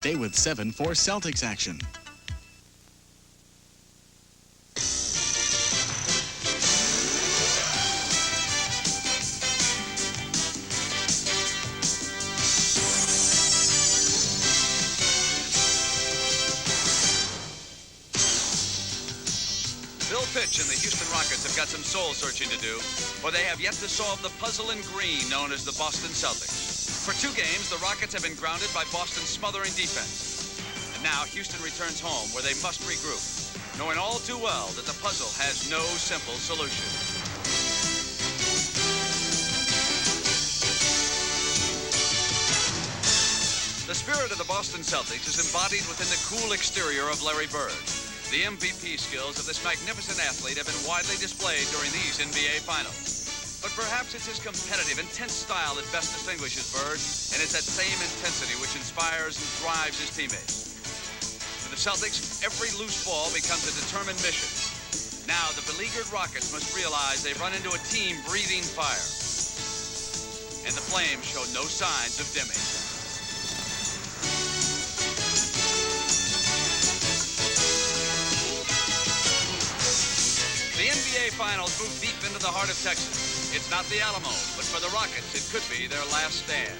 Stay with 7 for Celtics action. Bill Fitch and the Houston Rockets have got some soul searching to do, for they have yet to solve the puzzle in green known as the Boston Celtics. For 2 games, the Rockets have been grounded by Boston's smothering defense. And now Houston returns home where they must regroup, knowing all too well that the puzzle has no simple solution. The spirit of the Boston Celtics is embodied within the cool exterior of Larry Bird. The MVP skills of this magnificent athlete have been widely displayed during these NBA Finals. But perhaps it's his competitive, intense style that best distinguishes Bird, and it's that same intensity which inspires and drives his teammates. For the Celtics, every loose ball becomes a determined mission. Now, the beleaguered Rockets must realize they've run into a team breathing fire. And the flames show no signs of dimming. The NBA Finals move deep into the heart of Texas. It's not the Alamo, but for the Rockets, it could be their last stand.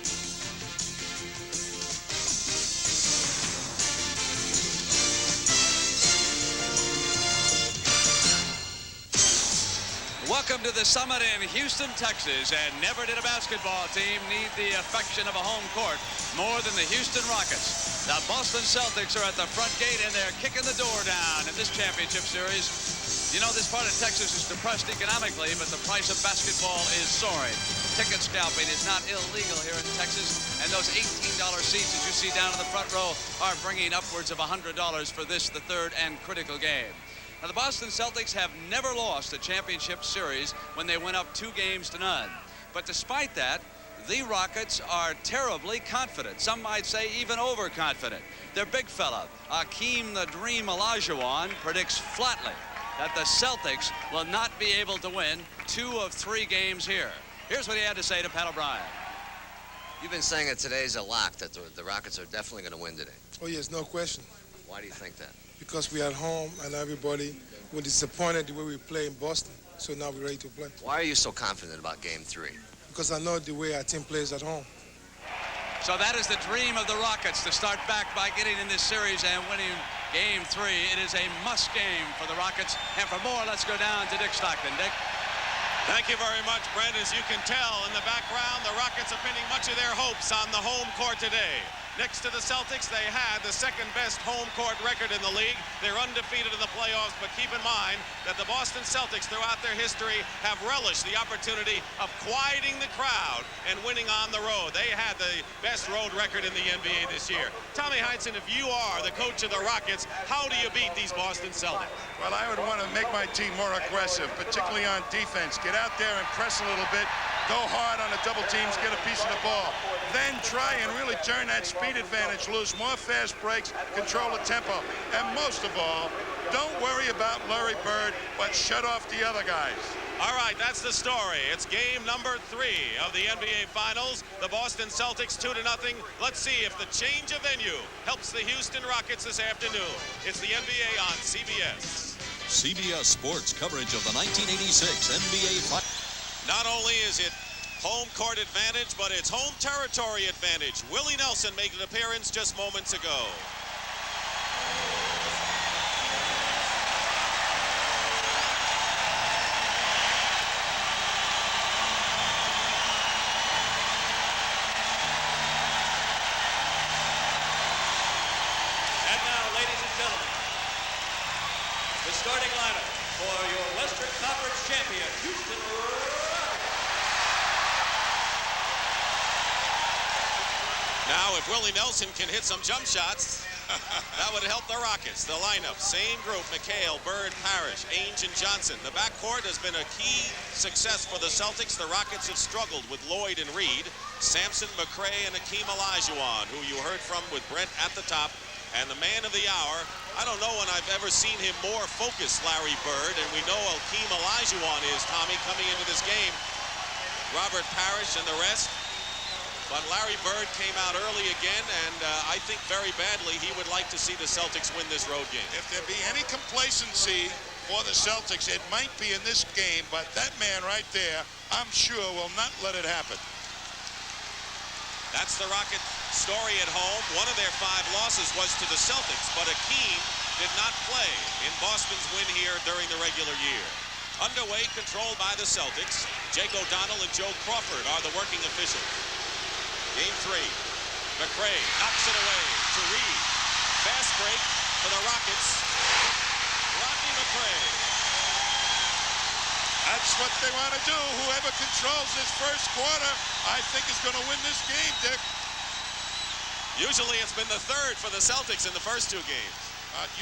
Welcome to the summit in Houston, Texas, and never did a basketball team need the affection of a home court more than the Houston Rockets. The Boston Celtics are at the front gate, and they're kicking the door down in this championship series. You know, this part of Texas is depressed economically, but the price of basketball is soaring. Ticket scalping is not illegal here in Texas, and those $18 seats that you see down in the front row are bringing upwards of $100 for this, the third and critical game. Now, the Boston Celtics have never lost a championship series when they went up 2 games to none. But despite that, the Rockets are terribly confident. Some might say even overconfident. Their big fella, Akeem the Dream Olajuwon, predicts flatly that the Celtics will not be able to win 2 of 3 games here. Here's what he had to say to Pat O'Brien. You've been saying that today's a lock, that the Rockets are definitely going to win today. Oh, yes, no question. Why do you think that? Because we're at home and everybody was disappointed the way we play in Boston. So now we're ready to play. Why are you so confident about Game 3? Because I know the way our team plays at home. So that is the dream of the Rockets, to start back by getting in this series and winning Game 3. It is a must game for the Rockets. And for more, let's go down to Dick Stockton. Dick? Thank you very much, Brent. As you can tell in the background, the Rockets are pinning much of their hopes on the home court today. Next to the Celtics, they had the second-best home court record in the league. They're undefeated in the playoffs, but keep in mind that the Boston Celtics, throughout their history, have relished the opportunity of quieting the crowd and winning on the road. They had the best road record in the NBA this year. Tommy Heinsohn, if you are the coach of the Rockets, how do you beat these Boston Celtics? Well, I would want to make my team more aggressive, particularly on defense. Get out there and press a little bit. Go hard on the double teams, get a piece of the ball. Then try and really turn that speed advantage loose, more fast breaks, control the tempo. And most of all, don't worry about Larry Bird, but shut off the other guys. All right, that's the story. It's game number 3 of the NBA Finals. The Boston Celtics 2-0. Let's see if the change of venue helps the Houston Rockets this afternoon. It's the NBA on CBS. CBS Sports coverage of the 1986 NBA Finals. Not only is it home court advantage, but it's home territory advantage. Willie Nelson made an appearance just moments ago. And now, ladies and gentlemen, the starting lineup for your Western Conference champion, Houston Rockets. Now, if Willie Nelson can hit some jump shots, that would help the Rockets. The lineup, same group, McHale, Bird, Parrish, Ainge, and Johnson. The backcourt has been a key success for the Celtics. The Rockets have struggled with Lloyd and Reed, Sampson, McRae, and Akeem Olajuwon, who you heard from with Brent at the top. And the man of the hour, I don't know when I've ever seen him more focused, Larry Bird, and we know Akeem Olajuwon is, Tommy, coming into this game. Robert Parrish and the rest. But Larry Bird came out early again, and I think very badly he would like to see the Celtics win this road game. If there be any complacency for the Celtics, it might be in this game, but that man right there, I'm sure, will not let it happen. That's the Rocket story at home. One of their 5 losses was to the Celtics, but Akeem did not play in Boston's win here during the regular year. Underway, controlled by the Celtics. Jake O'Donnell and Joe Crawford are the working officials. Game 3. McRae knocks it away to Reed. Fast break for the Rockets. Rodney McRae. That's what they want to do. Whoever controls this first quarter, I think is going to win this game, Dick. Usually it's been the third for the Celtics in the first 2 games.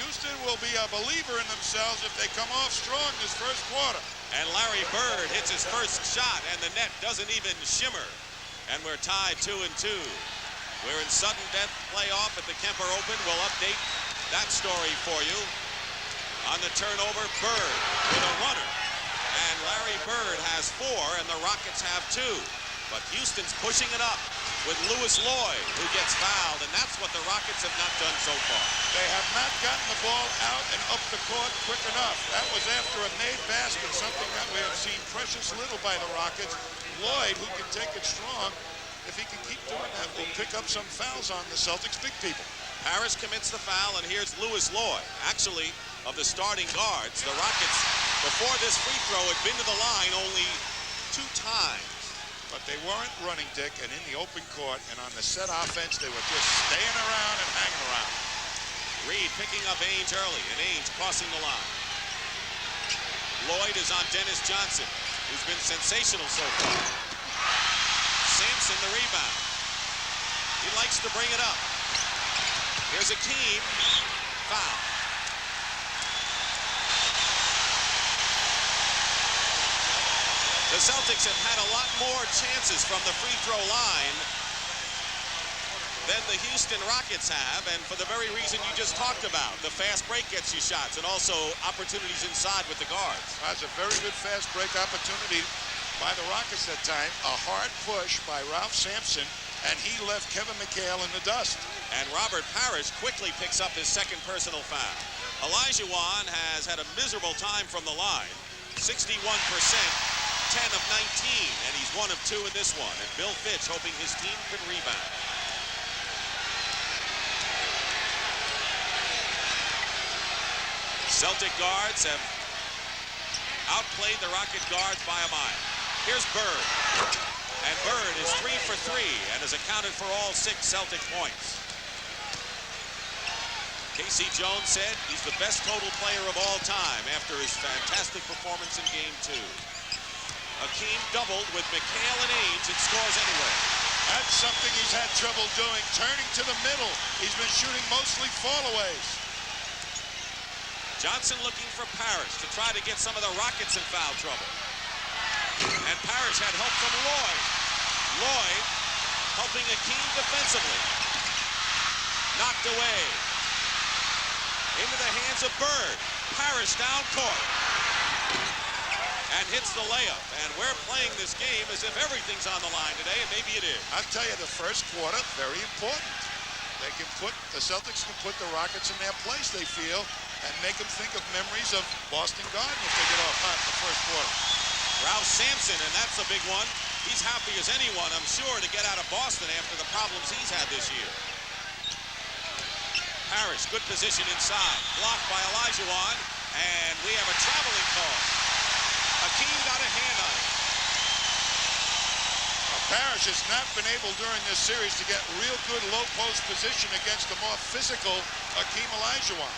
Houston will be a believer in themselves if they come off strong this first quarter. And Larry Bird hits his first shot, and the net doesn't even shimmer. And we're tied 2-2. We're in sudden death playoff at the Kemper Open. We'll update that story for you. On the turnover, Bird with a runner. And Larry Bird has 4, and the Rockets have 2. But Houston's pushing it up with Lewis Lloyd, who gets fouled, and that's what the Rockets have not done so far. They have not gotten the ball out and up the court quick enough. That was after a made basket, something that we have seen precious little by the Rockets. Lloyd, who can take it strong, if he can keep doing that, will pick up some fouls on the Celtics big people. Harris commits the foul, and here's Lewis Lloyd. Actually, of the starting guards, the Rockets, before this free throw, had been to the line only 2 times. But they weren't running, Dick, and in the open court and on the set offense, they were just staying around and hanging around. Reed picking up Ainge early, and Ainge crossing the line. Lloyd is on Dennis Johnson, who's been sensational so far. Sampson the rebound. He likes to bring it up. Here's Akeem. Foul. The Celtics have had a lot more chances from the free throw line than the Houston Rockets have, and for the very reason you just talked about. The fast break gets you shots, and also opportunities inside with the guards. That's a very good fast break opportunity by the Rockets that time. A hard push by Ralph Sampson, and he left Kevin McHale in the dust. And Robert Parrish quickly picks up his second personal foul. Elijah Wan has had a miserable time from the line. 61%. 10 of 19, and he's 1 of 2 in this one. And Bill Fitch hoping his team can rebound. Celtic guards have outplayed the Rocket guards by a mile. Here's Bird. And Bird is 3 for 3 and has accounted for all 6 Celtic points. Casey Jones said he's the best total player of all time after his fantastic performance in Game 2. Akeem doubled with McHale and Ainge and scores anyway. That's something he's had trouble doing, turning to the middle. He's been shooting mostly fallaways. Johnson looking for Parrish to try to get some of the Rockets in foul trouble. And Parrish had help from Lloyd. Lloyd helping Akeem defensively. Knocked away. Into the hands of Bird. Parrish down court. And hits the layup. And we're playing this game as if everything's on the line today, and maybe it is. I'll tell you, the first quarter, very important. The Celtics can put the Rockets in their place, they feel, and make them think of memories of Boston Garden if they get off hot in the first quarter. Ralph Sampson, and that's a big one. He's happy as anyone, I'm sure, to get out of Boston after the problems he's had this year. Parrish, good position inside. Blocked by Elijah Wan, and we have a traveling call. Akeem got a hand on it. Parrish has not been able during this series to get real good low post position against the more physical Akeem Olajuwon.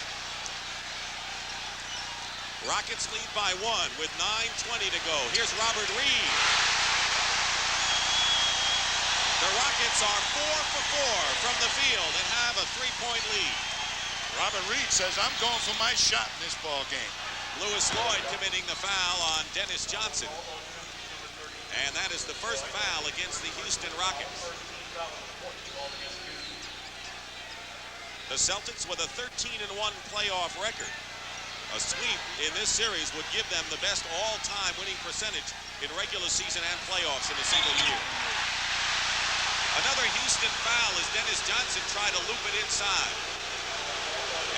Rockets lead by 1 with 9:20 to go. Here's Robert Reed. The Rockets are 4 for 4 from the field and have a 3-point lead. Robert Reed says, I'm going for my shot in this ball game. Lewis Lloyd committing the foul on Dennis Johnson. And that is the first foul against the Houston Rockets. The Celtics with a 13-1 playoff record. A sweep in this series would give them the best all-time winning percentage in regular season and playoffs in a single year. Another Houston foul as Dennis Johnson tried to loop it inside.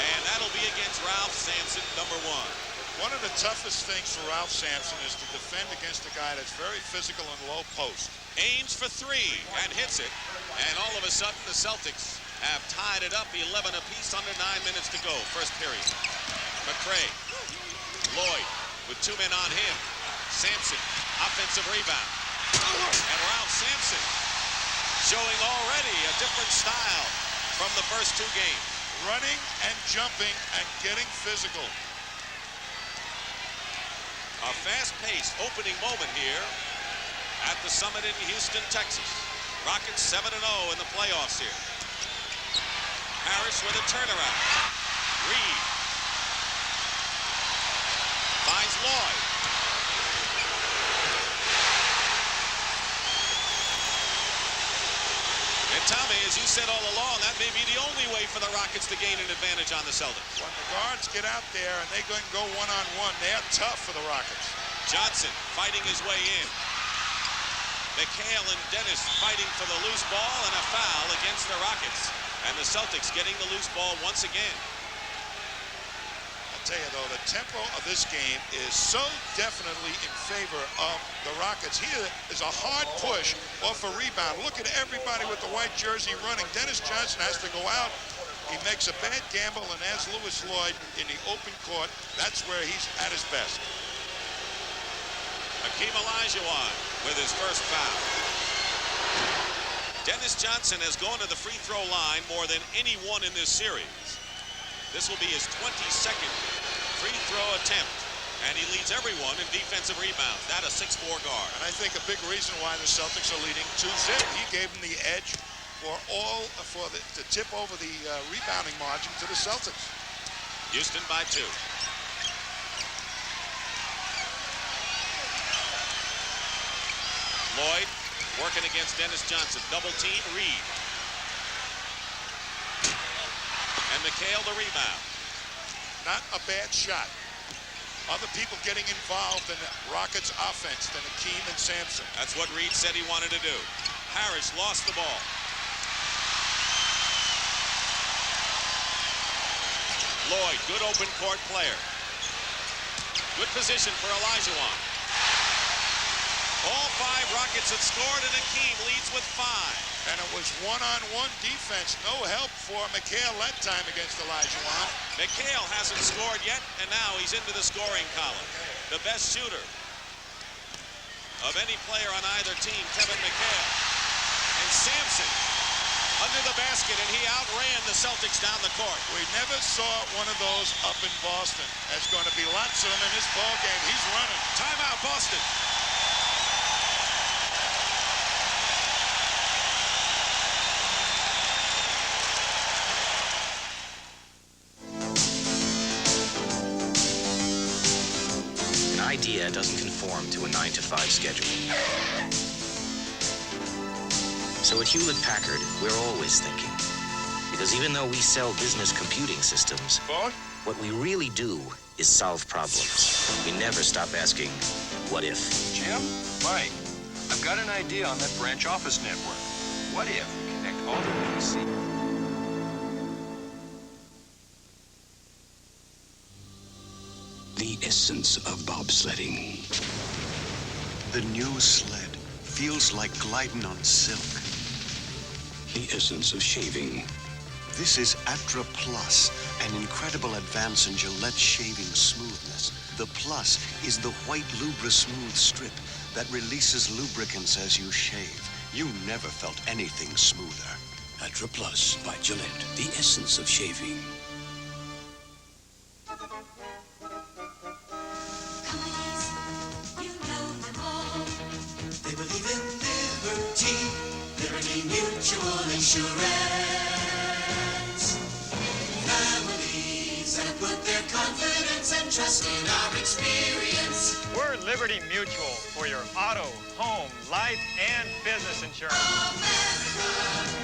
And that'll be against Ralph Sampson, number 1. One of the toughest things for Ralph Sampson is to defend against a guy that's very physical and low post. Aims for 3 and hits it. And all of a sudden, the Celtics have tied it up 11 apiece under 9 minutes to go. First period. McCray. Lloyd with 2 men on him. Sampson, offensive rebound. And Ralph Sampson showing already a different style from the first 2 games. Running and jumping and getting physical. A fast-paced opening moment here at the Summit in Houston, Texas. Rockets 7-0 in the playoffs here. Harris with a turnaround. Reed finds Lloyd. And Tommy, as you said all along, that may be the only way for the Rockets to gain an advantage on the Celtics. When the guards get out there and they can go one-on-one, they're tough for the Rockets. Johnson fighting his way in. McHale and Dennis fighting for the loose ball and a foul against the Rockets. And the Celtics getting the loose ball once again. I'll tell you, though, the tempo of this game is so definitely in favor of the Rockets. Here is a hard push off a rebound. Look at everybody with the white jersey running. Dennis Johnson has to go out. He makes a bad gamble, and as Lewis Lloyd in the open court, that's where he's at his best. Hakeem Olajuwon with his first foul. Dennis Johnson has gone to the free throw line more than anyone in this series. This will be his 22nd free throw attempt, and he leads everyone in defensive rebounds. That a 6'4" guard. And I think a big reason why the Celtics are leading 2-0. He gave them the edge to tip over the rebounding margin to the Celtics. Houston by 2. Lloyd working against Dennis Johnson. Double team, Reed. And McHale the rebound. Not a bad shot. Other people getting involved in the Rockets offense than Hakeem and Sampson. That's what Reed said he wanted to do. Harris lost the ball. Lloyd, good open court player. Good position for Olajuwon. All 5 Rockets have scored, and Hakeem leads with 5. And it was one-on-one defense. No help for McHale that time against Olajuwon. McHale hasn't scored yet, and now he's into the scoring column. The best shooter of any player on either team, Kevin McHale. And Sampson under the basket, and he outran the Celtics down the court. We never saw one of those up in Boston. There's going to be lots of them in this ball game. He's running. Timeout, Boston. Idea doesn't conform to a 9-to-5 schedule. So at Hewlett-Packard, we're always thinking. Because even though we sell business computing systems, what we really do is solve problems. We never stop asking, what if? Jim? Mike, I've got an idea on that branch office network. What if we connect all the PCs? The essence of bobsledding. The new sled feels like gliding on silk. The essence of shaving. This is Atra Plus, an incredible advance in Gillette shaving smoothness. The Plus is the white Lubra Smooth strip that releases lubricants as you shave. You never felt anything smoother. Atra Plus by Gillette, the essence of shaving. Mutual insurance. Families that put their confidence and trust in our experience. We're Liberty Mutual for your auto, home, life, and business insurance. America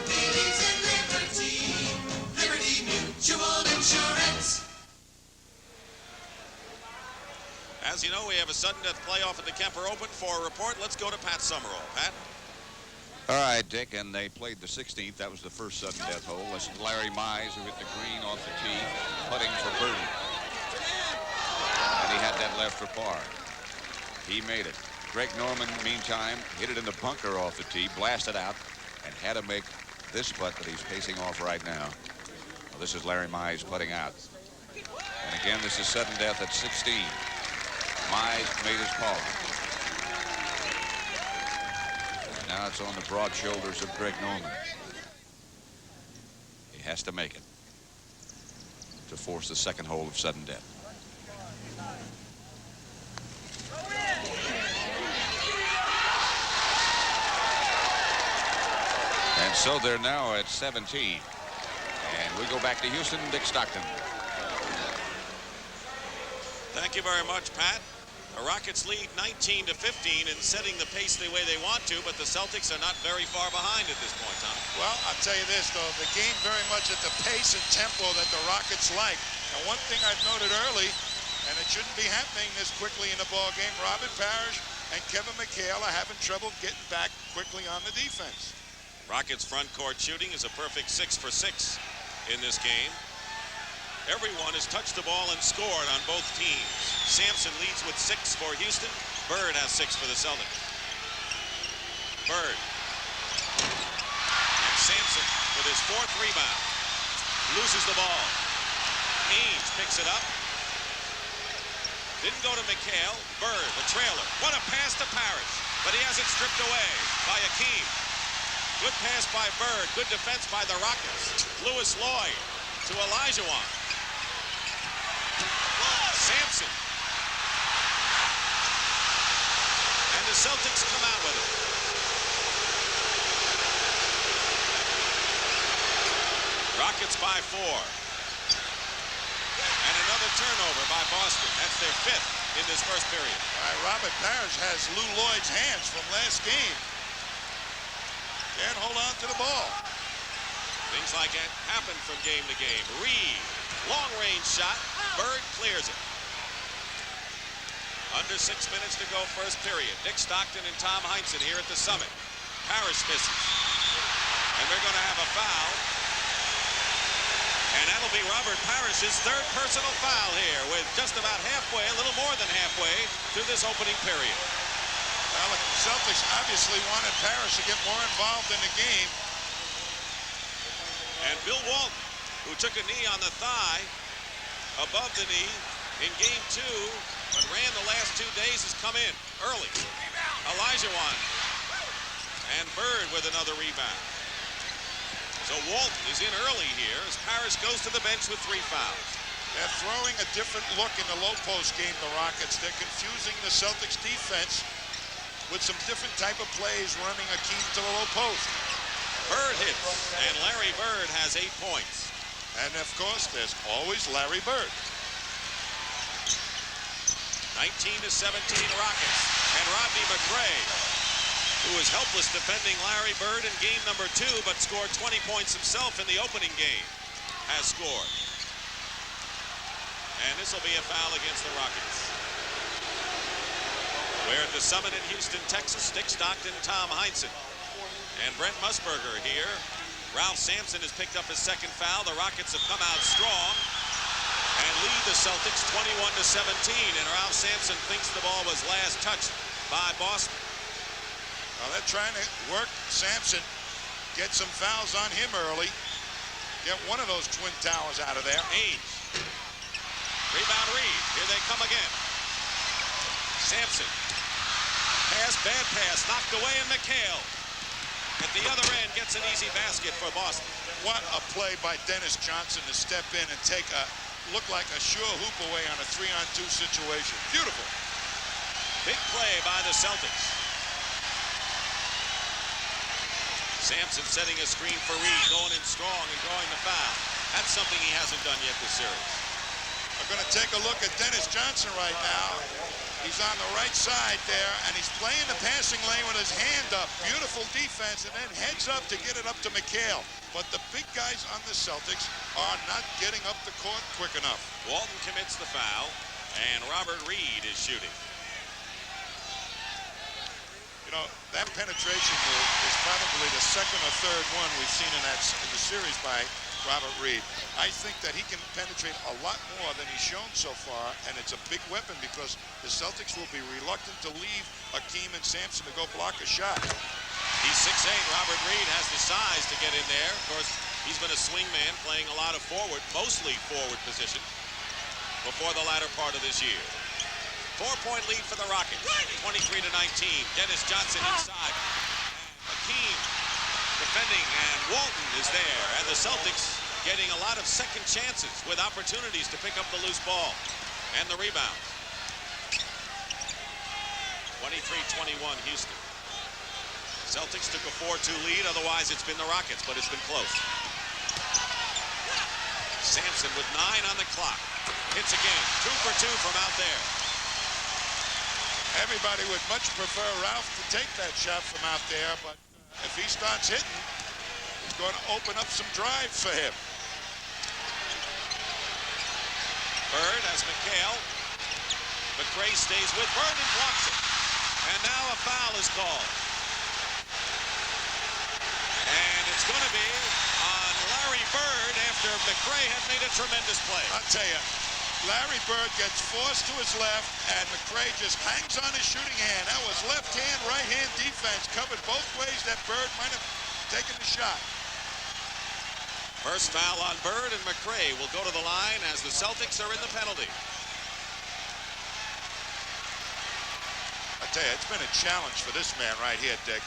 believes in liberty. Liberty Mutual Insurance. As you know, we have a sudden death playoff at the Kemper Open. For a report, let's go to Pat Summerall. Pat? All right, Dick, and they played the 16th. That was the first sudden death hole. This is Larry Mize, who hit the green off the tee, putting for birdie. And he had that left for par. He made it. Greg Norman, meantime, hit it in the bunker off the tee, blasted out, and had to make this putt that he's pacing off right now. Well, this is Larry Mize putting out. And again, this is sudden death at 16. Mize made his par. Now it's on the broad shoulders of Greg Norman. He has to make it to force the second hole of sudden death. And so they're now at 17. And we go back to Houston, Dick Stockton. Thank you very much, Pat. The Rockets lead 19-15 and setting the pace the way they want to, but the Celtics are not very far behind at this point, Tom. Well, I'll tell you this, though. The game very much at the pace and tempo that the Rockets like. And one thing I've noted early, and it shouldn't be happening this quickly in the ball game, Robert Parrish and Kevin McHale are having trouble getting back quickly on the defense. Rockets front court shooting is a perfect 6 for 6 in this game. Everyone has touched the ball and scored on both teams. Sampson leads with 6 for Houston. Bird has 6 for the Celtics. Bird. And Sampson with his 4th rebound. Loses the ball. Ainge picks it up. Didn't go to McHale. Bird, the trailer. What a pass to Parrish. But he has it stripped away by Akeem. Good pass by Bird. Good defense by the Rockets. Lewis Lloyd to Olajuwon. Sampson. And the Celtics come out with it. Rockets by 4. And another turnover by Boston. That's their 5th in this first period. Robert Parrish has Lou Lloyd's hands from last game. Can't hold on to the ball. Things like that happen from game to game. Reed, long range shot. Bird clears it. Under 6 minutes to go, first period. Dick Stockton and Tom Heinsohn here at the Summit. Parrish misses. And they're going to have a foul. And that'll be Robert Parrish's 3rd personal foul here with just about halfway, a little more than halfway, through this opening period. Well, the Celtics obviously wanted Parrish to get more involved in the game. And Bill Walton, who took a knee on the thigh, above the knee in game 2, but ran the last 2 days, has come in early. Olajuwon and Bird with another rebound. So Walton is in early here as Parrish goes to the bench with 3 fouls. They're throwing a different look in the low post game, the Rockets. They're confusing the Celtics defense with some different type of plays, running Akeem to the low post. Bird hits, and Larry Bird has 8 points. And of course, there's always Larry Bird. 19-17 Rockets. And Rodney McRae, who was helpless defending Larry Bird in game number 2, but scored 20 points himself in the opening game, has scored. And this will be a foul against the Rockets. We're at the Summit in Houston, Texas. Dick Stockton, Tom Heinsohn, and Brent Musburger here. Ralph Sampson has picked up his 2nd foul. The Rockets have come out strong and lead the Celtics 21-17. And Ralph Sampson thinks the ball was last touched by Boston. Well, they're trying to work Sampson, get some fouls on him early, get one of those twin towers out of there. Ainge. Rebound Reed. Here they come again. Sampson. Pass, bad pass, knocked away, and McHale at the other end gets an easy basket for Boston. What a play by Dennis Johnson to step in and take a look like a sure hoop away on a 3-on-2 situation. Beautiful. Big play by the Celtics. Sampson setting a screen for Reed, going in strong and drawing the foul. That's something he hasn't done yet this series. We're going to take a look at Dennis Johnson right now. He's on the right side there, and he's playing the passing lane with his hand up. Beautiful defense, and then heads up to get it up to McHale. But the big guys on the Celtics are not getting up the court quick enough. Walton commits the foul, and Robert Reed is shooting. You know, that penetration move is probably the second or third one we've seen in the series by Robert Reed. I think that he can penetrate a lot more than he's shown so far, and it's a big weapon because the Celtics will be reluctant to leave Hakeem and Sampson to go block a shot. He's 6'8". Robert Reed has the size to get in there. Of course, he's been a swing man, playing a lot of forward, mostly forward position, before the latter part of this year. 4-point lead for the Rockets, 23-19. Dennis Johnson inside. And Hakeem defending, and Walton is there. And the Celtics getting a lot of second chances with opportunities to pick up the loose ball and the rebound. 23-21 Houston. Celtics took a 4-2 lead, otherwise it's been the Rockets, but it's been close. Sampson with 9 on the clock. Hits again, 2 for 2 from out there. Everybody would much prefer Ralph to take that shot from out there, but if he starts hitting, it's going to open up some drive for him. Bird has McHale. McRae stays with Bird and blocks it. And now a foul is called. And it's going to be on Larry Bird after McRae had made a tremendous play. I'll tell you, Larry Bird gets forced to his left, and McRae just hangs on his shooting hand. That was left hand, right hand defense, covered both ways that Bird might have taken the shot. First foul on Bird, and McRae will go to the line as the Celtics are in the penalty. I tell you, it's been a challenge for this man right here, Dick.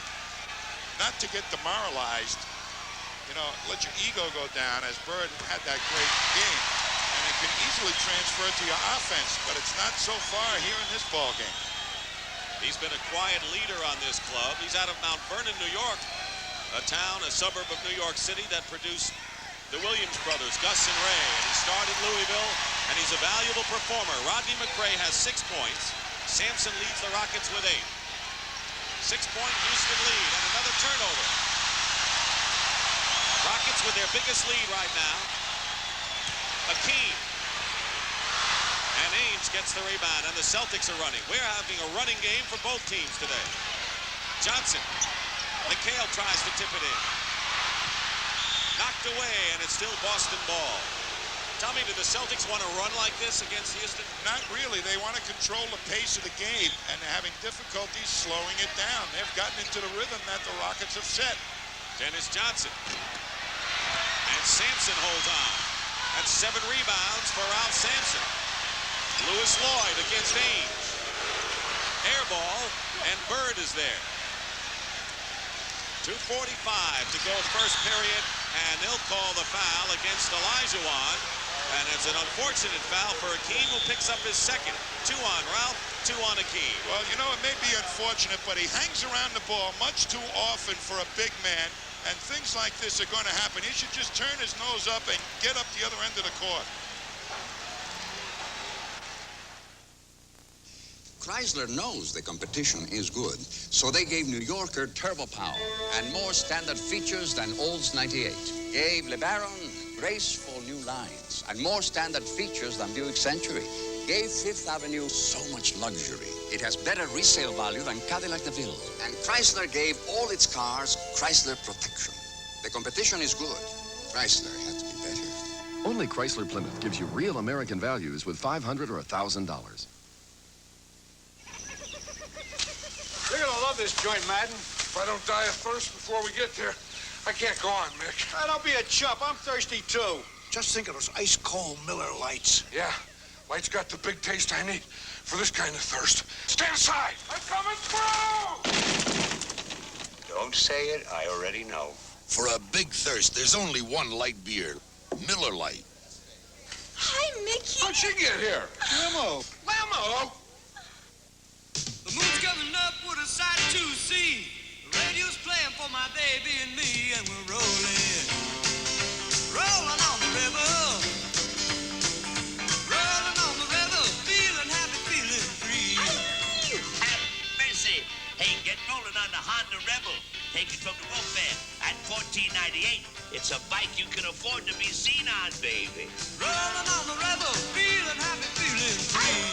Not to get demoralized, you know, let your ego go down, as Bird had that great game. And it can easily transfer to your offense, but it's not so far here in this ball game. He's been a quiet leader on this club. He's out of Mount Vernon, New York, a town, a suburb of New York City that produced the Williams brothers, Gus and Ray. And he started Louisville, and he's a valuable performer. Rodney McRae has 6 points. Sampson leads the Rockets with 8. 6-point Houston lead, and another turnover. Rockets with their biggest lead right now. Hakeem. And Ames gets the rebound, and the Celtics are running. We're having a running game for both teams today. Johnson. McHale tries to tip it in. Knocked away, and it's still Boston ball. Tell me, do the Celtics want to run like this against Houston? Not really. They want to control the pace of the game, and they're having difficulty slowing it down. They've gotten into the rhythm that the Rockets have set. Dennis Johnson. And Sampson holds on. That's 7 rebounds for Ralph Sampson. Lewis Lloyd against Ames. Air ball, and Bird is there. 2:45 to go first period, and they'll call the foul against Olajuwon. And it's an unfortunate foul for Hakeem, who picks up his second. 2 on Ralph, 2 on Hakeem. Well, you know, it may be unfortunate, but he hangs around the ball much too often for a big man, and things like this are going to happen. He should just turn his nose up and get up the other end of the court. Chrysler knows the competition is good, so they gave New Yorker turbo power and more standard features than Olds 98. Gave LeBaron graceful new lines and more standard features than Buick Century. Gave Fifth Avenue so much luxury. It has better resale value than Cadillac DeVille. And Chrysler gave all its cars Chrysler protection. The competition is good. Chrysler had to be better. Only Chrysler Plymouth gives you real American values with $500 or $1,000. They're gonna love this joint, Madden. If I don't die of thirst before we get there, I can't go on, Mick. Don't be a chump. I'm thirsty, too. Just think of those ice-cold Miller Lights. Yeah, Light's got the big taste I need for this kind of thirst. Stand aside! I'm coming through! Don't say it. I already know. For a big thirst, there's only one light beer. Miller Lite. Hi, Mickey. How'd she get here? Limo. Limo? The moon's coming up with a sight to see. The radio's playing for my baby and me, and we're rolling. Rolling on the river. Rolling on the river. Feeling happy, feeling free. Have mercy. Hey, get rolling on the Honda Rebel. Take it from the welfare at $14.98. It's a bike you can afford to be seen on, baby. Rolling on the rebel, feeling happy, feeling free.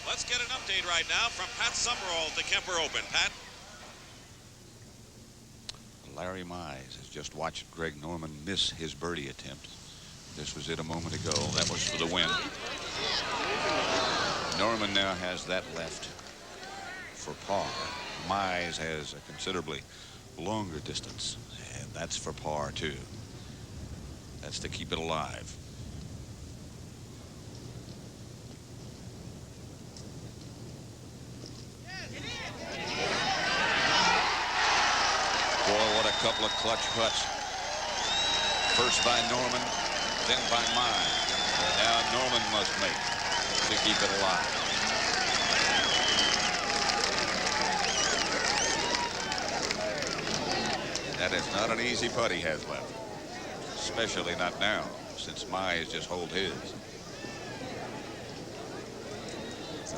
Let's get made right now from Pat Summerall at the Kemper Open. Pat? Larry Mize has just watched Greg Norman miss his birdie attempt. This was it a moment ago. That was for the win. Norman now has that left for par. Mize has a considerably longer distance, and that's for par too. That's to keep it alive. Boy, what a couple of clutch putts. First by Norman, then by Mize. Now Norman must make to keep it alive. That is not an easy putt he has left, especially not now, since Mize just hold his.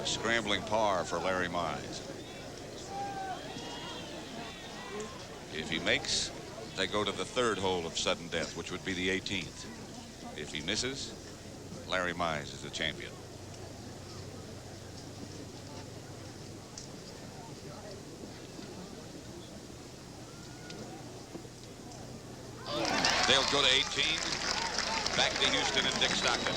A scrambling par for Larry Mize. If he makes, they go to the third hole of sudden death, which would be the 18th. If he misses, Larry Mize is the champion. They'll go to 18. Back to Houston and Dick Stockton.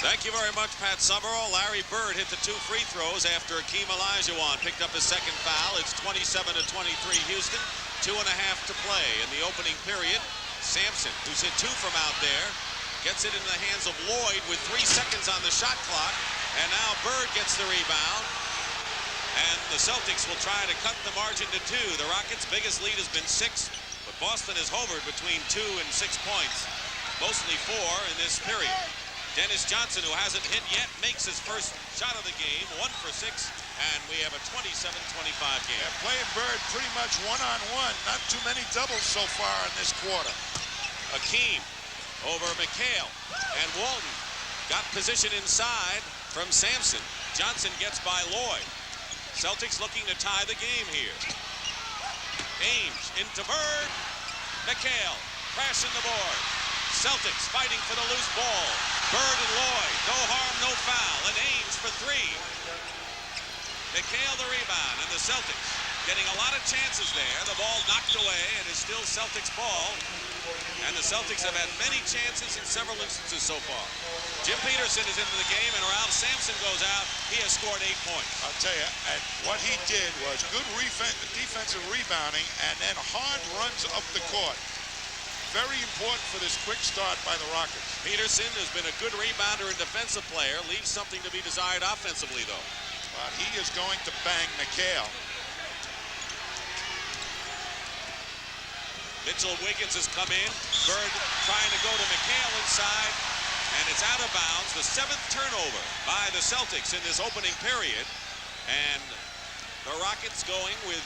Thank you very much, Pat Summerall. Larry Bird hit the 2 free throws after Akeem Olajuwon picked up his second foul. It's 27-23 Houston. 2.5 to play in the opening period. Sampson, who's hit 2 from out there, gets it into the hands of Lloyd with 3 seconds on the shot clock. And now Bird gets the rebound. And the Celtics will try to cut the margin to 2. The Rockets' biggest lead has been 6, but Boston has hovered between 2 and 6 points. Mostly 4 in this period. Dennis Johnson, who hasn't hit yet, makes his first shot of the game, 1 for 6, and we have a 27-25 game. Yeah, playing Bird pretty much one-on-one. Not too many doubles so far in this quarter. Akeem over McHale, and Walton got position inside from Sampson. Johnson gets by Lloyd. Celtics looking to tie the game here. Ames into Bird. McHale crashing the board. Celtics fighting for the loose ball. Bird and Lloyd, no harm, no foul, and Ames for 3. McHale the rebound, and the Celtics getting a lot of chances there. The ball knocked away, and it's still Celtics ball. And the Celtics have had many chances in several instances so far. Jim Peterson is into the game, and Ralph Sampson goes out. He has scored 8 points. I'll tell you, and what he did was good defensive rebounding and then hard runs up the court. Very important for this quick start by the Rockets. Peterson has been a good rebounder and defensive player. Leaves something to be desired offensively, though. But he is going to bang McHale. Mitchell Wiggins has come in. Bird trying to go to McHale inside, and it's out of bounds. The 7th turnover by the Celtics in this opening period. And the Rockets going with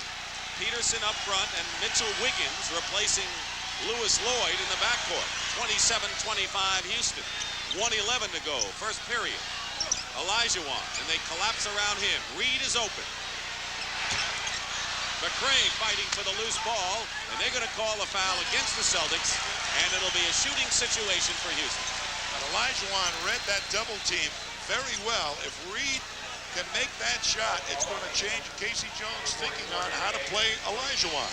Peterson up front and Mitchell Wiggins replacing Lewis Lloyd in the backcourt. 27-25 Houston. 1:11 to go, first period. Olajuwon, and they collapse around him. Reed is open. McRae fighting for the loose ball, and they're going to call a foul against the Celtics, and it'll be a shooting situation for Houston. And Olajuwon read that double team very well. If Reed can make that shot, it's going to change Casey Jones' thinking on how to play Olajuwon.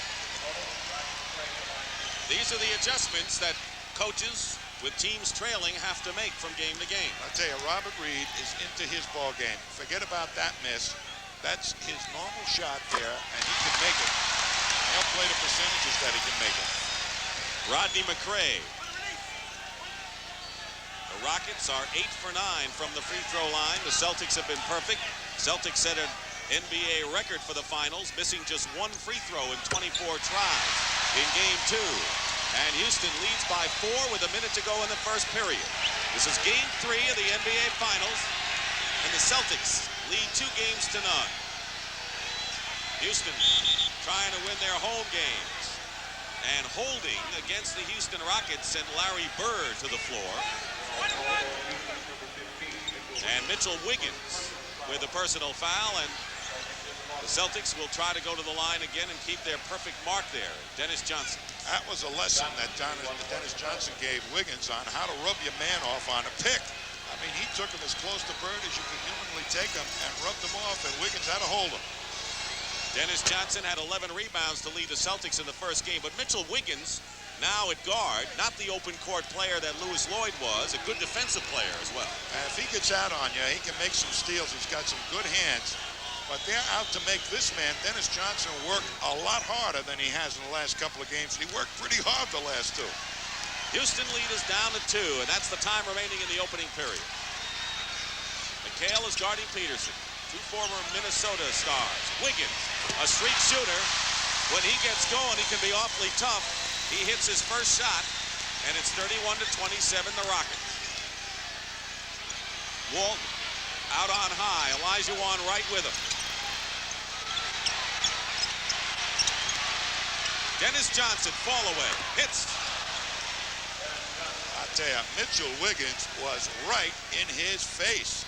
These are the adjustments that coaches with teams trailing have to make from game to game. I'll tell you, Robert Reed is into his ball game. Forget about that miss. That's his normal shot there, and he can make it. He'll play the percentages that he can make it. Rodney McRae. The Rockets are 8 for 9 from the free throw line. The Celtics have been perfect. Celtics set an NBA record for the finals, missing just 1 free throw in 24 tries in game 2. And Houston leads by 4 with a minute to go in the first period. This is game 3 of the NBA Finals, and the Celtics lead 2 games to none. Houston trying to win their home games, and holding against the Houston Rockets sent Larry Bird to the floor. And Mitchell Wiggins with a personal foul, and the Celtics will try to go to the line again and keep their perfect mark there. Dennis Johnson. That was a lesson that Dennis Johnson gave Wiggins on how to rub your man off on a pick. I mean, he took him as close to Bird as you could humanly take him and rubbed him off, and Wiggins had to hold him. Dennis Johnson had 11 rebounds to lead the Celtics in the first game, but Mitchell Wiggins, now at guard, not the open court player that Louis Lloyd was, a good defensive player as well. And if he gets out on you, he can make some steals. He's got some good hands, but they're out to make this man, Dennis Johnson, work a lot harder than he has in the last couple of games. He worked pretty hard the last two. Houston lead is down to 2, and that's the time remaining in the opening period. McHale is guarding Peterson. 2 former Minnesota stars. Wiggins, a streak shooter. When he gets going, he can be awfully tough. He hits his first shot, and it's 31-27, the Rockets. Walton out on high. Olajuwon right with him. Dennis Johnson, fall away, hits. I tell you, Mitchell Wiggins was right in his face.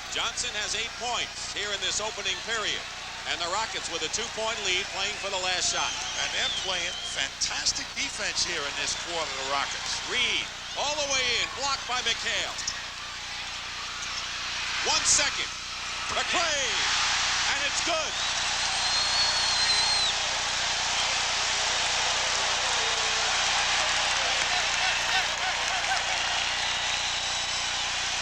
Johnson has 8 points here in this opening period. And the Rockets with a 2-point lead playing for the last shot. And they're playing fantastic defense here in this quarter, the Rockets. Reed all the way in, blocked by McHale. 1 second. McRae, and it's good.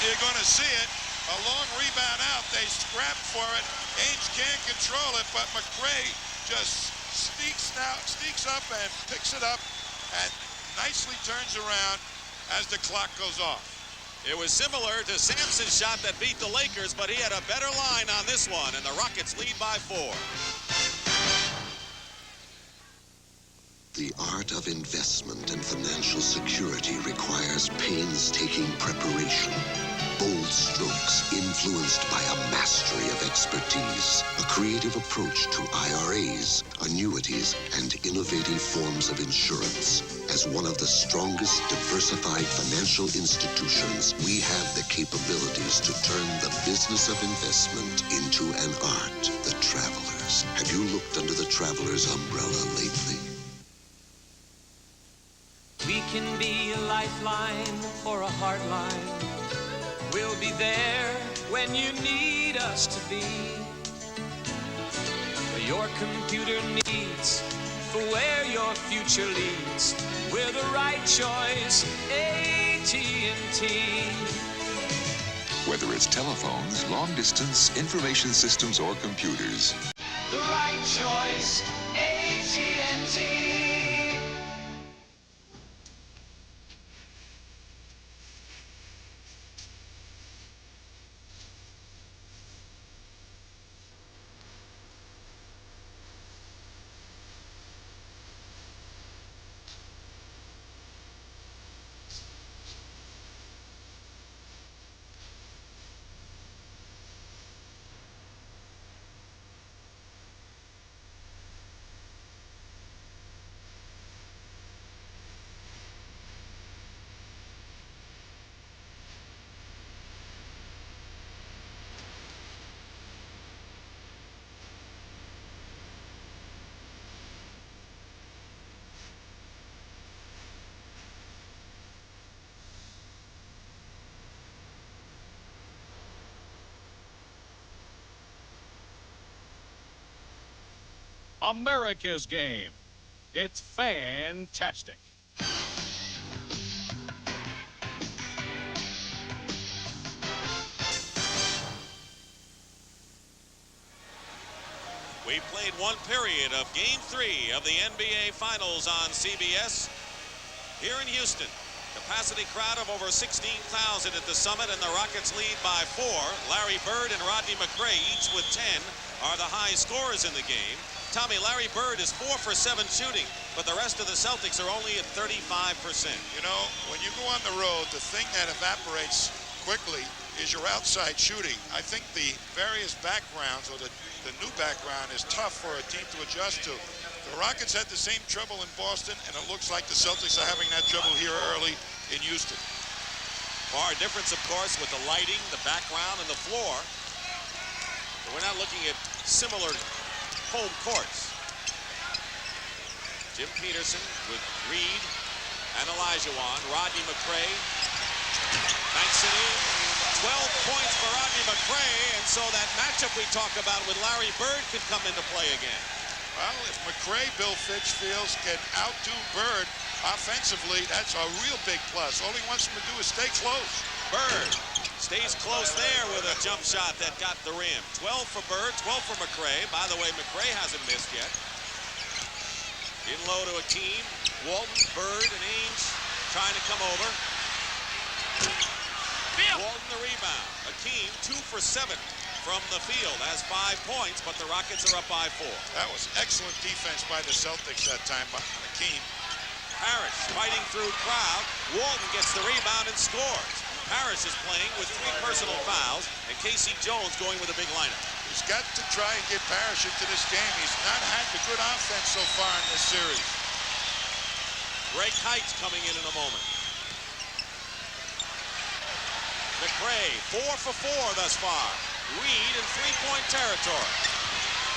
You're going to see it. A long rebound out. They scrap for it. Ainge can't control it, but McRae just sneaks up and picks it up and nicely turns around as the clock goes off. It was similar to Sampson's shot that beat the Lakers, but he had a better line on this one, and the Rockets lead by 4. The art of investment and financial security requires painstaking preparation, bold strokes influenced by a mastery of expertise, a creative approach to IRAs, annuities, and innovative forms of insurance. As one of the strongest diversified financial institutions, we have the capabilities to turn the business of investment into an art. The Travelers. Have you looked under the Travelers umbrella lately? We can be a lifeline for a hard line. We'll be there when you need us to be. For your computer needs, for where your future leads, we're the right choice, AT&T. Whether it's telephones, long distance, information systems, or computers. The right choice, AT&T. America's game. It's fantastic. We played 1 period of Game 3 of the NBA Finals on CBS here in Houston. Capacity crowd of over 16,000 at the Summit, and the Rockets lead by 4. Larry Bird and Rodney McRae, each with 10, are the high scorers in the game. Tommy, Larry Bird is 4 for 7 shooting, but the rest of the Celtics are only at 35%. You know, when you go on the road, the thing that evaporates quickly is your outside shooting. I think the various backgrounds, or the new background, is tough for a team to adjust to. The Rockets had the same trouble in Boston, and it looks like the Celtics are having that trouble here early in Houston. Far difference, of course, with the lighting, the background, and the floor. But we're not looking at similar home courts. Jim Peterson with Reed and Olajuwon. Rodney McRae banks it in. 12 points for Rodney McRae, and so that matchup we talk about with Larry Bird could come into play again. Well, if McRae, Bill Fitch feels, can outdo Bird offensively, that's a real big plus. All he wants him to do is stay close. Bird stays close there with a jump shot that got the rim. 12 for Bird, 12 for McRae. By the way, McRae hasn't missed yet. In low to Akeem. Walton, Bird, and Ainge trying to come over. Walton the rebound. Akeem 2 for 7 from the field. Has 5 points, but the Rockets are up by 4. That was excellent defense by the Celtics that time by Akeem. Parrish fighting through crowd. Walton gets the rebound and scores. Parrish is playing with 3 personal fouls, and Casey Jones going with a big lineup. He's got to try and get Parrish into this game. He's not had the good offense so far in this series. Greg Kite's coming in a moment. McRae, 4 for 4 thus far. Reed in three-point territory.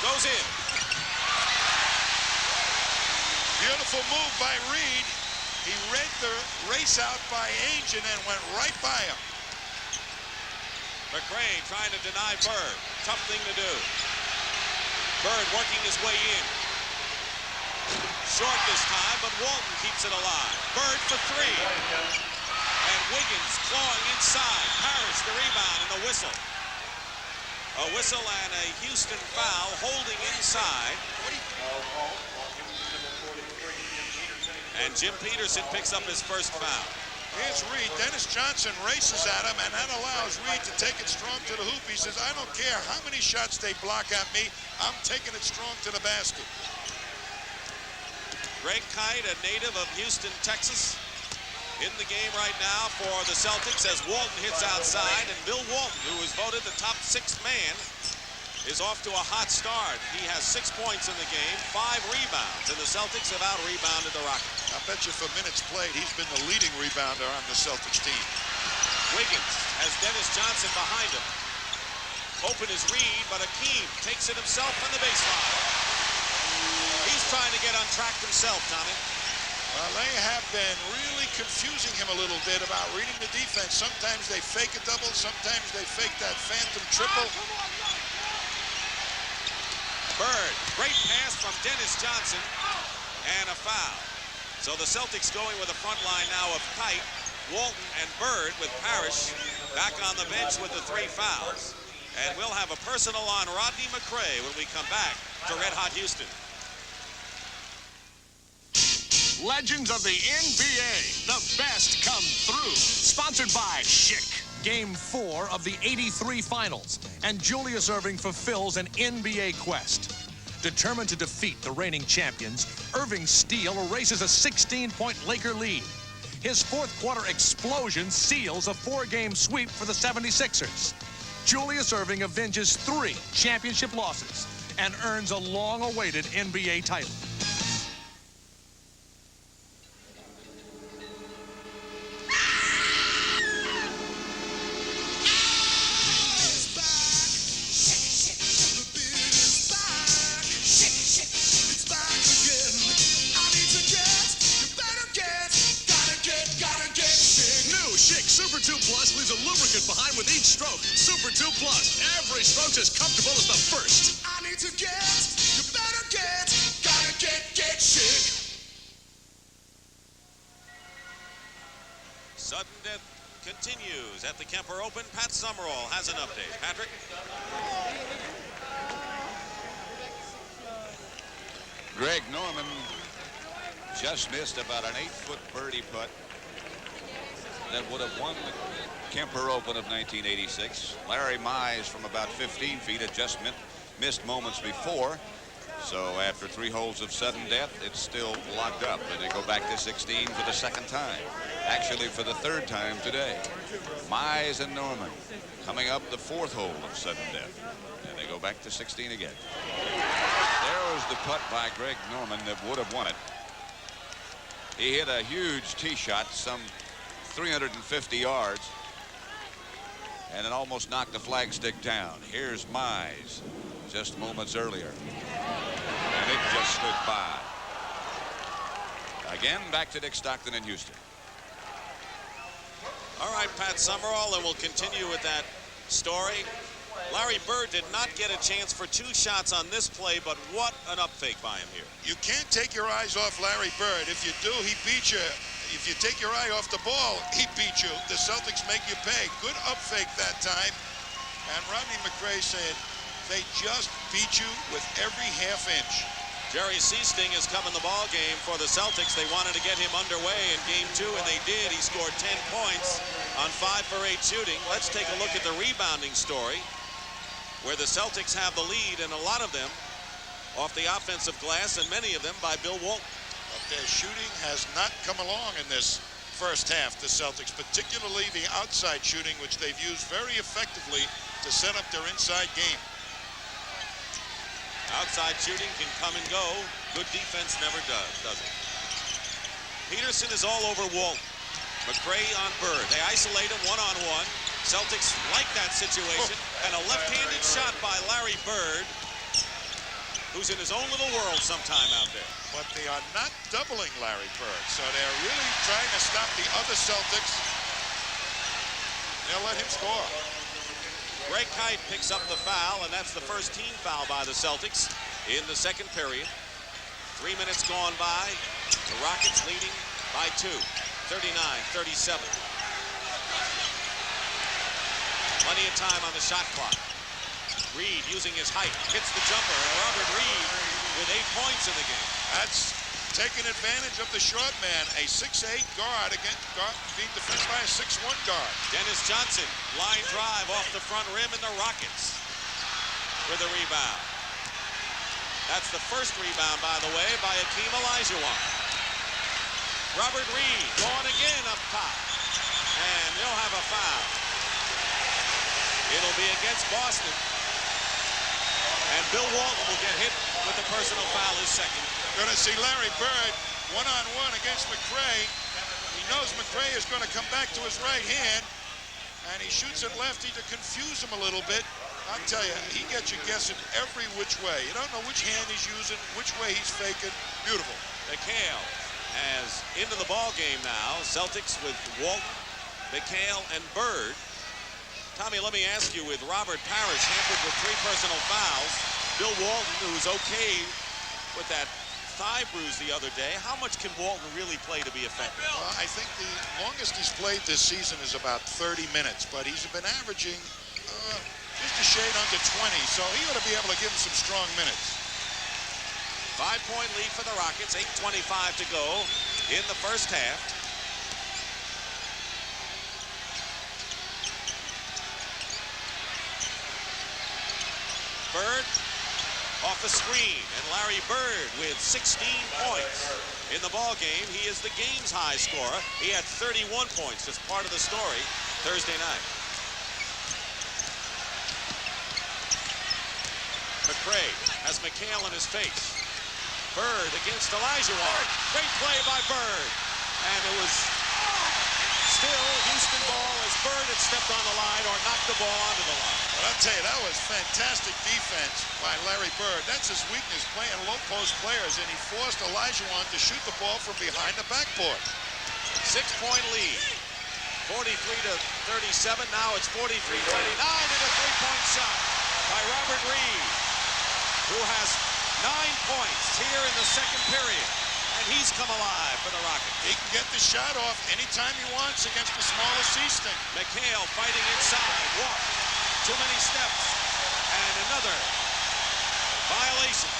Goes in. Beautiful move by Reed. He read the race out by Ainge and then went right by him. McRae trying to deny Bird. Tough thing to do. Bird working his way in. Short this time, but Walton keeps it alive. Bird for 3. And Wiggins clawing inside. Parrish the rebound and a whistle. A whistle and a Houston foul holding inside. And Jim Peterson picks up his first foul. Here's Reed. Dennis Johnson races at him, and that allows Reed to take it strong to the hoop. He says, I don't care how many shots they block at me. I'm taking it strong to the basket. Greg Kite, a native of Houston, Texas, in the game right now for the Celtics as Walton hits outside, and Bill Walton, who was voted the top 6th man, is off to a hot start. He has 6 points in the game, 5 rebounds, and the Celtics have out-rebounded the Rockets. I bet you for minutes played, he's been the leading rebounder on the Celtics team. Wiggins has Dennis Johnson behind him. Open is Reed, but Akeem takes it himself from the baseline. He's trying to get on track himself, Tommy. Well, they have been really confusing him a little bit about reading the defense. Sometimes they fake a double, sometimes they fake that phantom triple. Bird, great pass from Dennis Johnson, and a foul. So the Celtics going with a front line now of Kite, Walton, and Bird, with Parrish back on the bench with the 3 fouls. And we'll have a personal on Rodney McRae when we come back to Red Hot Houston. Legends of the NBA, the best come through. Sponsored by Schick. Game 4 of the '83 Finals. And Julius Erving fulfills an NBA quest. Determined to defeat the reigning champions, Irving's steal erases a 16-point Laker lead. His fourth-quarter explosion seals a 4-game sweep for the 76ers. Julius Erving avenges 3 championship losses and earns a long-awaited NBA title. Super 2 Plus leaves a lubricant behind with each stroke. Super 2 Plus. Every stroke's as comfortable as the first. I need to get, you better get, gotta get Schick. Sudden death continues at the Kemper Open. Pat Summerall has an update. Patrick? Greg Norman just missed about an 8-foot birdie putt that would have won the Kemper Open of 1986. Larry Mize from about 15 feet had just missed moments before. So after 3 holes of sudden death, it's still locked up. And they go back to 16 for the 2nd time. Actually, for the 3rd time today. Mize and Norman coming up the 4th hole of sudden death. And they go back to 16 again. There was the putt by Greg Norman that would have won it. He hit a huge tee shot, some 350 yards, and it almost knocked the flagstick down. Here's Mize just moments earlier, and it just stood by. Again, back to Dick Stockton in Houston. All right, Pat Summerall, and we'll continue with that story. Larry Bird did not get a chance for 2 shots on this play, but what an up fake by him here. You can't take your eyes off Larry Bird. If you do, he beat you. If you take your eye off the ball, he beat you. The Celtics make you pay. Good up fake that time. And Rodney McRae said, they just beat you with every half inch. Jerry Seasting has come in the ball game for the Celtics. They wanted to get him underway in game 2, and they did. He scored 10 points on 5 for 8 shooting. Let's take a look at the rebounding story, where the Celtics have the lead, and a lot of them off the offensive glass, and many of them by Bill Walton. But their shooting has not come along in this first half, the Celtics, particularly the outside shooting, which they've used very effectively to set up their inside game. Outside shooting can come and go. Good defense never does it? Peterson is all over Walton. McRae on Bird. They isolate him one-on-one. Celtics like that situation. And a left-handed shot by Larry Bird, who's in his own little world sometime out there. But they are not doubling Larry Bird, so they're really trying to stop the other Celtics. They'll let him score. Greg Kite picks up the foul, and that's the first team foul by the Celtics in the second period. 3 minutes gone by. The Rockets leading by 2, 39-37. Plenty of time on the shot clock. Reed using his height, hits the jumper, and Robert Reed with 8 points in the game. That's taking advantage of the short man, a 6'8 guard being defended by a 6'1 guard. Dennis Johnson, line drive off the front rim, and the Rockets with a rebound. That's the first rebound, by the way, by Akeem Olajuwon. Robert Reed going again up top, and they'll have a foul. It'll be against Boston, and Bill Walton will get hit with the personal foul, his second. Going to see Larry Bird one-on-one against McRae. He knows McRae is going to come back to his right hand, and he shoots it lefty to confuse him a little bit. I'll tell you, he gets you guessing every which way. You don't know which hand he's using, which way he's faking. Beautiful. McHale has into the ball game now. Celtics with Walton, McHale, and Bird. Tommy, let me ask you, with Robert Parrish hampered with 3 personal fouls, Bill Walton, who's okay with that thigh bruise the other day, how much can Walton really play to be effective? Well, I think the longest he's played this season is about 30 minutes, but he's been averaging just a shade under 20, so he ought to be able to give him some strong minutes. 5-point lead for the Rockets, 8:25 to go in the first half. Bird off a screen, and Larry Bird with 16 points in the ball game. He is the game's high scorer. He had 31 points as part of the story Thursday night. McRae has McHale in his face. Bird against Olajuwon. Great play by Bird. And it was still Houston ball as Bird had stepped on the line or knocked the ball onto the line. But I'll tell you, that was fantastic defense by Larry Bird. That's his weakness, playing low post players, and he forced Olajuwon to shoot the ball from behind the backboard. 6-point lead. 43-37. Now it's 43-29, and a 3-point shot by Robert Reed, who has 9 points here in the second period. And he's come alive for the Rockets. He can get the shot off anytime he wants against the smaller Seasting. McHale fighting inside. Walk. Too many steps. And another violation.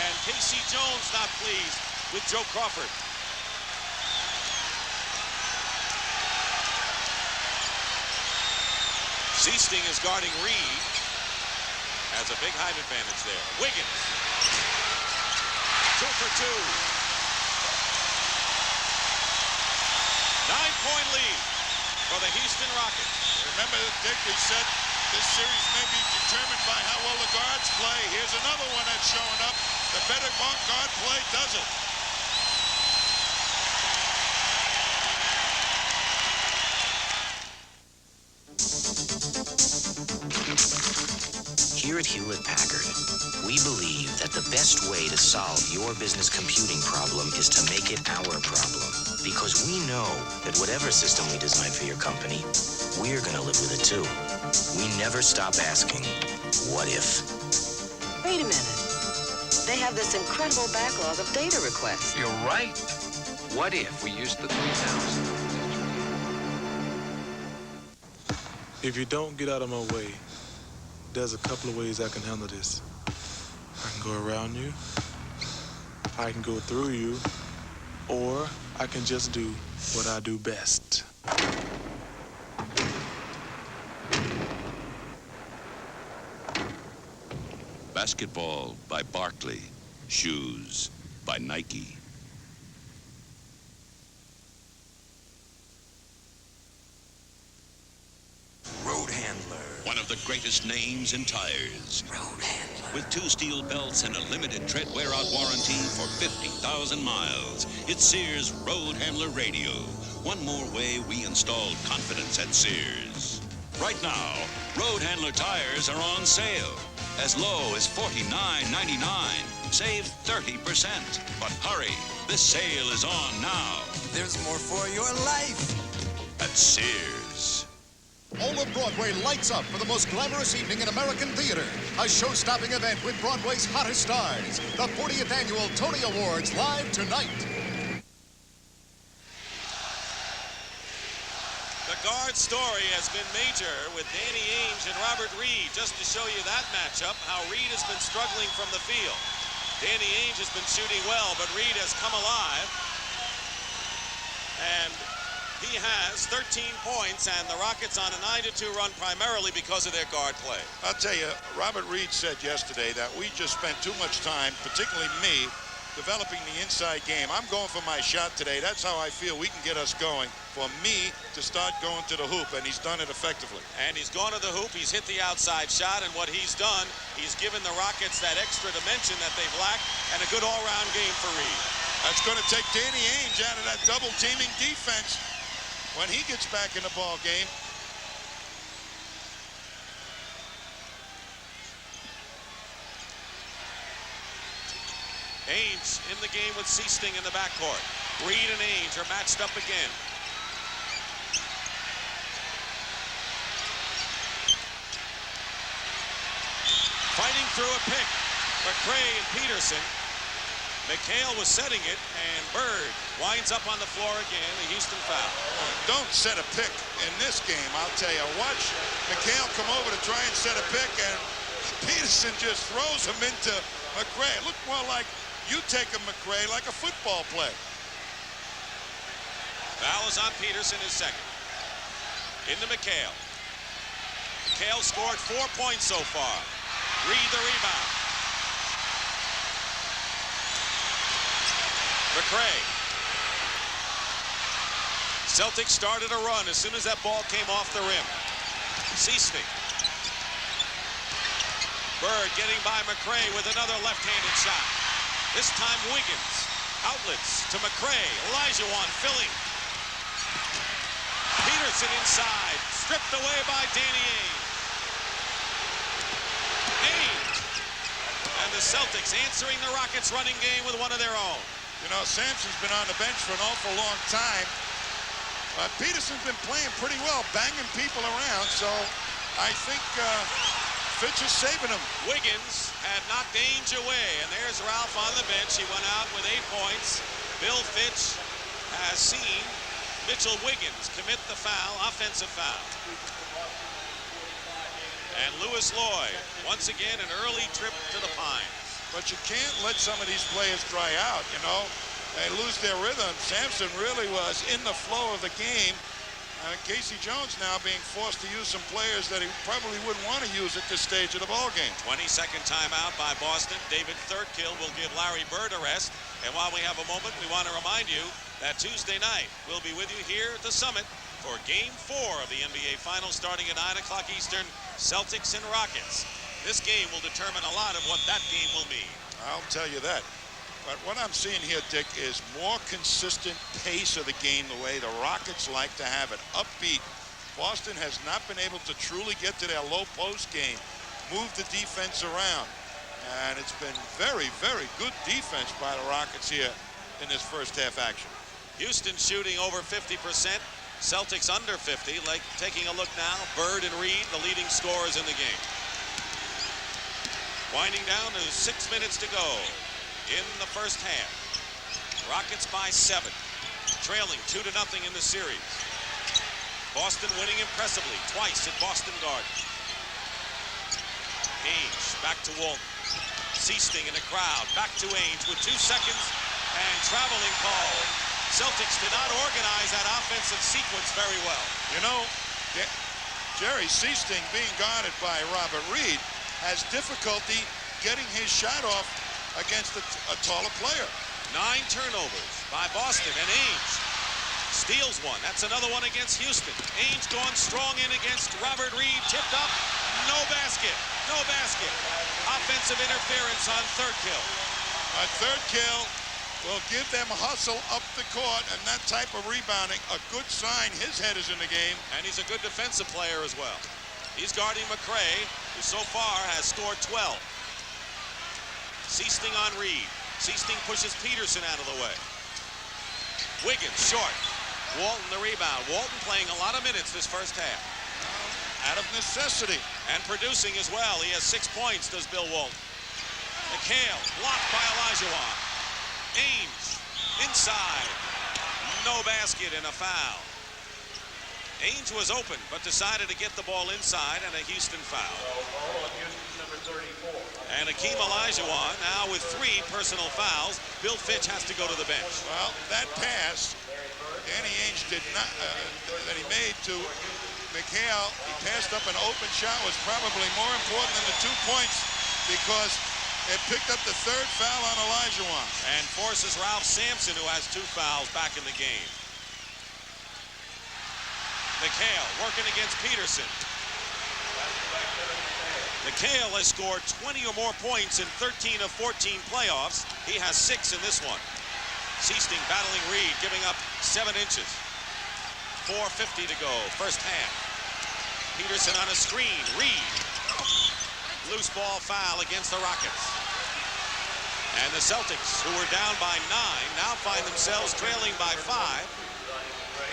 And Casey Jones not pleased with Joe Crawford. Seasting is guarding Reed. Has a big height advantage there. Wiggins. 2 for 2. 9-point lead for the Houston Rockets. Remember, Dick, we said this series may be determined by how well the guards play. Here's another one that's showing up. The better guard play does it. Here at Hewlett-Packard, We believe that the best way to solve your business computing problem is to make it our problem. Because we know that whatever system we design for your company, we're going to live with it too. We never stop asking, what if? Wait a minute. They have this incredible backlog of data requests. You're right. What if we used the 3,000? If you don't get out of my way, there's a couple of ways I can handle this. I can go around you, I can go through you, or I can just do what I do best. Basketball by Barkley. Shoes by Nike. Road Handler. One of the greatest names in tires. Road Handler. With 2 steel belts and a limited tread wear-out warranty for 50,000 miles. It's Sears Road Handler Radio. One more way we installed confidence at Sears. Right now, Road Handler tires are on sale. As low as $49.99. Save 30%. But hurry, this sale is on now. There's more for your life. At Sears. All of Broadway lights up for the most glamorous evening in American theater. A show-stopping event with Broadway's hottest stars. The 40th Annual Tony Awards live tonight. The guard story has been major with Danny Ainge and Robert Reed. Just to show you that matchup, how Reed has been struggling from the field. Danny Ainge has been shooting well, but Reed has come alive. And he has 13 points, and the Rockets on a 9-2 run primarily because of their guard play. I'll tell you, Robert Reed said yesterday that we just spent too much time, particularly me, developing the inside game. I'm going for my shot today. That's how I feel we can get us going. For me to start going to the hoop, and he's done it effectively. And he's gone to the hoop. He's hit the outside shot, and what he's done, he's given the Rockets that extra dimension that they've lacked, and a good all-round game for Reed. That's going to take Danny Ainge out of that double-teaming defense when he gets back in the ball game. Ainge in the game with Seasting in the backcourt. Reed and Ainge are matched up again. Fighting through a pick. McCray and Peterson. McHale was setting it, and Bird winds up on the floor again. The Houston foul. Don't set a pick in this game, I'll tell you. Watch McHale come over to try and set a pick, and Peterson just throws him into McCray. It looked more like you take a McCray like a football play. Foul is on Peterson, his second. Into McHale. McHale scored 4 points so far. Reed the rebound. McCray. Celtics started a run as soon as that ball came off the rim. Seasting. Bird getting by McCray with another left-handed shot. This time Wiggins. Outlets to McCray. Olajuwon filling. Peterson inside. Stripped away by Danny Ainge. Ainge. And the Celtics answering the Rockets' running game with one of their own. You know, Sampson's been on the bench for an awful long time. Peterson's been playing pretty well, banging people around, so I think Fitch is saving him. Wiggins had knocked Ainge away, and there's Ralph on the bench. He went out with 8 points. Bill Fitch has seen Mitchell Wiggins commit the foul, offensive foul. And Lewis Lloyd, once again, an early trip to the Pines. But you can't let some of these players dry out, you know. They lose their rhythm. Sampson really was in the flow of the game. Casey Jones now being forced to use some players that he probably wouldn't want to use at this stage of the ball game. 22nd timeout by Boston. David Thurkill will give Larry Bird a rest. And while we have a moment, we want to remind you that Tuesday night we'll be with you here at the Summit for Game 4 of the NBA Finals starting at 9 o'clock Eastern, Celtics and Rockets. This game will determine a lot of what that game will mean. I'll tell you that. But what I'm seeing here, Dick, is more consistent pace of the game the way the Rockets like to have it. Upbeat. Boston has not been able to truly get to their low post game, move the defense around. And it's been very, very good defense by the Rockets here in this first half action. Houston shooting over 50%. Celtics under 50. Like taking a look now, Bird and Reed, the leading scorers in the game. Winding down to 6 minutes to go in the first half. Rockets by 7, trailing 2-0 in the series. Boston winning impressively twice at Boston Garden. Ainge back to Walton. Seasting in the crowd. Back to Ainge with 2 seconds and traveling call. Celtics did not organize that offensive sequence very well. You know, Jerry Seasting being guarded by Robert Reed has difficulty getting his shot off against a taller player. 9 turnovers by Boston, and Ainge steals one. That's another one against Houston. Ainge going strong in against Robert Reed. Tipped up. No basket. No basket. Offensive interference on third kill. A third kill will give them hustle up the court, and that type of rebounding, a good sign his head is in the game. And he's a good defensive player as well. He's guarding McRae, who so far has scored 12. Seasting on Reed. Seasting pushes Peterson out of the way. Wiggins short. Walton the rebound. Walton playing a lot of minutes this first half. Out of necessity. And producing as well. He has 6 points, does Bill Walton. McHale blocked by Olajuwon. Ainge inside. No basket and a foul. Ainge was open, but decided to get the ball inside, and a Houston foul. And Hakeem Olajuwon now with 3 personal fouls. Bill Fitch has to go to the bench. Well, that pass Danny Ainge did not that he made to McHale, he passed up an open shot, was probably more important than the 2 points because it picked up the 3rd foul on Olajuwon. And forces Ralph Sampson, who has 2 fouls, back in the game. McHale working against Peterson. McHale has scored 20 or more points in 13 of 14 playoffs. He has 6 in this one. Seasting battling Reed, giving up 7 inches. 4:50 to go, first half. Peterson on a screen. Reed. Loose ball foul against the Rockets. And the Celtics, who were down by 9, now find themselves trailing by 5.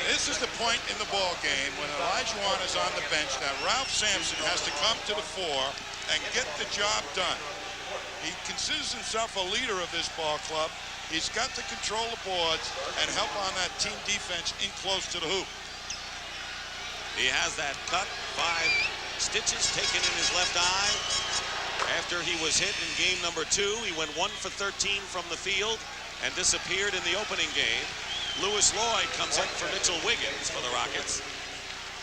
This is the point in the ball game when Olajuwon is on the bench that Ralph Sampson has to come to the fore and get the job done. He considers himself a leader of this ball club. He's got to control the boards and help on that team defense in close to the hoop. He has that cut, 5 stitches taken in his left eye. After he was hit in game number 2, he went 1 for 13 from the field and disappeared in the opening game. Lewis Lloyd comes in for Mitchell Wiggins for the Rockets.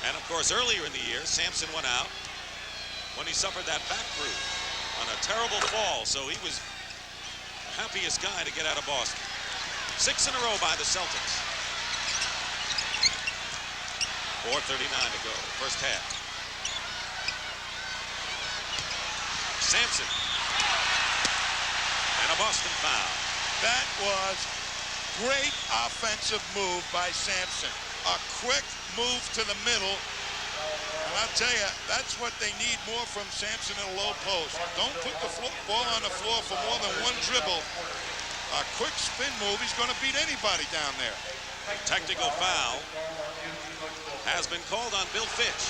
And of course, earlier in the year, Sampson went out when he suffered that back bruise on a terrible fall. So he was the happiest guy to get out of Boston. 6 in a row by the Celtics. 4:39 to go, first half. Sampson. And a Boston foul. That was great offensive move by Sampson. A quick move to the middle. And I'll tell you, that's what they need more from Sampson in a low post. Don't put the ball on the floor for more than 1 dribble. A quick spin move, he's going to beat anybody down there. Technical foul has been called on Bill Fitch.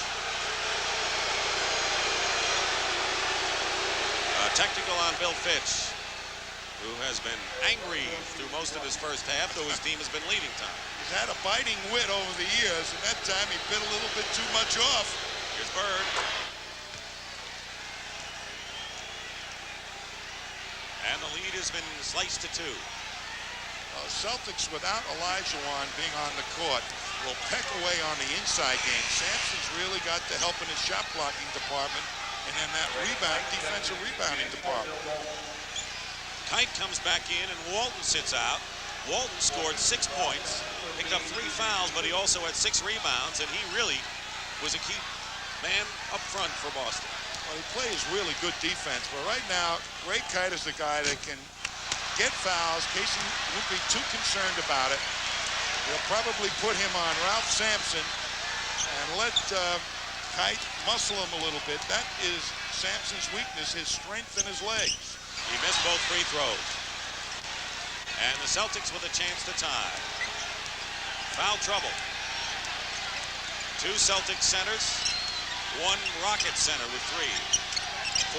Technical on Bill Fitch, who has been angry through most of his first half, though his team has been leading time. He's had a biting wit over the years, and that time he bit a little bit too much off. Here's Bird. And the lead has been sliced to 2. Celtics without Olajuwon being on the court will peck away on the inside game. Sampson's really got the help in his shot blocking department and then that defensive rebounding department. Kite comes back in and Walton sits out. Walton scored 6 points, picked up 3 fouls, but he also had 6 rebounds, and he really was a key man up front for Boston. Well, he plays really good defense, but right now, Ray Kite is the guy that can get fouls. Casey won't be too concerned about it. He'll probably put him on Ralph Sampson and let Kite muscle him a little bit. That is Sampson's weakness, his strength in his legs. He missed both free throws. And the Celtics with a chance to tie. Foul trouble. 2 Celtics centers, 1 Rocket center with 3.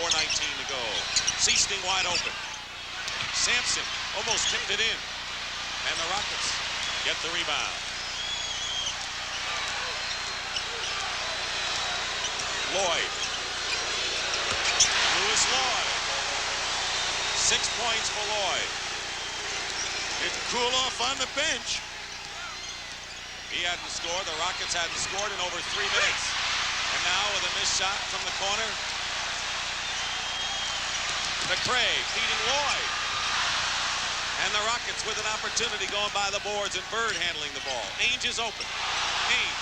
4:19 to go. Seasting wide open. Sampson almost tipped it in. And the Rockets get the rebound. Lloyd. Lewis Lloyd. 6 points for Lloyd. Didn't cool off on the bench. He hadn't scored. The Rockets hadn't scored in over 3 minutes. And now with a missed shot from the corner. McRae feeding Lloyd. And the Rockets with an opportunity going by the boards and Bird handling the ball. Ainge is open. Ainge.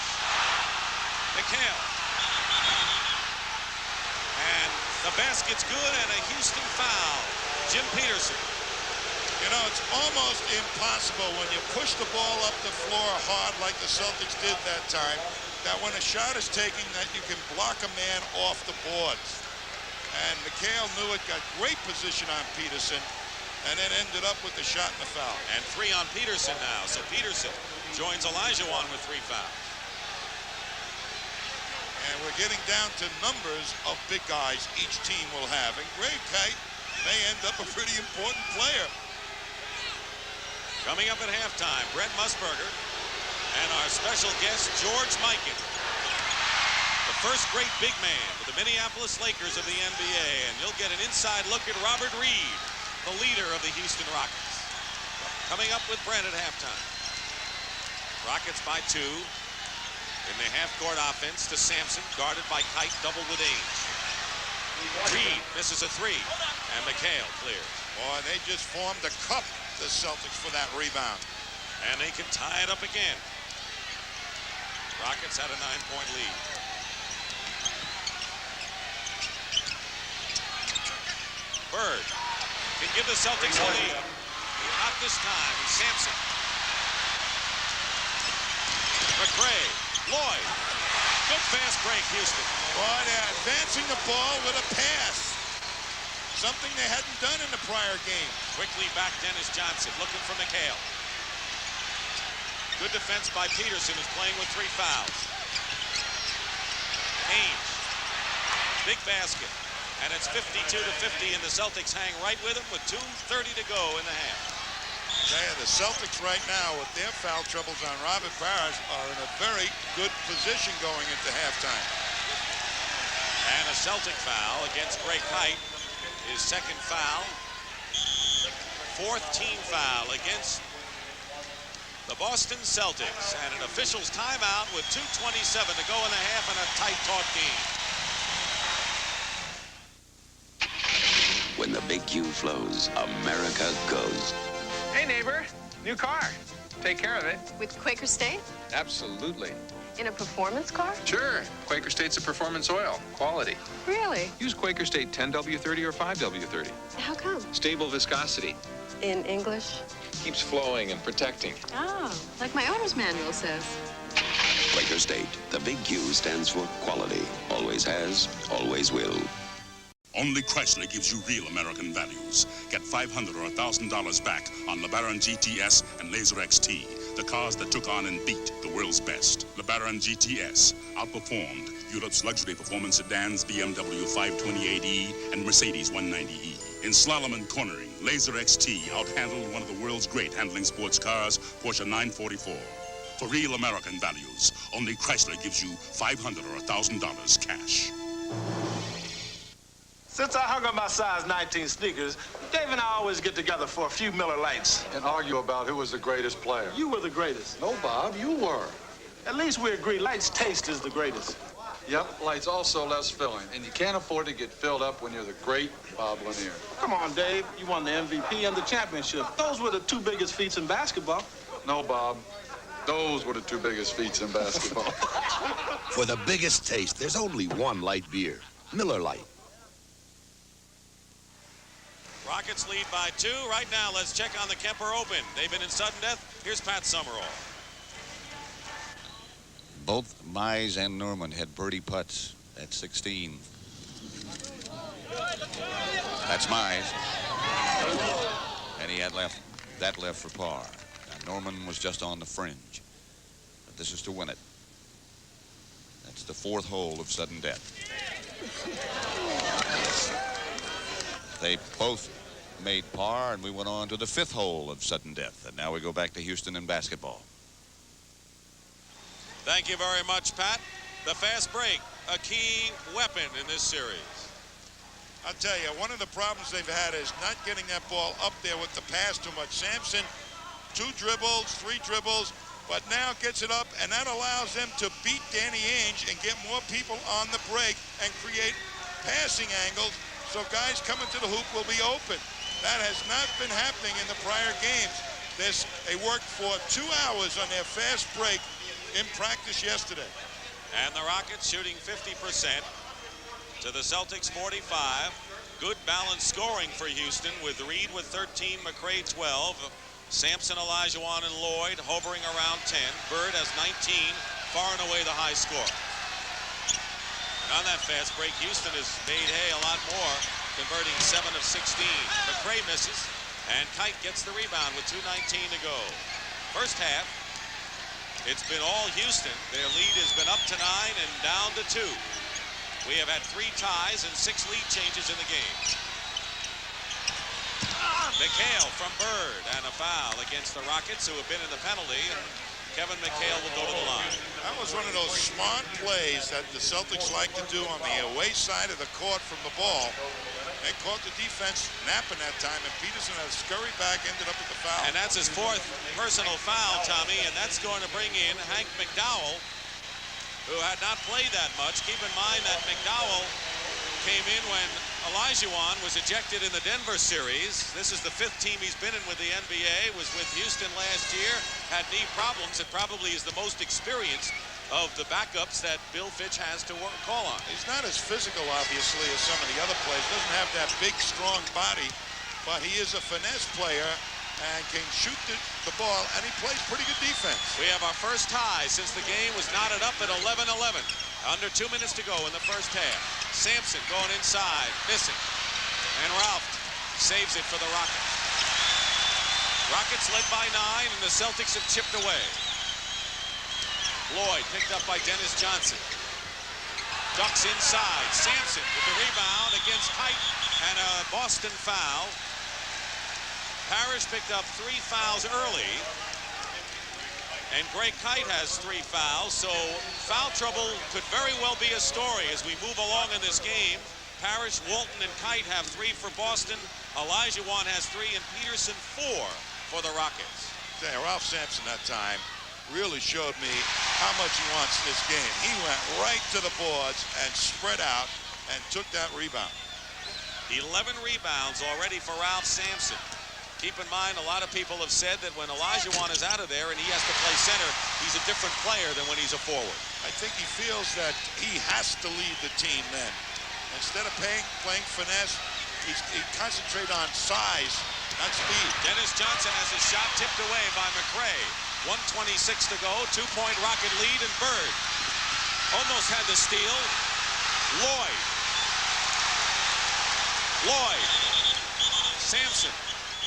McHale. And the basket's good and a Houston foul. Jim Peterson. You know, it's almost impossible when you push the ball up the floor hard like the Celtics did that time, that when a shot is taken that you can block a man off the boards. And McHale knew it, got great position on Peterson, and then ended up with the shot and the foul. And 3 on Peterson now. So Peterson joins Olajuwon with 3 fouls. And we're getting down to numbers of big guys each team will have. And Greg Kite may end up a pretty important player. Coming up at halftime, Brent Musburger and our special guest, George Mikan. The first great big man for the Minneapolis Lakers of the NBA. And you'll get an inside look at Robert Reed, the leader of the Houston Rockets. Coming up with Brent at halftime. Rockets by 2. In the half-court offense to Sampson, guarded by Kite, doubled with Ainge. Reed misses a 3, and McHale clears. Boy, they just formed a cup, the Celtics, for that rebound. And they can tie it up again. Rockets had a 9-point lead. Bird can give the Celtics a lead. Not this time. Sampson. McRae. Lloyd. Good fast break, Houston. Boy, they're advancing the ball with a pass. Something they hadn't done in the prior game. Quickly back Dennis Johnson, looking for McHale. Good defense by Peterson, who's playing with 3 fouls. Ainge. Big basket. And it's 52-50, and the Celtics hang right with him with 2:30 to go in the half. The Celtics right now, with their foul troubles on Robert Parrish, are in a very good position going into halftime. And a Celtic foul against Greg Kite. His second foul. 4th team foul against the Boston Celtics. And an official's timeout with 2:27 to go in the half and a tight, taut game. When the big Q flows, America goes. Hey, neighbor, new car. Take care of it. With Quaker State? Absolutely. In a performance car? Sure. Quaker State's a performance oil. Quality. Really? Use Quaker State 10W30 or 5W30. How come? Stable viscosity. In English? Keeps flowing and protecting. Oh, like my owner's manual says. Quaker State. The big Q stands for quality. Always has, always will. Only Chrysler gives you real American values. Get $500 or $1,000 back on LeBaron GTS and Laser XT, the cars that took on and beat the world's best. LeBaron GTS outperformed Europe's luxury performance sedans BMW 528e and Mercedes 190e. In slalom and cornering, Laser XT outhandled one of the world's great handling sports cars, Porsche 944. For real American values, only Chrysler gives you $500 or $1,000 cash. Since I hung up my size 19 sneakers, Dave and I always get together for a few Miller Lights. And argue about who was the greatest player. You were the greatest. No, Bob, you were. At least we agree Light's taste is the greatest. Yep, Light's also less filling, and you can't afford to get filled up when you're the great Bob Lanier. Come on, Dave. You won the MVP and the championship. Those were the 2 biggest feats in basketball. No, Bob. Those were the 2 biggest feats in basketball. For the biggest taste, there's only one light beer, Miller Lite. Rockets lead by 2. Right now, let's check on the Kemper Open. They've been in sudden death. Here's Pat Summerall. Both Mize and Norman had birdie putts at 16. That's Mize. And he had that left for par. Now, Norman was just on the fringe. But this is to win it. That's the 4th hole of sudden death. They both made par, and we went on to the 5th hole of sudden death. And now we go back to Houston in basketball. Thank you very much, Pat. The fast break, a key weapon in this series. I'll tell you, one of the problems they've had is not getting that ball up there with the pass too much. Sampson, 2 dribbles, 3 dribbles, but now gets it up, and that allows them to beat Danny Ainge and get more people on the break and create passing angles so guys coming to the hoop will be open. That has not been happening in the prior games. They worked for 2 hours on their fast break in practice yesterday. And the Rockets shooting 50% to the Celtics 45. Good balanced scoring for Houston with Reed with 13, McRae 12. Sampson, Olajuwon, and Lloyd hovering around 10. Bird has 19, far and away the high score. And on that fast break, Houston has made hay a lot more, converting 7 of 16. McRae misses, and Kite gets the rebound with 2:19 to go. First half, it's been all Houston. Their lead has been up to 9 and down to 2. We have had 3 ties and 6 lead changes in the game. McHale from Bird, and a foul against the Rockets, who have been in the penalty, and Kevin McHale will go to the line. That was one of those smart plays that the Celtics like to do on the away side of the court from the ball. They caught the defense napping that time, and Peterson had a scurry back, ended up with the foul. And that's his 4th personal foul, Tommy, and that's going to bring in Hank McDowell, who had not played that much. Keep in mind that McDowell came in when Olajuwon was ejected in the Denver series. This is the 5th team he's been in with the NBA, was with Houston last year, had knee problems, and probably is the most experienced of the backups that Bill Fitch has to call on. He's not as physical, obviously, as some of the other players. Doesn't have that big, strong body, but he is a finesse player and can shoot the ball, and he plays pretty good defense. We have our first tie since the game was knotted up at 11-11. Under 2 minutes to go in the first half. Sampson going inside, missing. And Ralph saves it for the Rockets. Rockets led by 9, and the Celtics have chipped away. Lloyd picked up by Dennis Johnson. Ducks inside. Sampson with the rebound against Kite, and a Boston foul. Parrish picked up 3 fouls early. And Greg Kite has 3 fouls, so foul trouble could very well be a story as we move along in this game. Parrish, Walton, and Kite have 3 for Boston. Olajuwon has 3, and Peterson 4 for the Rockets. Yeah, Ralph Sampson that time really showed me how much he wants this game. He went right to the boards and spread out and took that rebound. 11 rebounds already for Ralph Sampson. Keep in mind, a lot of people have said that when Olajuwon is out of there and he has to play center, he's a different player than when he's a forward. I think he feels that he has to lead the team then. Instead of playing finesse, he concentrates on size, not speed. Dennis Johnson has his shot tipped away by McRae. 1:26 to go, 2-point Rocket lead, and Bird almost had the steal. Lloyd. Sampson.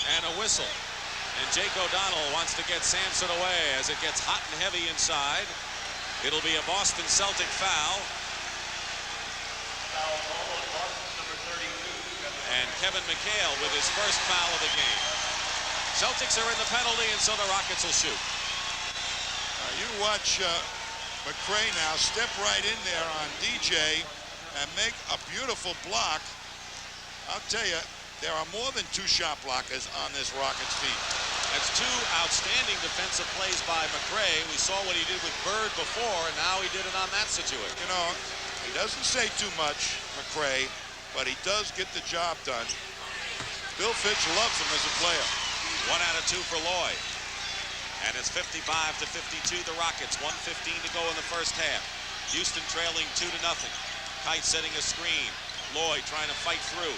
And a whistle. And Jake O'Donnell wants to get Sampson away as it gets hot and heavy inside. It'll be a Boston Celtic foul. And Kevin McHale with his first foul of the game. Celtics are in the penalty, and so the Rockets will shoot. You watch McRae now step right in there on DJ and make a beautiful block. I'll tell you, there are more than 2 shot blockers on this Rockets team. That's 2 outstanding defensive plays by McRae. We saw what he did with Bird before, and now he did it on that situation. You know, he doesn't say too much, McRae, but he does get the job done. Bill Fitch loves him as a player. 1 out of 2 for Lloyd. And it's 55-52, the Rockets. 1:15 to go in the first half. Houston trailing 2-0. Kite setting a screen. Lloyd trying to fight through.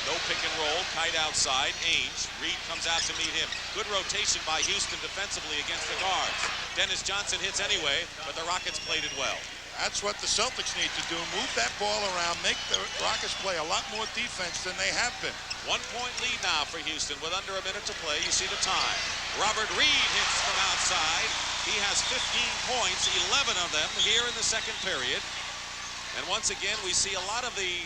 No pick and roll. Kite outside. Ainge. Reed comes out to meet him. Good rotation by Houston defensively against the guards. Dennis Johnson hits anyway, but the Rockets played it well. That's what the Celtics need to do. Move that ball around. Make the Rockets play a lot more defense than they have been. 1-point lead now for Houston with under a minute to play. You see the time. Robert Reed hits from outside. He has 15 points, 11 of them here in the second period. And once again, we see a lot of the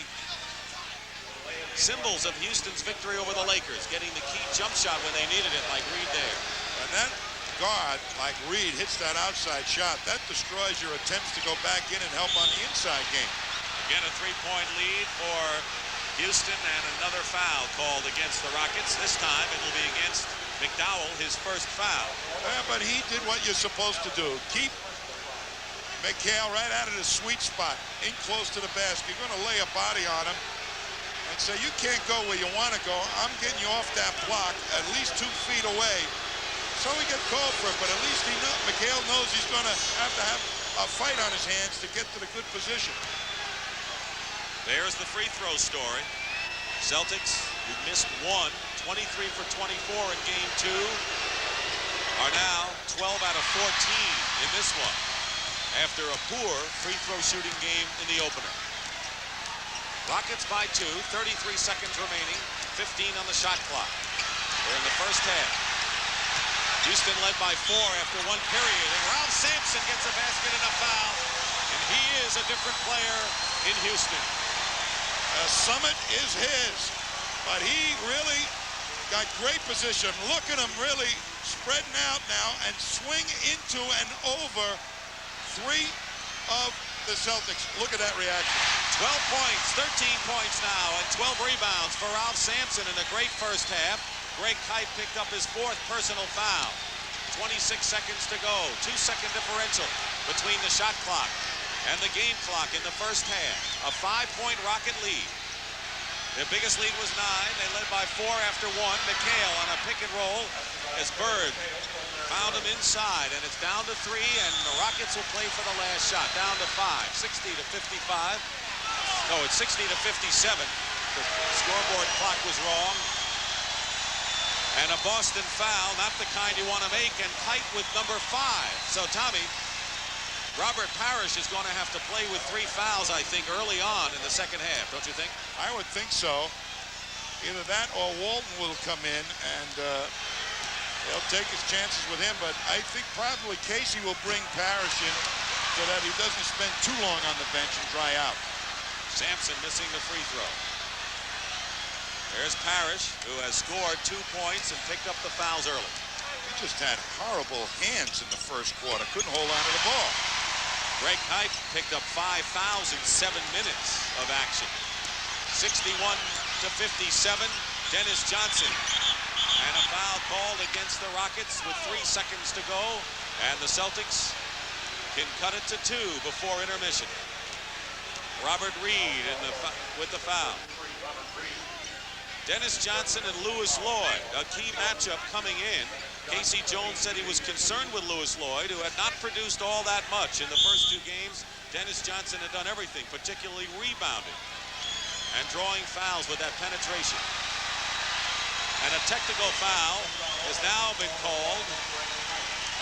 symbols of Houston's victory over the Lakers, getting the key jump shot when they needed it, like Reed there. And that guard, like Reed, hits that outside shot. That destroys your attempts to go back in and help on the inside game. Again, a 3-point lead for Houston, and another foul called against the Rockets. This time it will be against McDowell, his first foul. Yeah, but he did what you're supposed to do. Keep McHale right out of the sweet spot, in close to the basket. You're going to lay a body on him and say, you can't go where you want to go. I'm getting you off that block at least 2 feet away. So he gets called for it, but at least McHale knows he's going to have a fight on his hands to get to the good position. There's the free throw story. Celtics, who missed one, 23 for 24 in game 2, are now 12 out of 14 in this one, after a poor free throw shooting game in the opener. Rockets by 2, 33 seconds remaining, 15 on the shot clock. We're in the first half. Houston led by 4 after 1 period, and Ralph Sampson gets a basket and a foul, and he is a different player in Houston. Summit is his, but he really got great position. Look at him really spreading out now and swing into and over 3 of the Celtics. Look at that reaction. 12 points, 13 points now, and 12 rebounds for Ralph Sampson in a great first half. Greg Kite picked up his 4th personal foul. 26 seconds to go. 2-second differential between the shot clock and the game clock in the first half. A 5-point Rocket lead. Their biggest lead was 9. They led by 4 after 1. McHale on a pick and roll as Bird found him inside, and it's down to 3, and the Rockets will play for the last shot. Down to 5, 60 to 55. No, it's 60 to 57. The scoreboard clock was wrong. And a Boston foul, not the kind you want to make, and Kite with number 5. So, Tommy, Robert Parrish is going to have to play with 3 fouls, I think, early on in the second half, don't you think? I would think so. Either that or Walton will come in, and they'll take his chances with him, but I think probably Casey will bring Parrish in so that he doesn't spend too long on the bench and dry out. Sampson missing the free throw. There's Parrish, who has scored 2 points and picked up the fouls early. He just had horrible hands in the first quarter. Couldn't hold on to the ball. Greg Kite picked up 5 fouls in 7 minutes of action. 61 to 57, Dennis Johnson. And a foul called against the Rockets with 3 seconds to go. And the Celtics can cut it to 2 before intermission. Robert Reed with the foul. Dennis Johnson and Lewis Lloyd, a key matchup coming in. Casey Jones said he was concerned with Lewis Lloyd, who had not produced all that much in the first 2 games. Dennis Johnson had done everything, particularly rebounding and drawing fouls with that penetration. And a technical foul has now been called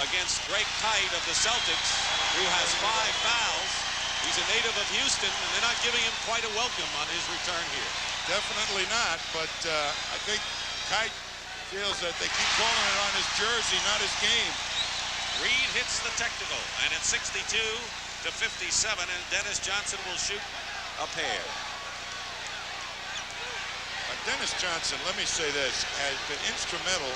against Greg Kite of the Celtics, who has 5 fouls. He's a native of Houston, and they're not giving him quite a welcome on his return here. Definitely not, but I think Kite feels that they keep calling it on his jersey, not his game. Reed hits the technical, and it's 62 to 57, and Dennis Johnson will shoot a pair. Dennis Johnson, let me say this, has been instrumental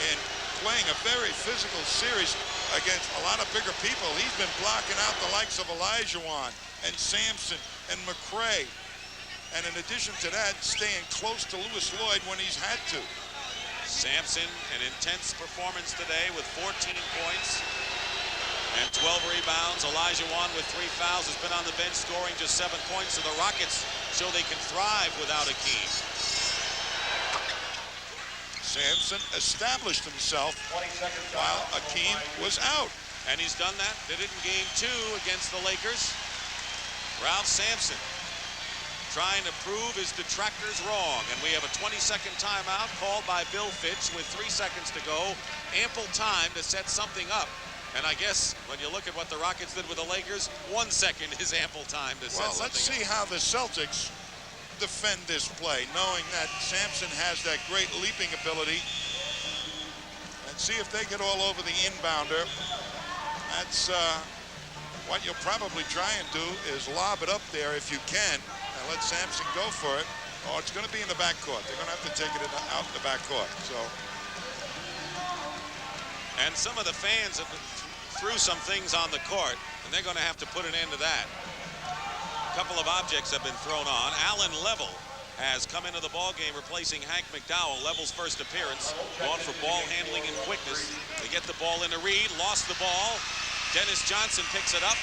in playing a very physical series against a lot of bigger people. He's been blocking out the likes of Olajuwon and Sampson and McRae. And in addition to that, staying close to Lewis Lloyd when he's had to. Sampson, an intense performance today with 14 points and 12 rebounds. Olajuwon with 3 fouls has been on the bench scoring just 7 points. So the Rockets show they can thrive without Akeem. Sampson established himself while Akeem was out. And he's done that. Did it in game 2 against the Lakers. Ralph Sampson trying to prove his detractors wrong. And we have a 20-second timeout called by Bill Fitch with 3 seconds to go. Ample time to set something up. And I guess when you look at what the Rockets did with the Lakers, 1 second is ample time to set something up. Well, let's see how the Celtics defend this play, knowing that Sampson has that great leaping ability. And see if they get all over the inbounder. That's what you'll probably try and do, is lob it up there if you can and let Sampson go for it. Oh, it's going to be in the backcourt. They're going to have to take it out in the backcourt. So. And some of the fans have threw some things on the court, and they're going to have to put an end to that. A couple of objects have been thrown on. Alan Level has come into the ball game replacing Hank McDowell. Level's first appearance, gone for ball handling and quickness. They get the ball into Reed, lost the ball. Dennis Johnson picks it up,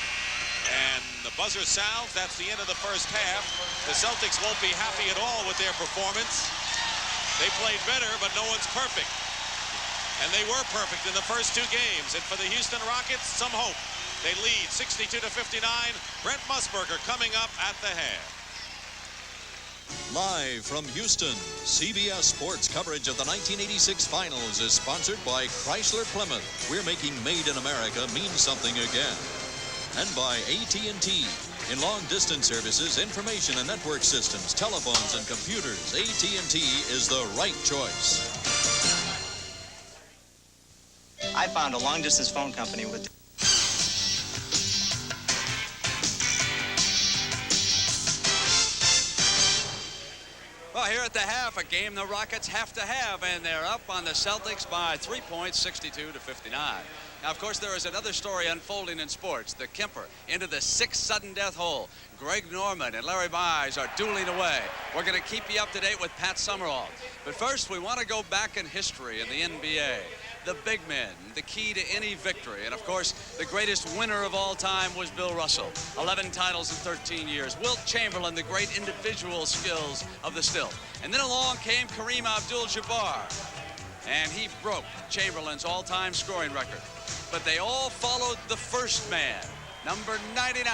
and the buzzer sounds. That's the end of the first half. The Celtics won't be happy at all with their performance. They played better, but no one's perfect. And they were perfect in the first two games. And for the Houston Rockets, some hope. They lead 62-59. Brent Musburger coming up at the half. Live from Houston, CBS Sports coverage of the 1986 Finals is sponsored by Chrysler Plymouth. We're making Made in America mean something again. And by AT&T. In long-distance services, information and network systems, telephones, and computers, AT&T is the right choice. I found a long-distance phone company with... Well, here at the half, a game the Rockets have to have, and they're up on the Celtics by 3 points, 62-59. Now, of course, there is another story unfolding in sports. The Kemper into the sixth sudden death hole. Greg Norman and Larry Mize are dueling away. We're going to keep you up to date with Pat Summerall. But first, we want to go back in history in the NBA. The big men, the key to any victory. And, of course, the greatest winner of all time was Bill Russell. 11 titles in 13 years. Wilt Chamberlain, the great individual skills of the stilt. And then along came Kareem Abdul-Jabbar. And he broke Chamberlain's all-time scoring record. But they all followed the first man, number 99,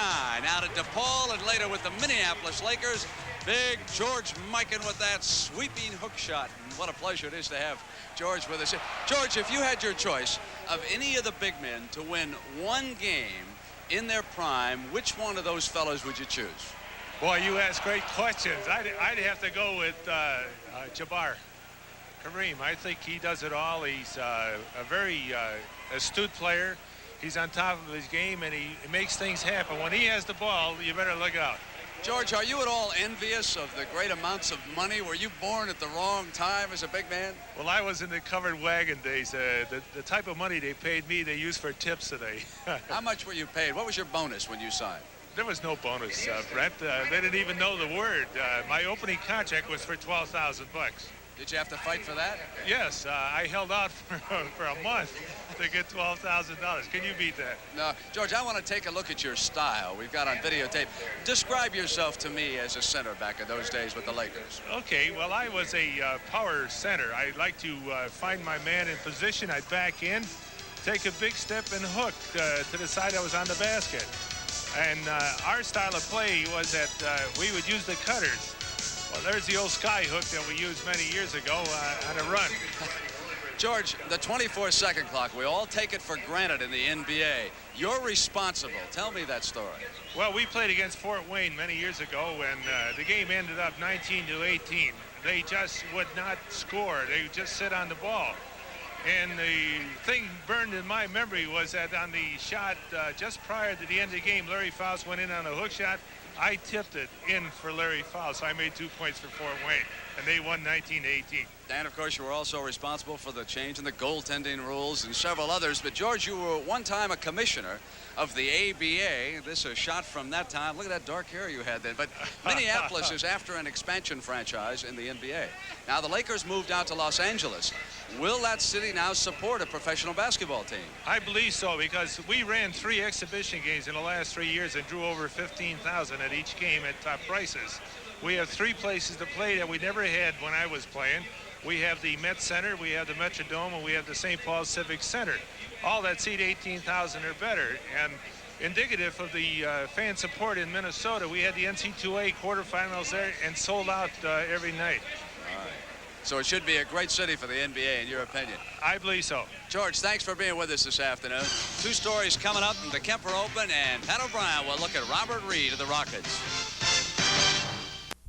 out of DePaul, and later with the Minneapolis Lakers, big George Mikan with that sweeping hook shot. And what a pleasure it is to have George with us. George, if you had your choice of any of the big men to win one game in their prime, which one of those fellows would you choose? Boy, you ask great questions. I'd have to go with Jabbar. Kareem, I think he does it all. He's a very astute player. He's on top of his game, and he makes things happen. When he has the ball, you better look out. George, are you at all envious of the great amounts of money? Were you born at the wrong time as a big man? Well, I was in the covered wagon days. The type of money they paid me, they used for tips today. How much were you paid? What was your bonus when you signed? There was no bonus, Brent. They didn't even know the word. My opening contract was for $12,000. Did you have to fight for that? Yes, I held out for a month to get $12,000. Can you beat that? No, George, I want to take a look at your style. We've got on videotape. Describe yourself to me as a center back in those days with the Lakers. Okay, well, I was a power center. I like to find my man in position. I'd back in, take a big step, and hook to the side that was on the basket. And our style of play was that we would use the cutters. Well, there's the old sky hook that we used many years ago on a run. George, the 24-second clock, we all take it for granted in the NBA. You're responsible. Tell me that story. Well, we played against Fort Wayne many years ago, and the game ended up 19-18. They just would not score. They would just sit on the ball. And the thing burned in my memory was that on the shot just prior to the end of the game, Larry Faust went in on a hook shot. I tipped it in for Larry Faust. So I made 2 points for Fort Wayne, and they won 19-18. And, of course, you were also responsible for the change in the goaltending rules and several others. But, George, you were one time a commissioner of the ABA. This is a shot from that time. Look at that dark hair you had then. But Minneapolis is after an expansion franchise in the NBA. Now, the Lakers moved out to Los Angeles. Will that city now support a professional basketball team? I believe so, because we ran 3 exhibition games in the last 3 years and drew over 15,000 at each game at top prices. We have 3 places to play that we never had when I was playing. We have the Met Center, we have the Metrodome, and we have the St. Paul Civic Center. All that seat 18,000 or better. And indicative of the fan support in Minnesota, we had the NC2A quarterfinals there and sold out every night. All right. So it should be a great city for the NBA, in your opinion. I believe so. George, thanks for being with us this afternoon. 2 stories coming up in the Kemper Open, and Pat O'Brien will look at Robert Reed of the Rockets.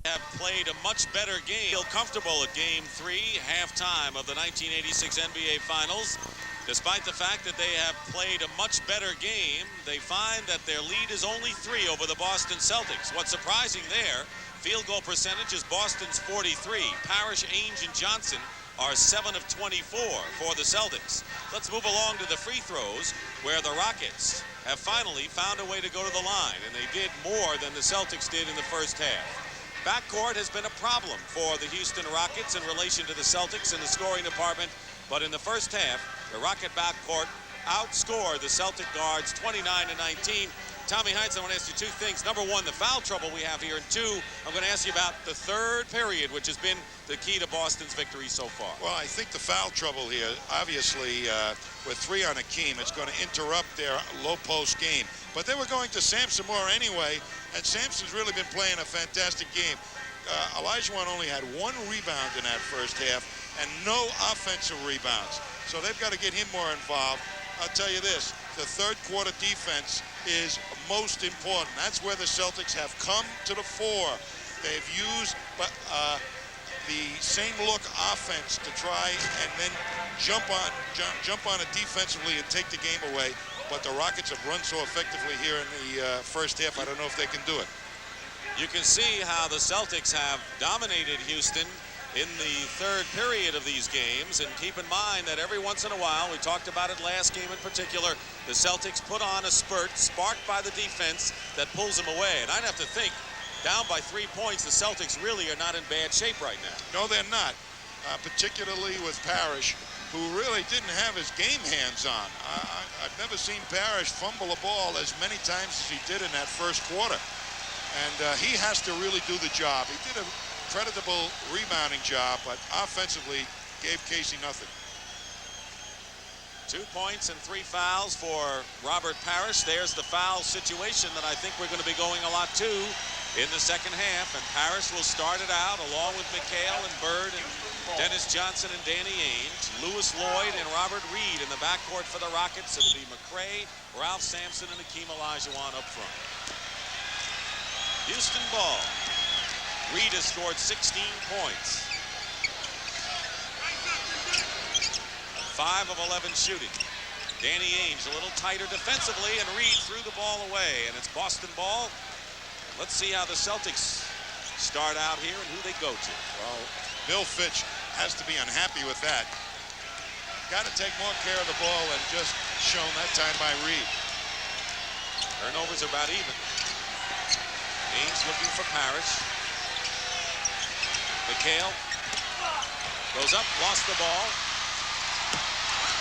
Have played a much better game. Feel comfortable at Game 3, halftime of the 1986 NBA Finals. Despite the fact that they have played a much better game, they find that their lead is only 3 over the Boston Celtics. What's surprising there, field goal percentage is Boston's 43. Parrish, Ainge, and Johnson are 7 of 24 for the Celtics. Let's move along to the free throws, where the Rockets have finally found a way to go to the line, and they did more than the Celtics did in the first half. Backcourt has been a problem for the Houston Rockets in relation to the Celtics in the scoring department, but in the first half, the Rocket backcourt outscored the Celtic guards 29-19. Tommy Heinz, I want to ask you 2 things. Number 1, the foul trouble we have here, and 2, I'm going to ask you about the third period, which has been the key to Boston's victory so far. Well, I think the foul trouble here, obviously, with 3 on Akeem, it's going to interrupt their low post game. But they were going to Sampson more anyway, and Sampson's really been playing a fantastic game. Olajuwon only had 1 rebound in that first half and no offensive rebounds. So they've got to get him more involved. I'll tell you this, the third quarter defense is most important. That's where the Celtics have come to the fore. They've used the same look offense to try and then jump on it defensively and take the game away. But the Rockets have run so effectively here in the first half, I don't know if they can do it. You can see how the Celtics have dominated Houston in the third period of these games, and keep in mind that every once in a while, we talked about it last game in particular, the Celtics put on a spurt sparked by the defense that pulls them away. And I'd have to think, down by 3 points, the Celtics really are not in bad shape right now. No, they're not, particularly with Parrish, who really didn't have his game hands on. I've never seen Parrish fumble a ball as many times as he did in that first quarter. And he has to really do the job. He did a creditable rebounding job, but offensively gave Casey nothing. 2 points and 3 fouls for Robert Parrish. There's the foul situation that I think we're going to be going a lot to in the second half, and Parrish will start it out along with McHale and Bird and Dennis Johnson and Danny Ainge, Lewis Lloyd and Robert Reed in the backcourt for the Rockets. It'll be McRae, Ralph Sampson, and Akeem Olajuwon up front. Houston ball. Reed has scored 16 points. 5 of 11 shooting. Danny Ainge a little tighter defensively, and Reed threw the ball away, and it's Boston ball. Let's see how the Celtics start out here and who they go to. Well, Bill Fitch has to be unhappy with that. Got to take more care of the ball than just shown that time by Reed. Turnovers are about even. Ainge looking for Parrish. McHale goes up, lost the ball.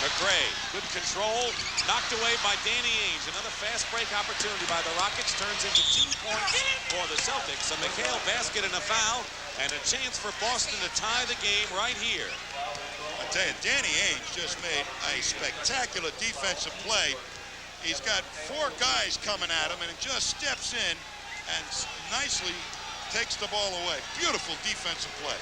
McRae, good control, knocked away by Danny Ainge. Another fast break opportunity by the Rockets turns into 2 points for the Celtics. A McHale basket and a foul, and a chance for Boston to tie the game right here. I tell you, Danny Ainge just made a spectacular defensive play. He's got 4 guys coming at him, and it just steps in and nicely takes the ball away. Beautiful defensive play.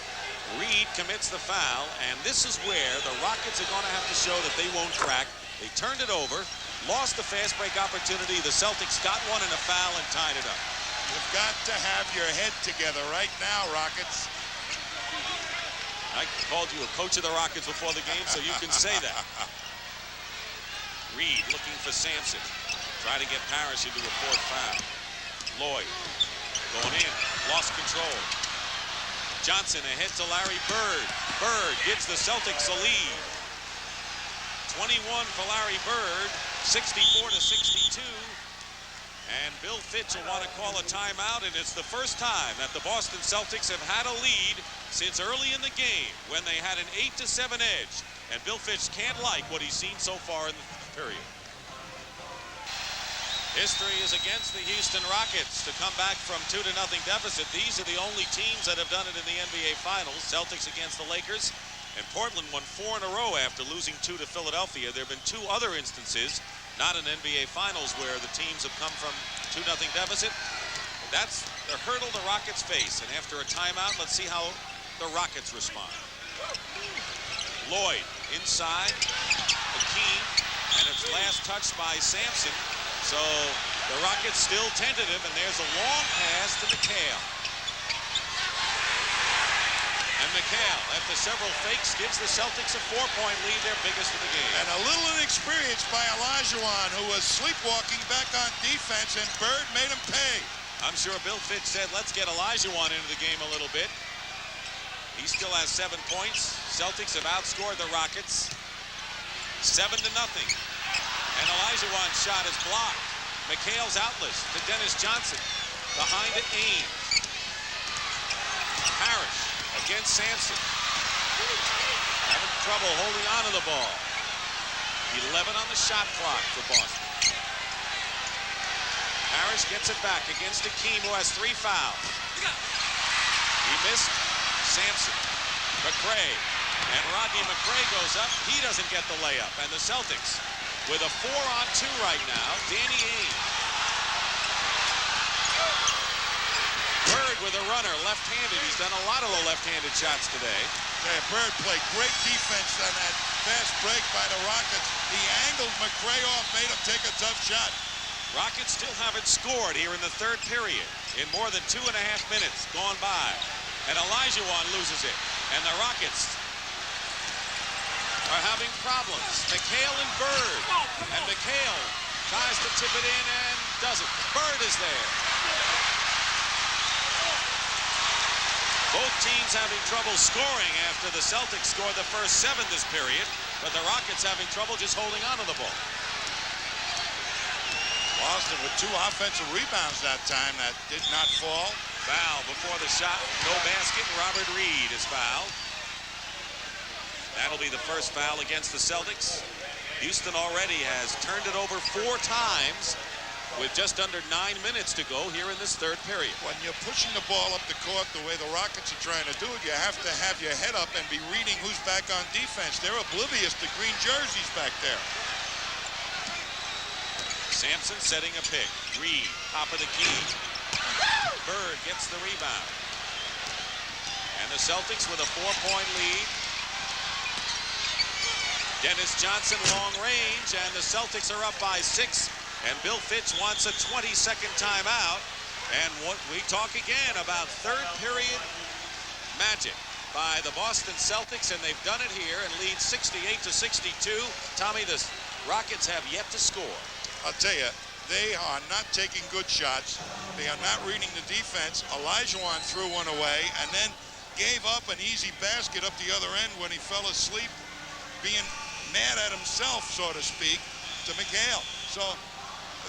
Reed commits the foul, and this is where the Rockets are going to have to show that they won't crack. They turned it over, lost the fast break opportunity. The Celtics got one and a foul and tied it up. You've got to have your head together right now, Rockets. I called you a coach of the Rockets before the game, so you can say that. Reed looking for Sampson. Try to get Parrish into a 4th foul. Lloyd going in, lost control. Johnson ahead to Larry Bird. Bird gives the Celtics a lead. 21 for Larry Bird, 64-62. And Bill Fitch will want to call a timeout, and it's the first time that the Boston Celtics have had a lead since early in the game when they had an 8-7 edge. And Bill Fitch can't like what he's seen so far in the period. History is against the Houston Rockets to come back from 2-0 deficit. These are the only teams that have done it in the NBA Finals. Celtics against the Lakers, and Portland won 4 in a row after losing 2 to Philadelphia. There have been 2 other instances, not in NBA Finals, where the teams have come from 2-0 deficit. That's the hurdle the Rockets face, and after a timeout, let's see how the Rockets respond. Lloyd inside, Akeem, and it's last touched by Sampson. So the Rockets still tentative, and there's a long pass to McHale. And McHale, after several fakes, gives the Celtics a 4-point lead, their biggest of the game. And a little inexperienced by Olajuwon, who was sleepwalking back on defense, and Bird made him pay. I'm sure Bill Fitch said, let's get Olajuwon into the game a little bit. He still has 7 points. Celtics have outscored the Rockets 7-0. And Olajuwon's shot is blocked. McHale's outless to Dennis Johnson. Behind it, Ames. Parrish against Sampson. Having trouble holding on to the ball. 11 on the shot clock for Boston. Parrish gets it back against Akeem, who has 3 fouls. He missed. Sampson. McRae. And Rodney McRae goes up. He doesn't get the layup. And the Celtics with a 4-on-2 right now. Danny Ainge. Bird with a runner, left-handed. He's done a lot of the left-handed shots today. Yeah, Bird played great defense on that fast break by the Rockets. He angled McRae off, made him take a tough shot. Rockets still haven't scored here in the third period in more than 2.5 minutes gone by. And Olajuwon loses it. And the Rockets are having problems. McHale and Bird. And McHale tries to tip it in and doesn't. Bird is there. Both teams having trouble scoring after the Celtics scored the first 7 this period, but the Rockets having trouble just holding on to the ball. Boston with 2 offensive rebounds that time that did not fall. Foul before the shot, no basket. Robert Reed is fouled. That'll be the first foul against the Celtics. Houston already has turned it over 4 times with just under 9 minutes to go here in this third period. When you're pushing the ball up the court the way the Rockets are trying to do it, you have to have your head up and be reading who's back on defense. They're oblivious to green jerseys back there. Sampson setting a pick. Reed, top of the key. Bird gets the rebound. And the Celtics with a 4-point lead. Dennis Johnson long range, and the Celtics are up by 6. And Bill Fitch wants a 20-second timeout. And what we talk again about third period magic by the Boston Celtics, and they've done it here and lead 68-62. Tommy, the Rockets have yet to score. I'll tell you, they are not taking good shots. They are not reading the defense. Olajuwon threw one away and then gave up an easy basket up the other end when he fell asleep, being mad at himself, so to speak, to McHale. So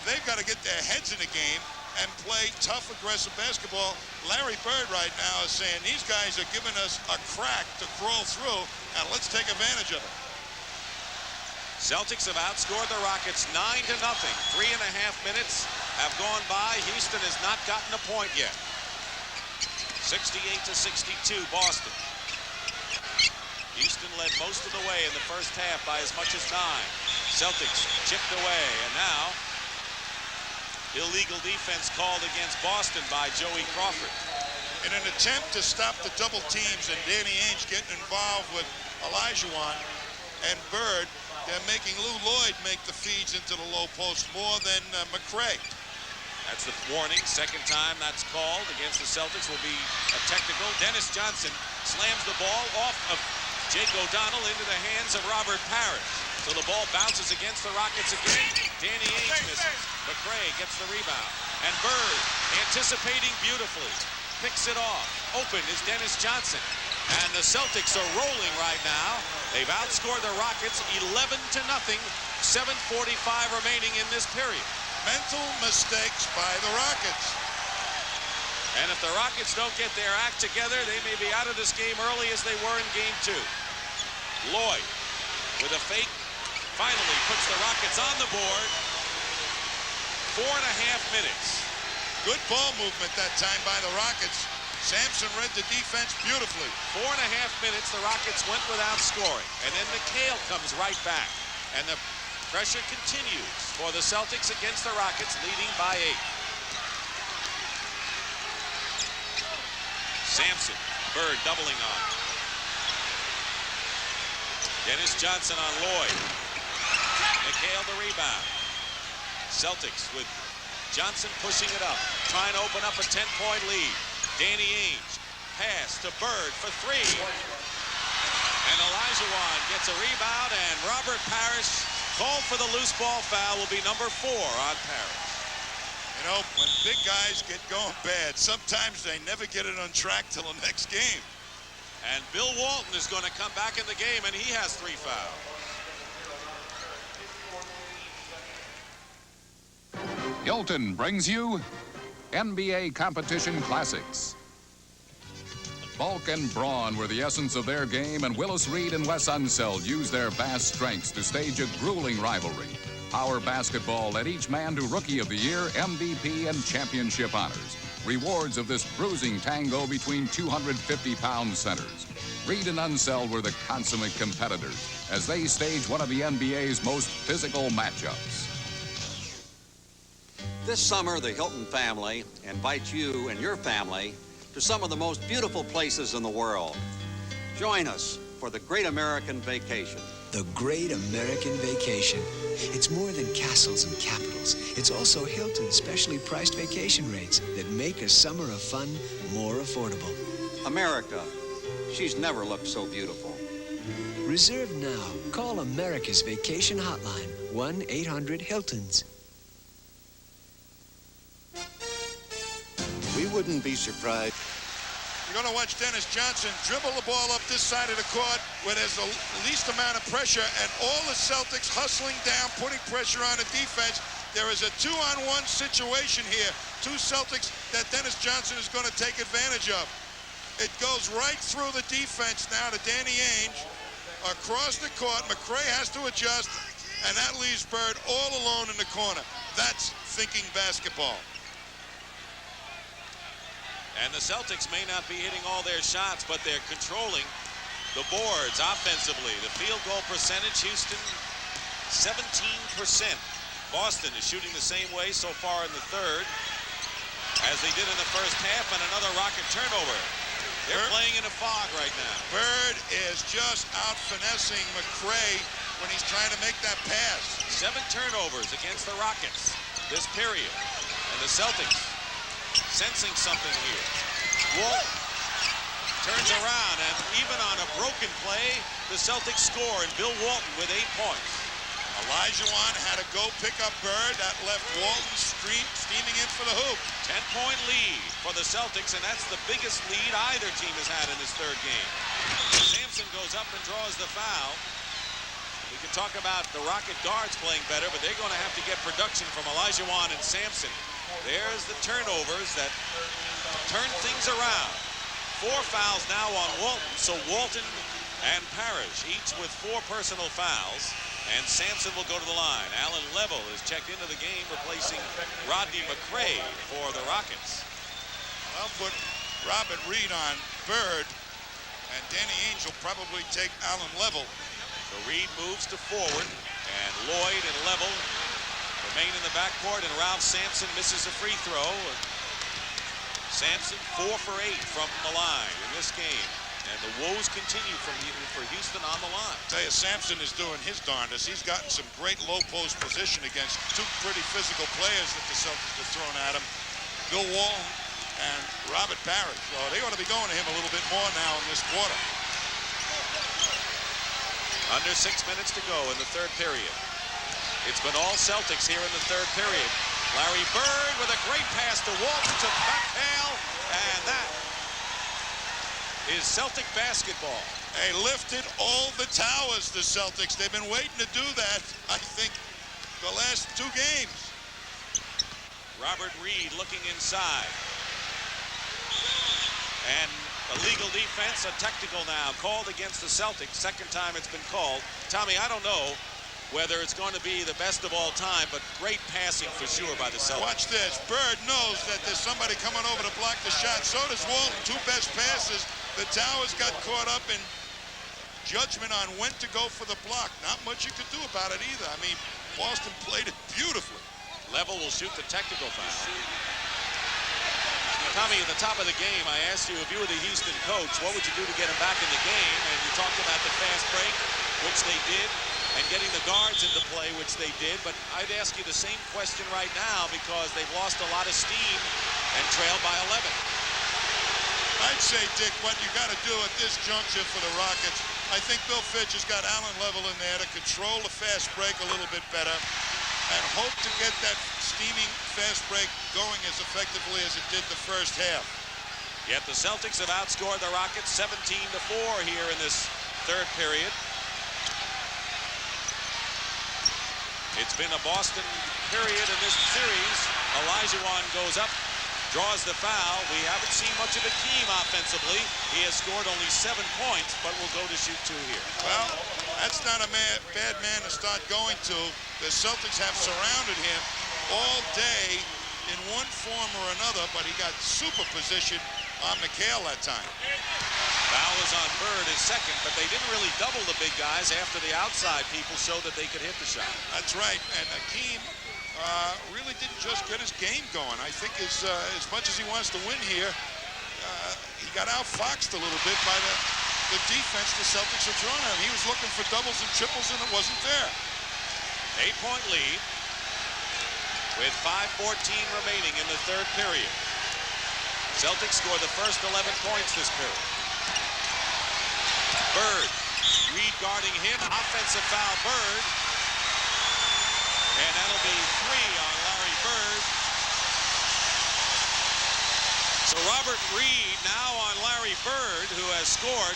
they've got to get their heads in the game and play tough, aggressive basketball. Larry Bird right now is saying these guys are giving us a crack to crawl through, and let's take advantage of it. Celtics have outscored the Rockets 9-0. 3.5 minutes have gone by. Houston has not gotten a point yet. 68-62, Boston. Houston led most of the way in the first half by as much as 9. Celtics chipped away, and now illegal defense called against Boston by Joey Crawford. In an attempt to stop the double teams and Danny Ainge getting involved with Olajuwon and Bird, they're making Lou Lloyd make the feeds into the low post more than McRae. That's the warning. Second time that's called against the Celtics will be a technical. Dennis Johnson slams the ball off of Jake O'Donnell into the hands of Robert Parrish. So the ball bounces against the Rockets again. Danny Ainge misses. McRae gets the rebound. And Bird, anticipating beautifully, picks it off. Open is Dennis Johnson. And the Celtics are rolling right now. They've outscored the Rockets 11-0. 7:45 remaining in this period. Mental mistakes by the Rockets. And if the Rockets don't get their act together, they may be out of this game early as they were in game 2. Lloyd with a fake finally puts the Rockets on the board. 4.5 minutes. Good ball movement that time by the Rockets. Sampson read the defense beautifully. 4.5 minutes, the Rockets went without scoring. And then McHale comes right back. And the pressure continues for the Celtics against the Rockets, leading by 8. Sampson, Bird doubling on. Dennis Johnson on Lloyd. McHale the rebound. Celtics with Johnson pushing it up, trying to open up a 10-point lead. Danny Ainge pass to Bird for three. And Olajuwon gets a rebound, and Robert Parrish called for the loose ball foul will be number 4 on Parrish. You know, when big guys get going bad, sometimes they never get it on track till the next game. And Bill Walton is going to come back in the game, and he has 3 fouls. Hilton brings you NBA Competition Classics. Bulk and brawn were the essence of their game, and Willis Reed and Wes Unseld used their vast strengths to stage a grueling rivalry. Power basketball led each man to Rookie of the Year, MVP, and championship honors. Rewards of this bruising tango between 250-pound centers. Reed and Unseld were the consummate competitors as they staged one of the NBA's most physical matchups. This summer, the Hilton family invites you and your family to some of the most beautiful places in the world. Join us for the Great American Vacation. The Great American Vacation. It's more than castles and capitals. It's also Hilton's specially priced vacation rates that make a summer of fun more affordable. America. She's never looked so beautiful. Reserve now. Call America's Vacation Hotline, 1-800-HILTONS. We wouldn't be surprised. You're going to watch Dennis Johnson dribble the ball up this side of the court where there's the least amount of pressure, and all the Celtics hustling down, putting pressure on the defense. There is a 2-on-1 situation here. 2 Celtics that Dennis Johnson is going to take advantage of. It goes right through the defense now to Danny Ainge. Across the court, McRae has to adjust, and that leaves Bird all alone in the corner. That's thinking basketball. And the Celtics may not be hitting all their shots, but they're controlling the boards offensively. The field goal percentage, Houston, 17%. Boston is shooting the same way so far in the third as they did in the first half, and another Rocket turnover. They're playing in a fog right now. Bird is just out finessing McRae when he's trying to make that pass. 7 turnovers against the Rockets this period. And the Celtics sensing something here. Walt turns around, and even on a broken play, the Celtics score, and Bill Walton with 8 points. Olajuwon had to go pick up Bird. That left Walton steaming in for the hoop. 10-point lead for the Celtics, and that's the biggest lead either team has had in this third game. Sampson goes up and draws the foul. We can talk about the Rocket guards playing better, but they're going to have to get production from Olajuwon and Sampson. There's the turnovers that turn things around. 4 fouls now on Walton, so Walton and Parrish each with 4 personal fouls, and Sampson will go to the line. Alan Level is checked into the game, replacing Rodney McRae for the Rockets. I'll put Robert Reed on Bird, and Danny Ainge will probably take Alan Level. So Reed moves to forward, and Lloyd and Level remain in the backcourt, and Ralph Sampson misses a free throw. Sampson 4 for 8 from the line in this game. And the woes continue for Houston on the line. I tell you, Sampson is doing his darndest. He's gotten some great low post position against 2 pretty physical players that the Celtics have thrown at him. Bill Walton and Robert Parrish. So they ought to be going to him a little bit more now in this quarter. Under 6 minutes to go in the third period. It's been all Celtics here in the third period. Larry Bird with a great pass to Walton to Backhail, and that is Celtic basketball. They lifted all the towers, the Celtics. They've been waiting to do that, I think, the last 2 games. Robert Reed looking inside. And a legal defense, a technical now, called against the Celtics. Second time it's been called. Tommy, I don't know whether it's going to be the best of all time, but great passing for sure by the Celtics. Watch this. Bird knows that there's somebody coming over to block the shot. So does Walton. 2 best passes. The Towers got caught up in judgment on when to go for the block. Not much you could do about it either. I mean, Boston played it beautifully. Level will shoot the technical foul. Tommy, at the top of the game, I asked you if you were the Houston coach, what would you do to get him back in the game? And you talked about the fast break, which they did, and getting the guards into play, which they did. But I'd ask you the same question right now because they've lost a lot of steam and trailed by 11. I I'd say, Dick, what you got to do at this juncture for the Rockets, I think Bill Fitch has got Allen Level in there to control the fast break a little bit better and hope to get that steaming fast break going as effectively as it did the first half. Yet the Celtics have outscored the Rockets 17-4 here in this third period. It's been a Boston period in this series. Olajuwon goes up, draws the foul. We haven't seen much of Akeem offensively. He has scored only 7 points, but will go to shoot 2 here. Well, that's not a bad man to start going to. The Celtics have surrounded him all day in one form or another, but he got super position on McHale that time. Foul is on Bird, his second, but they didn't really double the big guys after the outside people showed that they could hit the shot. That's right, and Akeem really didn't just get his game going. I think as much as he wants to win here, he got outfoxed a little bit by the defense the Celtics are throwing at him. He was looking for doubles and triples, and it wasn't there. 8-point lead with 5:14 remaining in the third period. Celtics score the first 11 points this period. Bird, Reed guarding him, offensive foul Bird. And that'll be 3 on Larry Bird. So Robert Reed now on Larry Bird, who has scored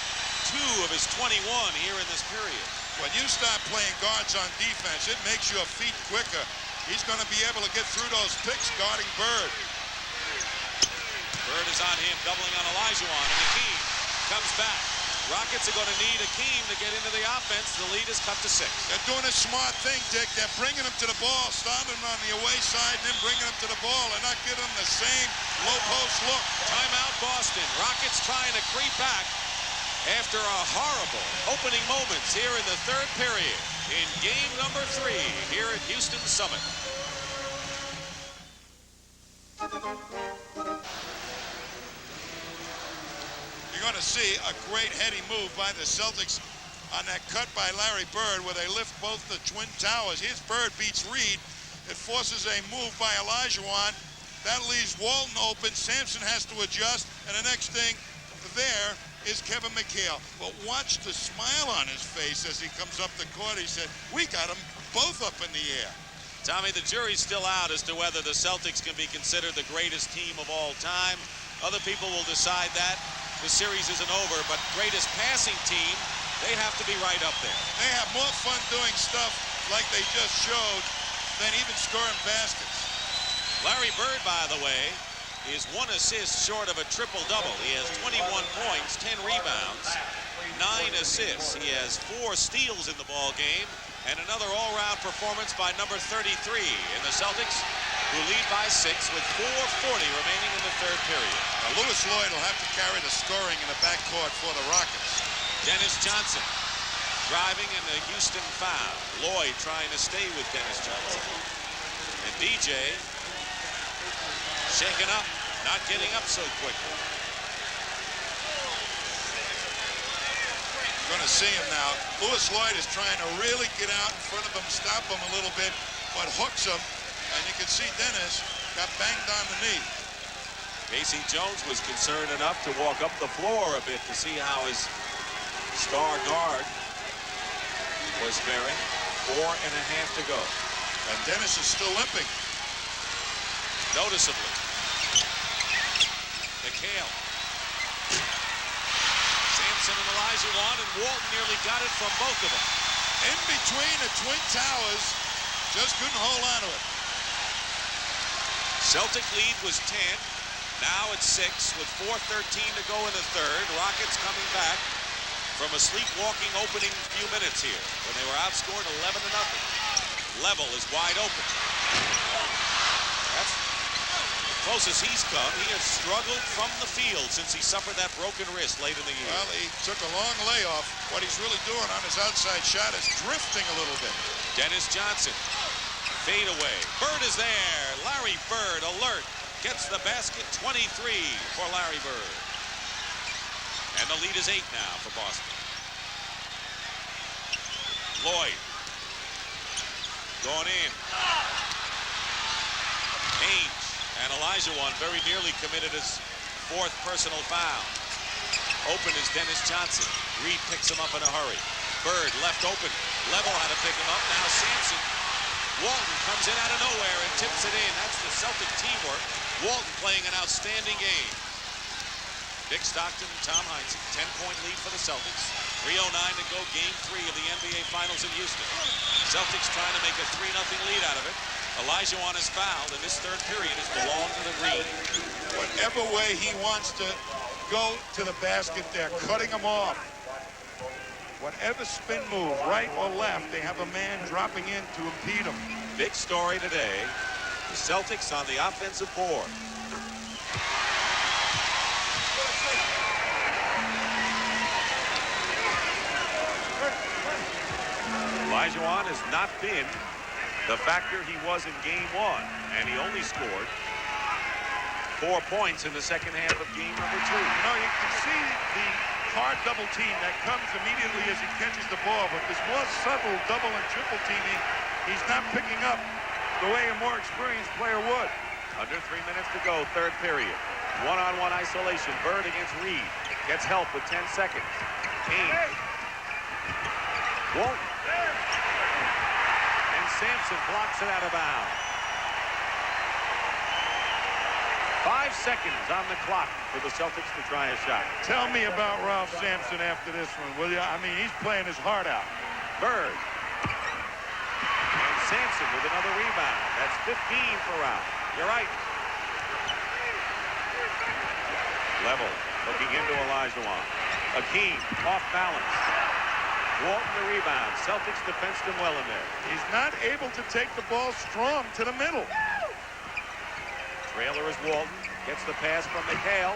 2 of his 21 here in this period. When you start playing guards on defense, it makes your feet quicker. He's going to be able to get through those picks guarding Bird. Bird is on him, doubling on Olajuwon, and Akeem comes back. Rockets are going to need Akeem to get into the offense. The lead is cut to 6. They're doing a smart thing, Dick. They're bringing him to the ball, starting on the away side, and then bringing him to the ball. They're not giving him the same low post look. Timeout Boston. Rockets trying to creep back after a horrible opening moments here in the third period in game number 3 here at Houston Summit. You're going to see a great heady move by the Celtics on that cut by Larry Bird where they lift both the Twin Towers. Here's Bird beats Reed. It forces a move by Olajuwon. That leaves Walton open. Sampson has to adjust. And the next thing there is Kevin McHale. But watch the smile on his face as he comes up the court. He said, we got them both up in the air. Tommy, the jury's still out as to whether the Celtics can be considered the greatest team of all time. Other people will decide that. The series isn't over, but greatest passing team, they have to be right up there. They have more fun doing stuff like they just showed than even scoring baskets. Larry Bird, by the way, is 1 assist short of a triple-double. He has 21 points, 10 rebounds, 9 assists. He has 4 steals in the ball game, and another all-round performance by number 33 in the Celtics, who lead by 6 with 4:40 remaining in the third period. Now, Lewis Lloyd will have to carry the scoring in the backcourt for the Rockets. Dennis Johnson driving in the Houston foul. Lloyd trying to stay with Dennis Johnson. And DJ shaken up, not getting up so quickly. You're going to see him now. Lewis Lloyd is trying to really get out in front of him, stop him a little bit, but hooks him. And you can see Dennis got banged on the knee. Casey Jones was concerned enough to walk up the floor a bit to see how his star guard was faring. 4.5 to go. And Dennis is still limping. Noticeably. McHale. Sampson and Olajuwon, and Walton nearly got it from both of them. In between the Twin Towers, just couldn't hold on to it. Celtic lead was 10. Now it's 6 with 4:13 to go in the third. Rockets coming back from a sleepwalking opening few minutes here when they were outscored 11-0. Level is wide open. That's the closest he's come. He has struggled from the field since he suffered that broken wrist late in the year. Well, he took a long layoff. What he's really doing on his outside shot is drifting a little bit. Dennis Johnson. Fade away. Bird is there. Larry Bird, alert. Gets the basket. 23 for Larry Bird. And the lead is 8 now for Boston. Lloyd. Going in. Ainge and Olajuwon very nearly committed his 4th personal foul. Open is Dennis Johnson. Reed picks him up in a hurry. Bird left open. Level had to pick him up. Now Sampson. Walton comes in out of nowhere and tips it in. That's the Celtic teamwork. Walton playing an outstanding game. Dick Stockton and Tom Heinze, 10-point lead for the Celtics. 3:09 to go, Game 3 of the NBA Finals in Houston. Celtics trying to make a 3-0 lead out of it. Olajuwon is fouled, and this third period has belonged to the Green. Whatever way he wants to go to the basket, they're cutting him off. Whatever spin move, right or left, they have a man dropping in to impede him. Big story today, the Celtics on the offensive board. Olajuwon has not been the factor he was in Game 1, and he only scored 4 points in the second half of Game number 2. You know, you can see the hard double team that comes immediately as he catches the ball, but this more subtle double and triple teaming, he's not picking up the way a more experienced player would. Under 3 minutes to go, third period. One-on-one isolation. Bird against Reed. Gets help with 10 seconds. Kane. Walton. And Sampson blocks it out of bounds. 5 seconds on the clock for the Celtics to try a shot. Tell me about Ralph Sampson after this one, will you? I mean, he's playing his heart out. Bird. And Sampson with another rebound. That's 15 for Ralph. You're right. Level. Looking into Olajuwon. Akeem off balance. Walton the rebound. Celtics defensed him well in there. He's not able to take the ball strong to the middle. Trailer is Walton. Gets the pass from McHale.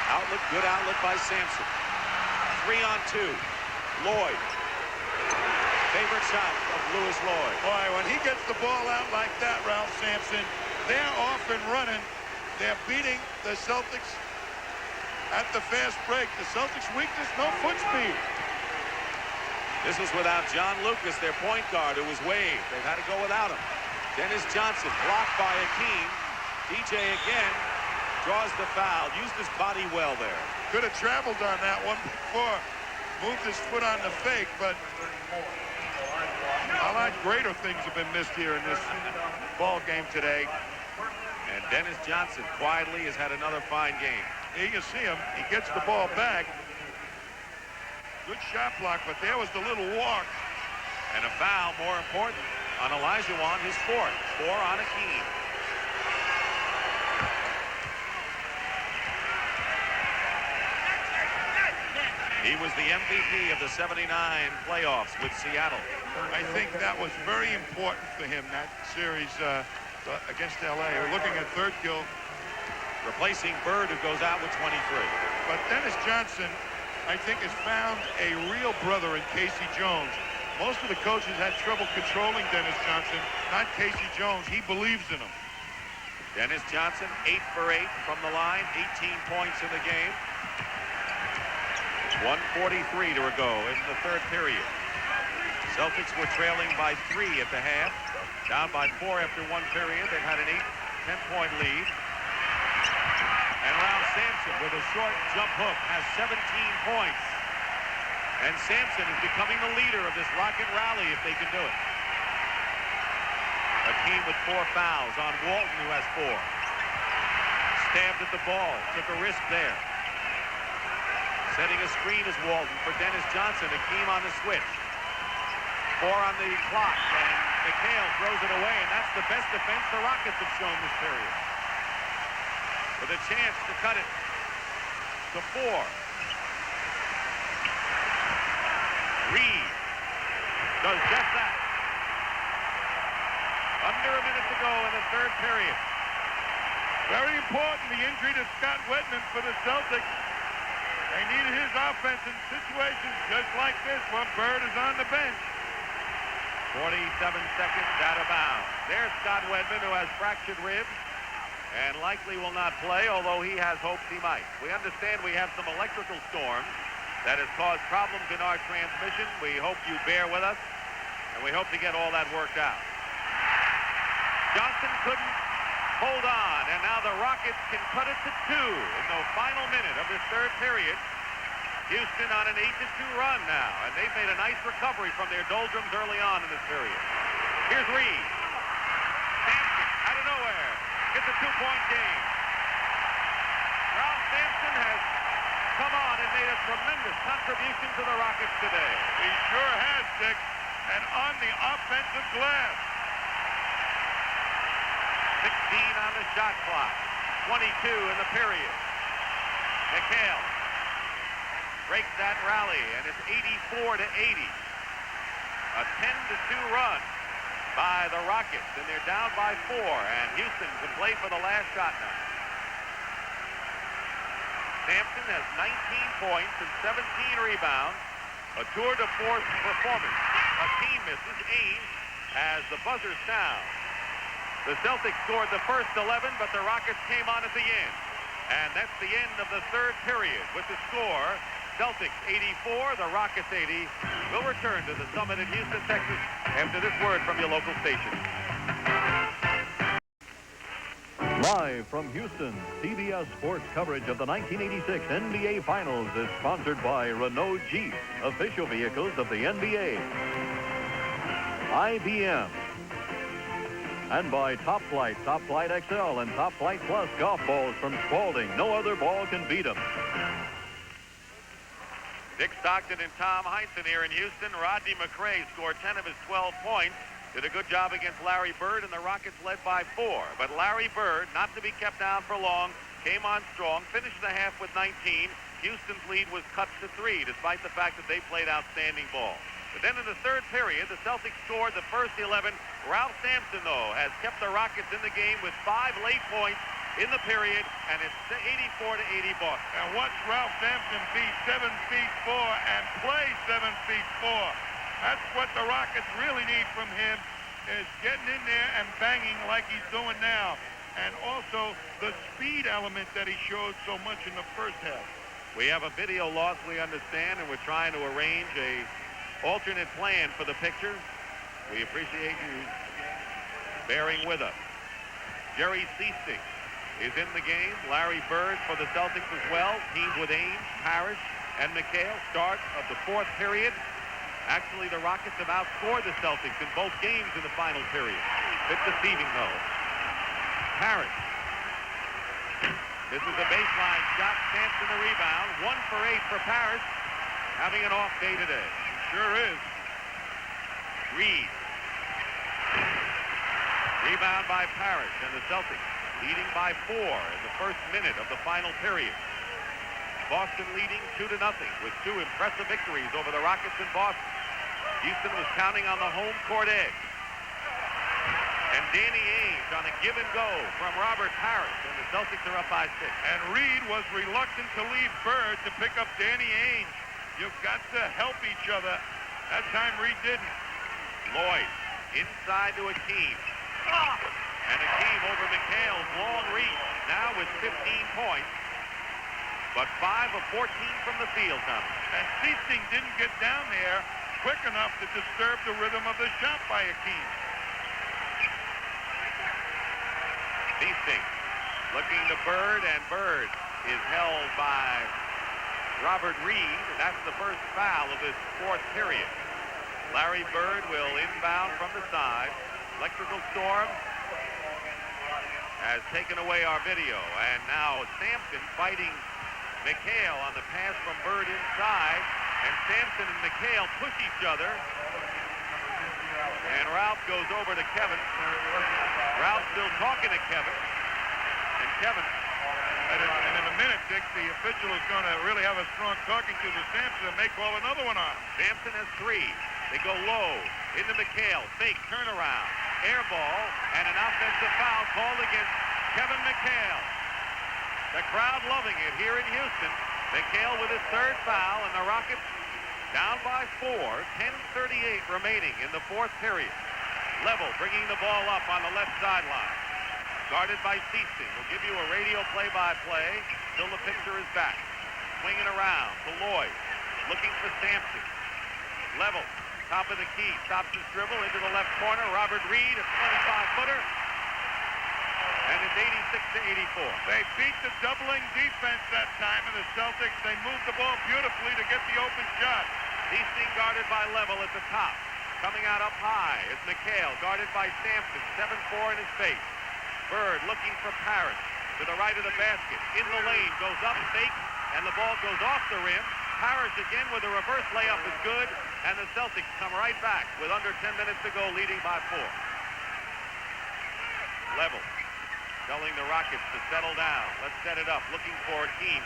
Outlet, good outlet by Sampson. 3-on-2. Lloyd. Favorite shot of Lewis Lloyd. Boy, when he gets the ball out like that, Ralph Sampson, they're off and running. They're beating the Celtics at the fast break. The Celtics' weakness, no foot speed. This is without John Lucas, their point guard, who was waived. They've had to go without him. Dennis Johnson blocked by Akeem. DJ again draws the foul. Used his body well there. Could have traveled on that one before. Moved his foot on the fake, but a lot greater things have been missed here in this ball game today. And Dennis Johnson quietly has had another fine game. Here you see him. He gets the ball back. Good shot block, but there was the little walk. And a foul, more important, on Olajuwon, his fourth. 4 on Akeem. He was the MVP of the '79 playoffs with Seattle. I think that was very important for him, that series against LA. We're looking at third kill. Replacing Bird, who goes out with 23. But Dennis Johnson, I think, has found a real brother in Casey Jones. Most of the coaches had trouble controlling Dennis Johnson, not Casey Jones. He believes in him. Dennis Johnson, 8 for 8 from the line, 18 points in the game. 1:43 to go in the third period. Celtics were trailing by 3 at the half, down by 4 after 1 period. They've had an 8-10-point lead. And Ralph Sampson with a short jump hook has 17 points. And Sampson is becoming the leader of this Rocket rally if they can do it. Akeem with 4 fouls on Walton, who has 4. Stabbed at the ball, took a risk there. Setting a screen is Walton for Dennis Johnson. Akeem on the switch. 4 on the clock, and McHale throws it away, and that's the best defense the Rockets have shown this period. With a chance to cut it to 4. Reed does just that. Under a minute to go in the third period. Very important, the injury to Scott Wedman for the Celtics. They needed his offense in situations just like this when Bird is on the bench. 47 seconds out of bounds. There's Scott Wedman, who has fractured ribs and likely will not play, although he has hopes he might. We understand we have some electrical storms that has caused problems in our transmission. We hope you bear with us, and we hope to get all that worked out. Johnson couldn't hold on, and now the Rockets can cut it to 2 in the final minute of this third period. Houston on an 8-2 run now, and they've made a nice recovery from their doldrums early on in this period. Here's Reed. Sampson out of nowhere. It's a 2-point game. Ralph Sampson has come on and made a tremendous contribution to the Rockets today. He sure has, Dick, and on the offensive glass. 16 on the shot clock. 22 in the period. McHale breaks that rally, and it's 84-80. A 10-2 run by the Rockets, and they're down by 4, and Houston can play for the last shot now. Sampson has 19 points and 17 rebounds. A tour de force performance. A team misses. Ainge as the buzzer sounds. The Celtics scored the first 11, but the Rockets came on at the end. And that's the end of the third period with the score. Celtics 84, the Rockets 80. We'll return to the Summit in Houston, Texas after this word from your local station. Live from Houston, CBS Sports coverage of the 1986 NBA Finals is sponsored by Renault Jeep, official vehicles of the NBA. IBM. And by Top Flight XL, and Top Flight Plus golf balls from Spalding. No other ball can beat them. Dick Stockton and Tom Heinsohn here in Houston. Rodney McRae scored 10 of his 12 points. Did a good job against Larry Bird, and the Rockets led by 4. But Larry Bird, not to be kept down for long, came on strong, finished the half with 19. Houston's lead was cut to 3, despite the fact that they played outstanding ball. But then in the third period, the Celtics scored the first 11. Ralph Sampson, though, has kept the Rockets in the game with 5 late points in the period, and it's 84-80 Boston. And watch Ralph Sampson be 7'4" and play 7'4". That's what the Rockets really need from him, is getting in there and banging like he's doing now. And also the speed element that he showed so much in the first half. We have a video loss, we understand, and we're trying to arrange a alternate plan for the picture. We appreciate you bearing with us. Jerry Seasting is in the game. Larry Bird for the Celtics as well, teamed with Ainge, Parrish, and McHale. Start of the fourth period. Actually, the Rockets have outscored the Celtics in both games in the final period. Bit deceiving, though. Parrish. This is a baseline shot. Sampson the rebound. 1 for 8 for Parrish. Having an off day today. Sure is. Reed. Rebound by Parrish, and the Celtics leading by 4 in the first minute of the final period. Boston leading 2-0 with 2 impressive victories over the Rockets in Boston. Houston was counting on the home court edge. And Danny Ainge on a give and go from Robert Parrish, and the Celtics are up by 6. And Reed was reluctant to leave Bird to pick up Danny Ainge. You've got to help each other. That time Reed didn't. Lloyd inside to Akeem. And Akeem over McHale's long reach, now with 15 points. But 5 of 14 from the field, Tommy. And Seasting didn't get down there quick enough to disturb the rhythm of the shot by Akeem. Seasting looking to Bird, and Bird is held by Robert Reed. And that's the first foul of this fourth period. Larry Bird will inbound from the side. Electrical storm has taken away our video. And now Sampson fighting McHale on the pass from Bird inside. And Sampson and McHale push each other. And Ralph goes over to Kevin. Ralph still talking to Kevin. And Kevin. And in a minute, Dick, the official is going to really have a strong talking to the Sampson and may call another one on him. Sampson has 3. They go low into McHale. Fake turnaround. Air ball. And an offensive foul called against Kevin McHale. The crowd loving it here in Houston. McHale with his 3rd foul, and the Rockets down by 4. 10:38 remaining in the fourth period. Level bringing the ball up on the left sideline. Guarded by Seasting. We'll give you a radio play-by-play till the picture is back. Swinging around to Lloyd. Looking for Sampson. Level. Top of the key. Stops his dribble into the left corner. Robert Reed, a 25-footer. And it's 86-84. They beat the doubling defense that time of the Celtics. They moved the ball beautifully to get the open shot. He's being guarded by Level at the top. Coming out up high is McHale, guarded by Sampson. 7-4 in his face. Bird looking for Parrish to the right of the basket. In the lane, goes up, fake, and the ball goes off the rim. Parrish again with a reverse layup is good, and the Celtics come right back with under 10 minutes to go, leading by 4. Level telling the Rockets to settle down. Let's set it up, looking for a team.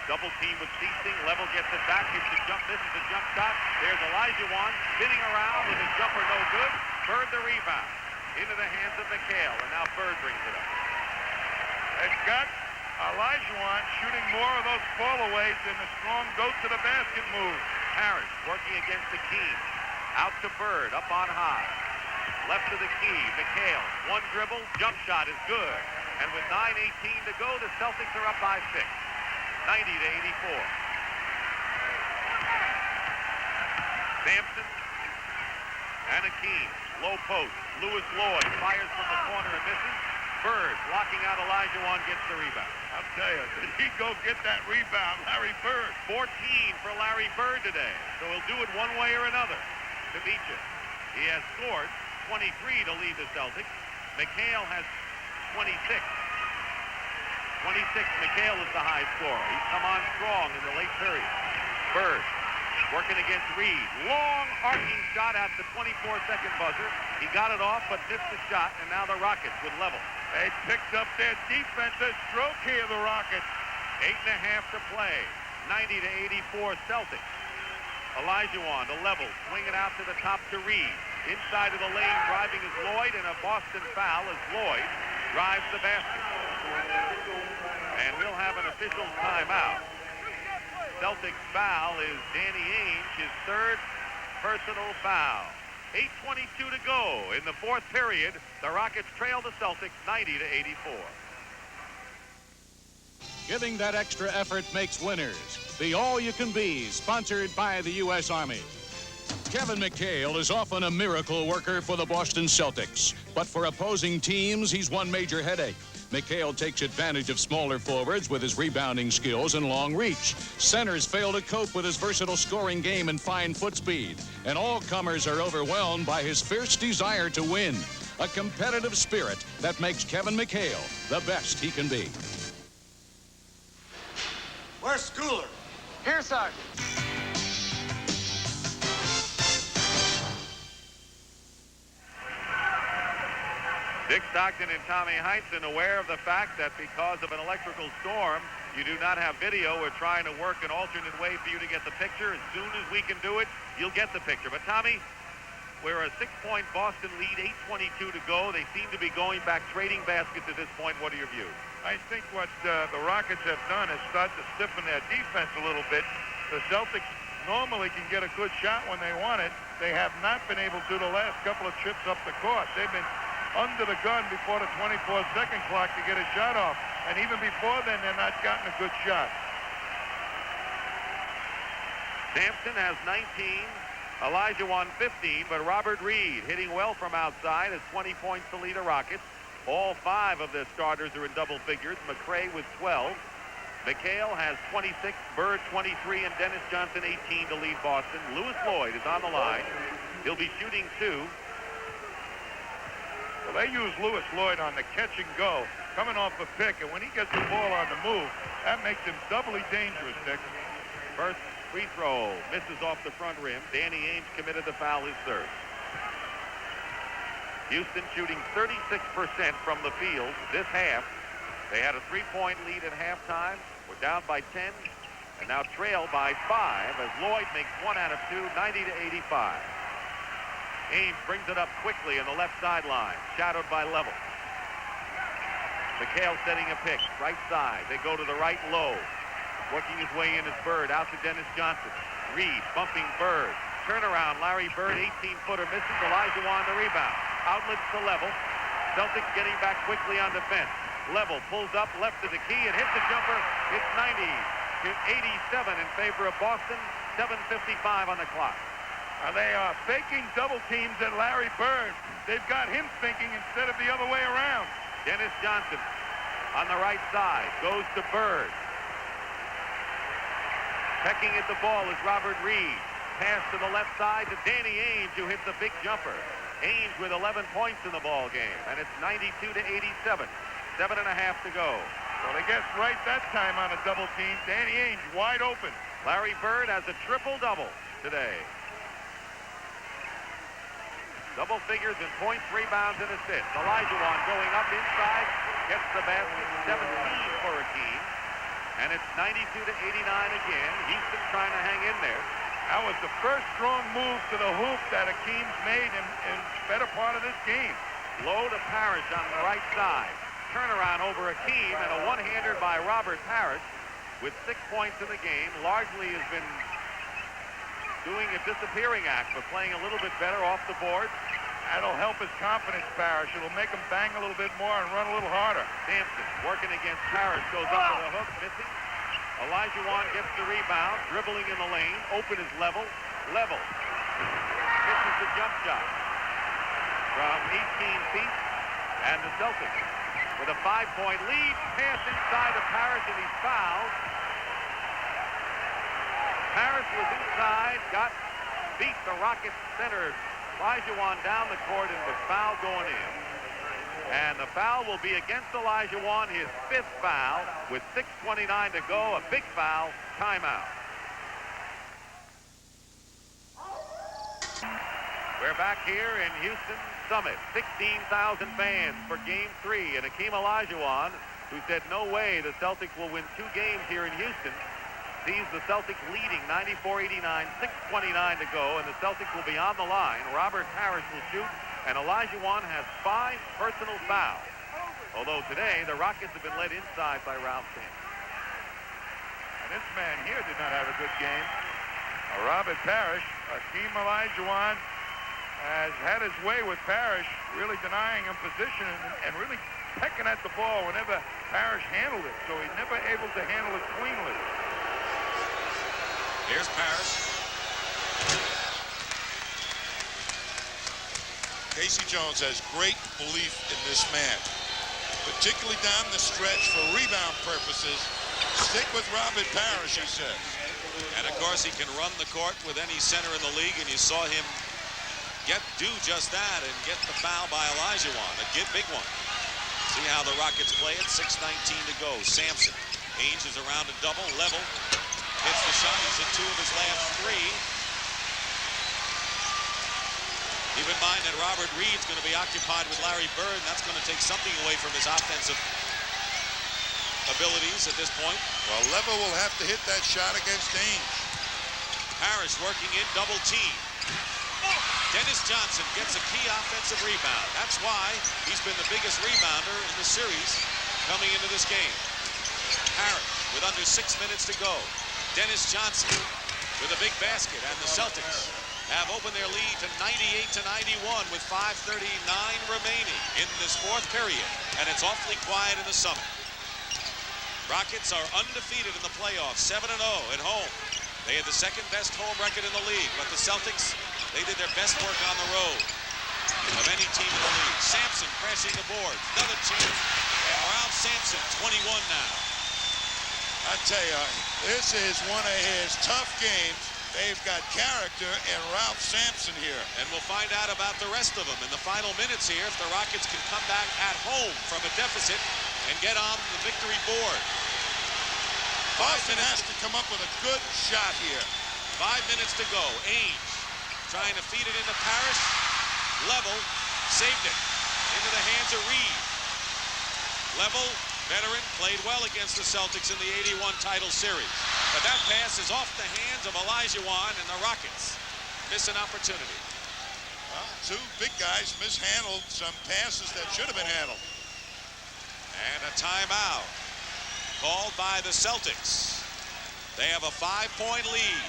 Double team with Ceasing. Level gets it back. Hits the jump. Misses the jump shot. There's Olajuwon spinning around with his jumper no good. Bird the rebound. Into the hands of McHale, and now Bird brings it up. It's got Olajuwon shooting more of those fallaways than the strong go-to-the-basket move. Parrish working against the key. Out to Bird, up on high. Left to the key. McHale, one dribble. Jump shot is good. And with 9:18 to go, the Celtics are up by 6. 90-84. Sampson and Akeem. Low post. Lewis Lloyd fires from the corner and misses. Bird blocking out Olajuwon, gets the rebound. I'll tell you, did he go get that rebound, Larry Bird? 14 for Larry Bird today. So he'll do it one way or another to beat you. He has scored 23 to lead the Celtics. McHale has 26. 26, McHale is the high scorer. He's come on strong in the late period. Bird working against Reed. Long arcing shot at the 24-second buzzer. He got it off but missed the shot, and now the Rockets with Level. They picked up their defensive stroke here, the Rockets. 8.5 to play. 90-84 Celtics. Olajuwon to Level. Swing it out to the top to Reed. Inside of the lane, driving is Lloyd, and a Boston foul as Lloyd drives the basket. And we'll have an official timeout. Celtics foul is Danny Ainge, his third personal foul. 8:22 to go in the fourth period. The Rockets trail the Celtics 90-84. Giving that extra effort makes winners. The All-You-Can-Be, sponsored by the U.S. Army. Kevin McHale is often a miracle worker for the Boston Celtics, but for opposing teams, he's one major headache. McHale takes advantage of smaller forwards with his rebounding skills and long reach. Centers fail to cope with his versatile scoring game and fine foot speed. And all comers are overwhelmed by his fierce desire to win. A competitive spirit that makes Kevin McHale the best he can be. Where's Schooler? Here, Sergeant. Dick Stockton and Tommy Heinsohn, aware of the fact that because of an electrical storm, you do not have video. We're trying to work an alternate way for you to get the picture. As soon as we can do it, you'll get the picture. But Tommy, we're a 6-point Boston lead, 8:22 to go. They seem to be going back, trading baskets at this point. What are your views? I think what the Rockets have done is start to stiffen their defense a little bit. The Celtics normally can get a good shot when they want it. They have not been able to the last couple of trips up the court. They've been under the gun before the 24-second clock to get a shot off. And even before then, they're not gotten a good shot. Sampson has 19, Olajuwon 15, but Robert Reed hitting well from outside has 20 points to lead the Rockets. All 5 of their starters are in double figures. McRae with 12. McHale has 26, Bird 23, and Dennis Johnson 18 to lead Boston. Lewis Lloyd is on the line. He'll be shooting 2. Well, they use Lewis Lloyd on the catch and go, coming off a pick, and when he gets the ball on the move, that makes him doubly dangerous, Dick. First free throw misses off the front rim. Danny Ainge committed the foul, his third. Houston shooting 36% from the field this half. They had a 3-point lead at halftime. We're down by 10, and now trail by 5 as Lloyd makes 1 out of 2, 90-85. Ainge brings it up quickly on the left sideline, shadowed by Level. McHale setting a pick, right side. They go to the right low. Working his way in is Bird, out to Dennis Johnson. Reed bumping Bird. Turnaround, Larry Bird, 18-footer misses. Olajuwon the rebound. Outlets to Level. Celtics getting back quickly on defense. Level pulls up left to the key and hits the jumper. It's 90-87 in favor of Boston. 7:55 on the clock. They are faking double teams at Larry Bird. They've got him thinking instead of the other way around. Dennis Johnson on the right side goes to Bird. Pecking at the ball is Robert Reed. Pass to the left side to Danny Ainge, who hits a big jumper. Ainge with 11 points in the ball game, and it's 92-87. 7.5 to go. Well, they get right that time on a double team. Danny Ainge wide open. Larry Bird has a triple-double today. Double figures in points, rebounds, and assists. Olajuwon going up inside, gets the basket, 17 for Akeem. And it's 92-89 again. Houston trying to hang in there. That was the first strong move to the hoop that Akeem's made in better part of this game. Low to Parrish on the right side. Turnaround over Akeem, and a one-hander by Robert Parrish with 6 points in the game. Largely has been doing a disappearing act, but playing a little bit better off the board. That'll help his confidence, Parrish. It'll make him bang a little bit more and run a little harder. Sampson working against Parrish, goes up to the hook, missing. Olajuwon gets the rebound, dribbling in the lane. Open is level. Misses the jump shot from 18 feet, and the Celtics with a 5-point lead. Pass inside to Parrish, and he's fouled. Parrish was inside, beat the Rockets center Olajuwon down the court, and was fouled going in. And the foul will be against Olajuwon, his 5th foul, with 6:29 to go. A big foul, timeout. We're back here in Houston Summit. 16,000 fans for Game 3. And Akeem Olajuwon, who said no way the Celtics will win 2 games here in Houston, sees the Celtics leading 94-89, 6:29 to go, and the Celtics will be on the line. Robert Parrish will shoot, and Olajuwon has 5 personal fouls. Although today, the Rockets have been led inside by Ralph Sampson. And this man here did not have a good game. Robert Parrish, Akeem Olajuwon has had his way with Parrish, really denying him position and really pecking at the ball whenever Parrish handled it. So he's never able to handle it cleanly. Here's Parrish. Casey Jones has great belief in this man, particularly down the stretch for rebound purposes. Stick with Robert Parrish, he says. And of course, he can run the court with any center in the league, and you saw him do just that and get the foul by Olajuwon, a big one. See how the Rockets play it. 6:19 to go. Sampson. Ainge is around a double, level. Hits the shot. He's hit 2 of his last 3. Keep in mind that Robert Reed's going to be occupied with Larry Bird, and that's going to take something away from his offensive abilities at this point. Well, Lever will have to hit that shot against Ainge. Parrish working in double team. Dennis Johnson gets a key offensive rebound. That's why he's been the biggest rebounder in the series coming into this game. Parrish with under 6 minutes to go. Dennis Johnson with a big basket, and the Celtics have opened their lead to 98-91 with 5:39 remaining in this 4th period, and it's awfully quiet in the Summit. Rockets are undefeated in the playoffs, 7-0 at home. They had the 2nd-best home record in the league, but the Celtics, they did their best work on the road of any team in the league. Sampson crashing the board, another chance, and Ralph Sampson, 21 now. I tell you, this is one of his tough games. They've got character in Ralph Sampson here. And we'll find out about the rest of them in the final minutes here if the Rockets can come back at home from a deficit and get on the victory board. Boston has to come up with a good shot here. 5 minutes to go. Ainge trying to feed it into Parrish. Level, saved it into the hands of Reed. Level, veteran, played well against the Celtics in the 81 title series. But that pass is off the hands of Olajuwon, and the Rockets miss an opportunity. Well, 2 big guys mishandled some passes that should have been handled. And a timeout called by the Celtics. They have a 5-point lead.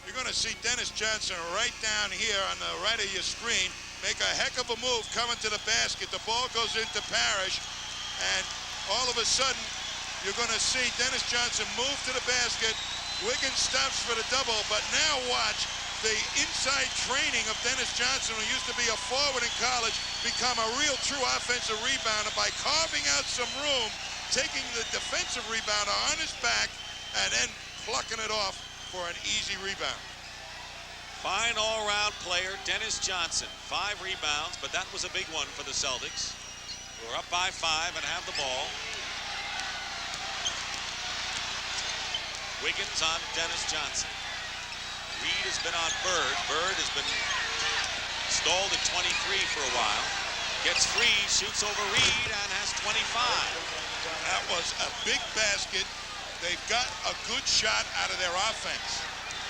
You're going to see Dennis Johnson right down here on the right of your screen make a heck of a move coming to the basket. The ball goes into Parrish, and all of a sudden, you're going to see Dennis Johnson move to the basket. Wiggins stops for the double, but now watch the inside training of Dennis Johnson, who used to be a forward in college, become a real true offensive rebounder by carving out some room, taking the defensive rebounder on his back, and then plucking it off for an easy rebound. Fine all-round player, Dennis Johnson. 5 rebounds, but that was a big one for the Celtics. We're up by 5 and have the ball. Wiggins on Dennis Johnson. Reed has been on Bird. Bird has been stalled at 23 for a while. Gets free, shoots over Reed, and has 25. That was a big basket. They've got a good shot out of their offense.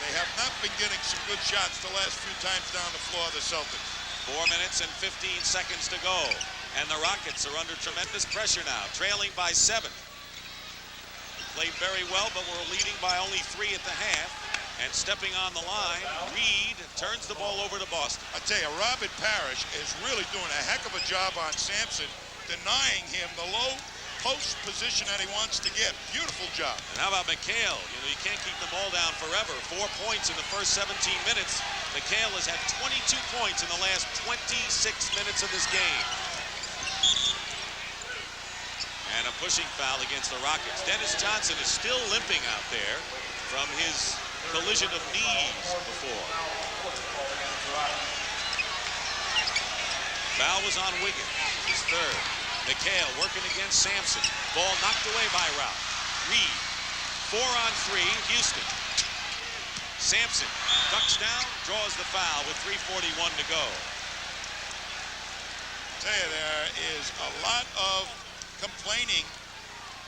They have not been getting some good shots the last few times down the floor, the Celtics. 4 minutes and 15 seconds to go. And the Rockets are under tremendous pressure now, trailing by 7. Played very well, but we're leading by only 3 at the half. And stepping on the line, Reed turns the ball over to Boston. I tell you, Robert Parrish is really doing a heck of a job on Sampson, denying him the low post position that he wants to get. Beautiful job. And how about McHale? You know, you can't keep them all down forever. 4 points in the first 17 minutes. McHale has had 22 points in the last 26 minutes of this game. And a pushing foul against the Rockets. Dennis Johnson is still limping out there from his collision of knees before. Foul was on Wiggins, his 3rd. McHale working against Sampson. Ball knocked away by Ralph. Reed, 4 on 3, Houston. Sampson ducks down, draws the foul with 3:41 to go. I tell you, there is a lot of complaining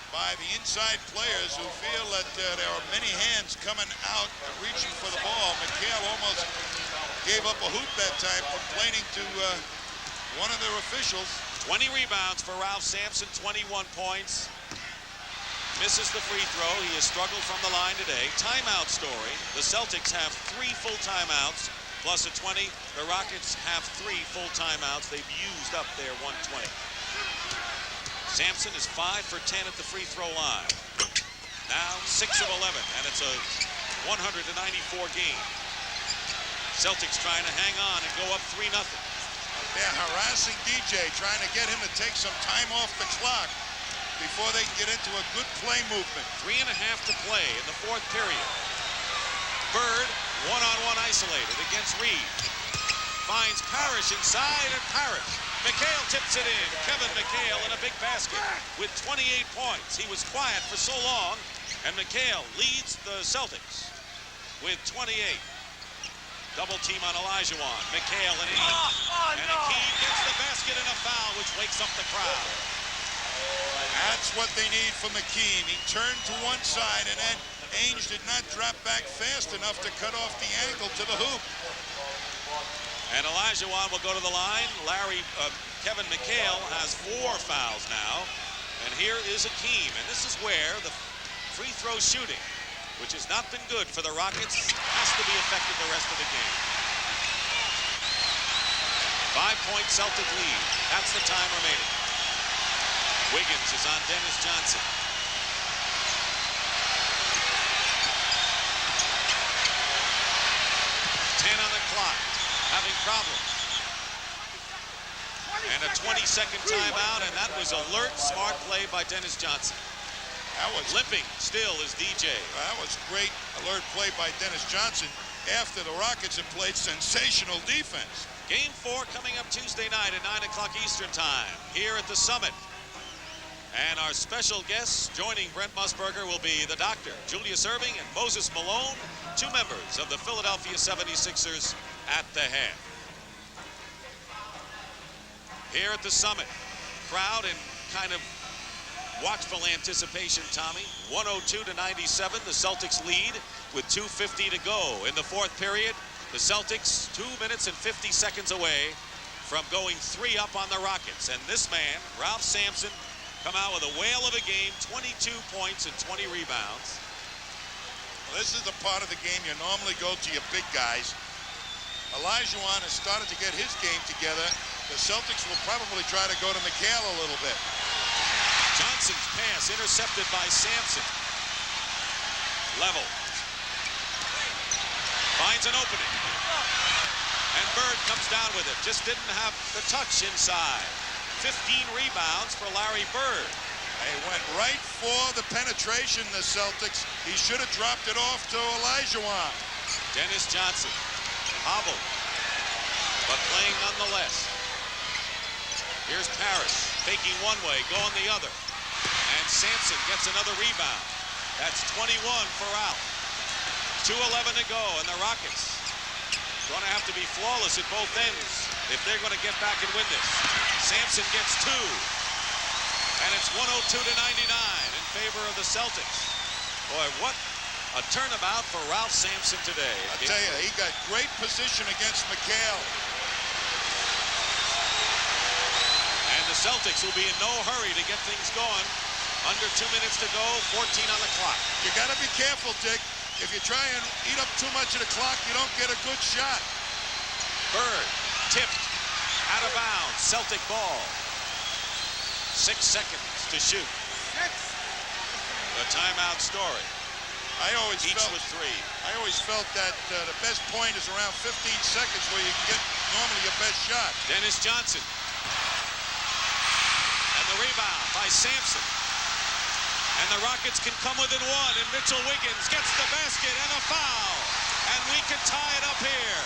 by the inside players who feel that there are many hands coming out and reaching for the ball. McHale almost gave up a hoop that time, complaining to one of their officials. 20 rebounds for Ralph Sampson, 21 points. Misses the free throw. He has struggled from the line today. Timeout story. The Celtics have 3 full timeouts plus a 20. The Rockets have 3 full timeouts. They've used up their 120. Sampson is 5 for 10 at the free throw line. Now 6 of 11, and it's a 194 game. Celtics trying to hang on and go up 3-0. They're harassing DJ, trying to get him to take some time off the clock before they can get into a good play movement. 3.5 to play in the 4th period. Bird, one-on-one isolated against Reed. Finds Parrish inside, and Parrish. McHale tips it in. Kevin McHale in a big basket with 28 points. He was quiet for so long, and McHale leads the Celtics with 28. Double team on Olajuwon. McHale and Akeem. And Akeem gets the basket and a foul, which wakes up the crowd. That's what they need from Akeem. He turned to one side, and then Ainge did not drop back fast enough to cut off the ankle to the hoop. And Olajuwon will go to the line. Kevin McHale has 4 fouls now. And here is Akeem. And this is where the free throw shooting, which has not been good for the Rockets, has to be affected the rest of the game. 5-point Celtic lead. That's the time remaining. Wiggins is on Dennis Johnson. On the clock, having problems. And a 20-second timeout, and that was alert, smart play by Dennis Johnson. That was limping still is DJ. That was great alert play by Dennis Johnson after the Rockets had played sensational defense. Game 4 coming up Tuesday night at 9 o'clock Eastern time here at the Summit. And our special guests joining Brent Musburger will be the Doctor, Julius Erving, and Moses Malone, 2 members of the Philadelphia 76ers at the head. Here at the Summit, crowd in kind of watchful anticipation, Tommy. 102-97, the Celtics lead with 2:50 to go in the 4th period. The Celtics 2 minutes and 50 seconds away from going 3 up on the Rockets. And this man, Ralph Sampson, come out with a whale of a game, 22 points and 20 rebounds. Well, this is the part of the game you normally go to your big guys. Olajuwon has started to get his game together. The Celtics will probably try to go to McHale a little bit. Johnson's pass intercepted by Sampson. Level. Finds an opening. And Bird comes down with it. Just didn't have the touch inside. 15 rebounds for Larry Bird. They went right for the penetration, the Celtics. He should have dropped it off to Olajuwon. Dennis Johnson hobbled, but playing nonetheless. Here's Parrish, faking one way, going the other. And Sampson gets another rebound. That's 21 for Ralph. 2:11 to go, and the Rockets going to have to be flawless at both ends if they're going to get back and win this. Sampson gets 2, and it's 102 to 99 in favor of the Celtics. Boy, what a turnabout for Ralph Sampson today. I tell you, he got great position against McHale. And the Celtics will be in no hurry to get things going. Under 2 minutes to go, 14 on the clock. You got to be careful, Dick. If you try and eat up too much of the clock, you don't get a good shot. Bird tipped out of bounds. Celtic ball. 6 seconds to shoot. The timeout story. Each with 3. I always felt that the best point is around 15 seconds where you can get normally your best shot. Dennis Johnson. And the rebound by Sampson. And the Rockets can come within 1, and Mitchell Wiggins gets the basket and a foul. And we can tie it up here.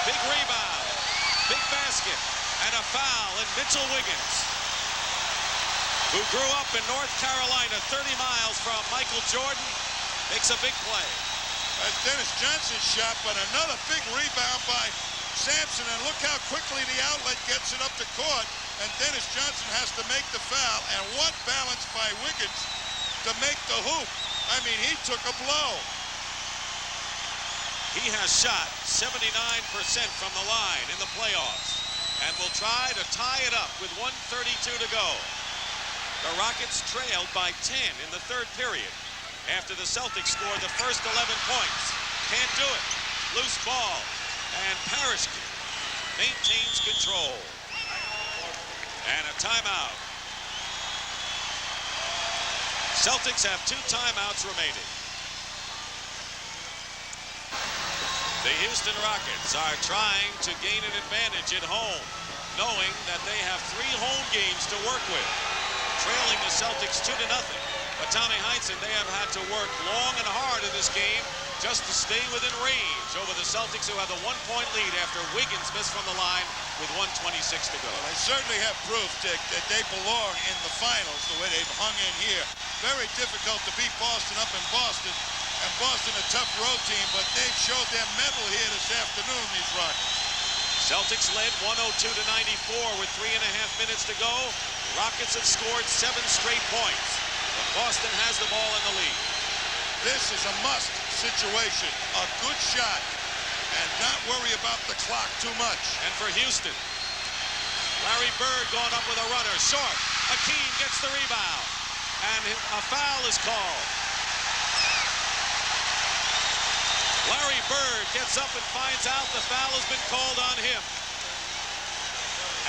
Big rebound, big basket, and a foul, and Mitchell Wiggins, who grew up in North Carolina, 30 miles from Michael Jordan, makes a big play. That's Dennis Johnson's shot, but another big rebound by Sampson, and look how quickly the outlet gets it up the court, and Dennis Johnson has to make the foul, and what balance by Wiggins to make the hoop. I mean, he took a blow. He has shot 79% from the line in the playoffs, and will try to tie it up with 1:32 to go. The Rockets trailed by 10 in the third period after the Celtics scored the first 11 points. Can't do it. Loose ball, and Parrish maintains control. And a timeout. Celtics have 2 timeouts remaining. The Houston Rockets are trying to gain an advantage at home, knowing that they have 3 home games to work with. Trailing the Celtics 2-0. But Tommy Heinsohn, they have had to work long and hard in this game just to stay within range over the Celtics, who have the 1-point lead after Wiggins missed from the line with 1:26 to go. Well, they certainly have proof, Dick, that they belong in the finals the way they've hung in here. Very difficult to beat Boston up in Boston. And Boston a tough road team, but they showed their mettle here this afternoon, these Rockets. Celtics led 102 to 94 with 3.5 minutes to go. Rockets have scored 7 straight points, but Boston has the ball in the lead. This is a must situation. A good shot, and not worry about the clock too much. And for Houston, Larry Bird going up with a runner, short. Hakeem gets the rebound, and a foul is called. Larry Bird gets up and finds out the foul has been called on him.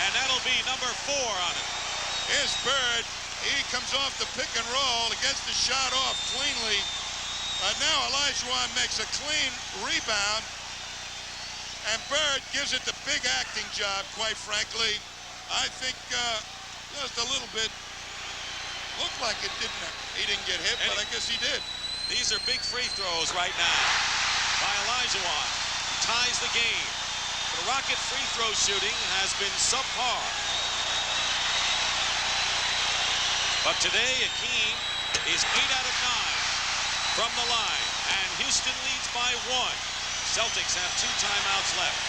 And that'll be number 4 on him. Here's Bird. He comes off the pick and roll, gets the shot off cleanly. Now Olajuwon makes a clean rebound. And Bird gives it the big acting job, quite frankly. I think just a little bit. Looked like it didn't. He didn't get hit, but I guess he did. These are big free throws right now by Olajuwon, who ties the game. The Rocket free throw shooting has been subpar. But today, Hakeem is 8 out of 9 from the line, and Houston leads by 1. Celtics have 2 timeouts left.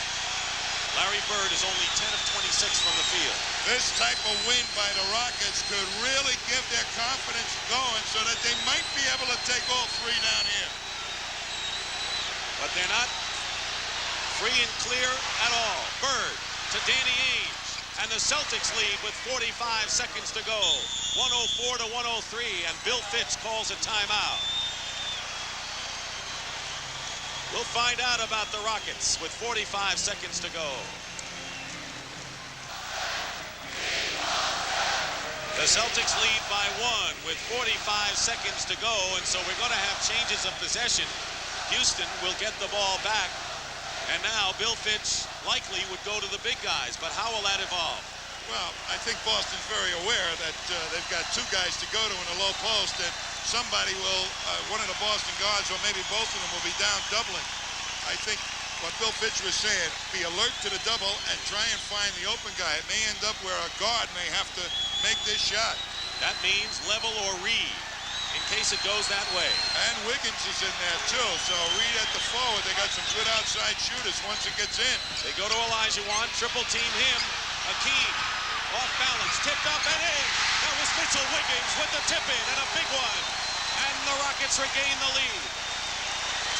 Larry Bird is only 10 of 26 from the field. This type of win by the Rockets could really give their confidence going so that they might be able to take all 3 down here. But they're not free and clear at all. Bird to Danny Ainge, and the Celtics lead with 45 seconds to go. 104 to 103, and Bill Fitch calls a timeout. We'll find out about the Rockets with 45 seconds to go. The Celtics lead by 1 with 45 seconds to go, and so we're going to have changes of possession Houston will get the ball back. And now Bill Fitch likely would go to the big guys. But how will that evolve? Well, I think Boston's very aware that they've got two guys to go to in the low post, and somebody will, one of the Boston guards or maybe both of them will be down doubling. I think what Bill Fitch was saying, be alert to the double and try and find the open guy. It may end up where a guard may have to make this shot. That means level or read in case it goes that way. And Wiggins is in there too, so Reed at the forward. They got some good outside shooters once it gets in. They go to Olajuwon, triple team him. Akeem, off balance, tipped up and in. That was Mitchell Wiggins with the tip in and a big one. And the Rockets regain the lead.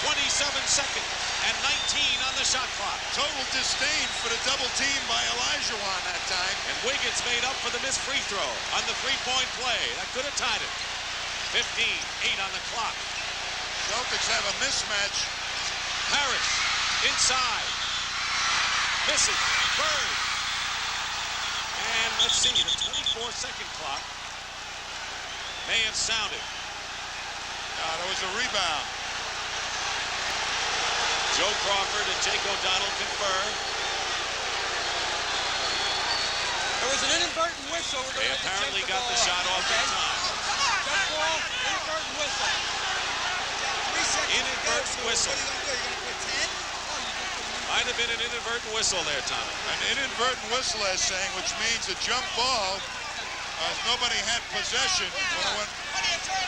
27 seconds and 19 on the shot clock. Total disdain for the double team by Olajuwon that time. And Wiggins made up for the missed free throw on the three-point play. That could have tied it. 15, 8 on the clock. Celtics have a mismatch. Harris inside. Misses. Bird. And let's see, the 24-second clock may have sounded. There was a rebound. Joe Crawford and Jake O'Donnell confer. There was an inadvertent whistle. They apparently got the shot off in time. Jump ball, inadvertent whistle. Inadvertent whistle. Might have been an inadvertent whistle there, Tommy. An inadvertent whistle, as saying, which means a jump ball. Nobody had possession when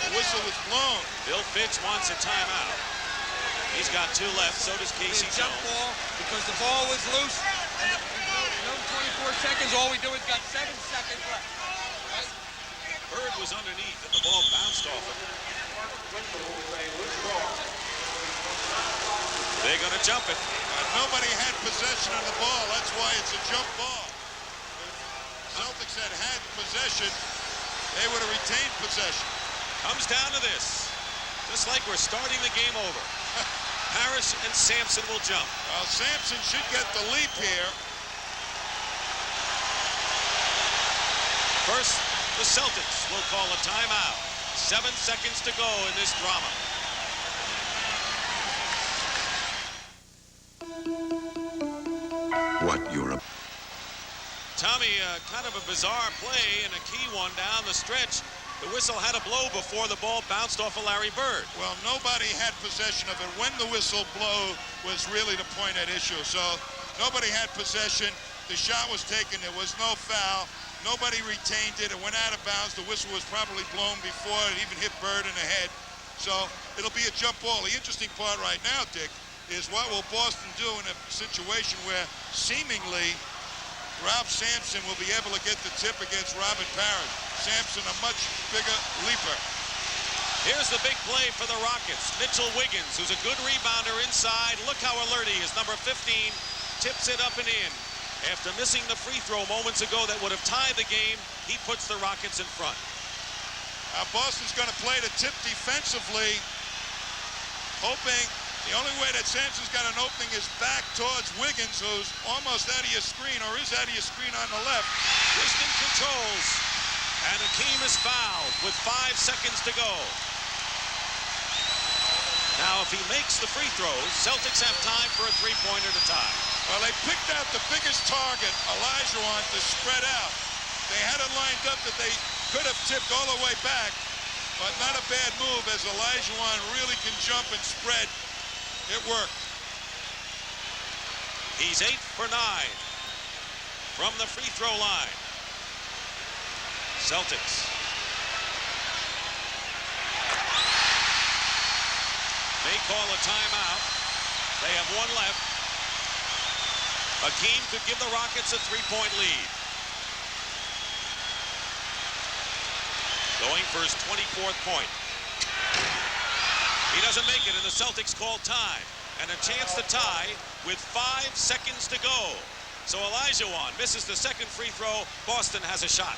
the whistle was blown. Bill Fitch wants a timeout. He's got 2 left, so does Casey Jones. Jump ball because the ball was loose. And no 24 seconds. All we do is got 7 seconds left. Bird was underneath, and the ball bounced off him. They're going to jump it. Nobody had possession of the ball. That's why it's a jump ball. If Celtics had possession, they would have retained possession. Comes down to this. Just like we're starting the game over. Harris and Sampson will jump. Well, Sampson should get the leap here. First, the Celtics will call a timeout. 7 seconds to go in this drama. What Europe? Tommy, kind of a bizarre play and a key one down the stretch. The whistle had to blow before the ball bounced off of Larry Bird. Well, nobody had possession of it. When the whistle blew was really the point at issue. So nobody had possession. The shot was taken. There was no foul. Nobody retained it. It went out of bounds. The whistle was probably blown before it even hit Bird in the head. So it'll be a jump ball. The interesting part right now, Dick, is what will Boston do in a situation where seemingly Ralph Sampson will be able to get the tip against Robert Parrish. Sampson, a much bigger leaper. Here's the big play for the Rockets. Mitchell Wiggins, who's a good rebounder inside. Look how alert he is. Number 15 tips it up and in. After missing the free throw moments ago that would have tied the game, he puts the Rockets in front. Boston's going to play the tip defensively, hoping the only way that Sampson's got an opening is back towards Wiggins, who's almost out of your screen, or is out of your screen on the left. Houston controls, and Akeem is fouled with 5 seconds to go. Now, if he makes the free throws, Celtics have time for a three-pointer to tie. Well, they picked out the biggest target, Olajuwon, to spread out. They had it lined up that they could have tipped all the way back, but not a bad move as Olajuwon really can jump and spread. It worked. He's 8 for 9 from the free throw line. Celtics. They call a timeout. They have 1 left. Akeem could give the Rockets a 3-point lead. Going for his 24th point. He doesn't make it, and the Celtics call time. And a chance to tie with 5 seconds to go. So Olajuwon misses the second free throw. Boston has a shot.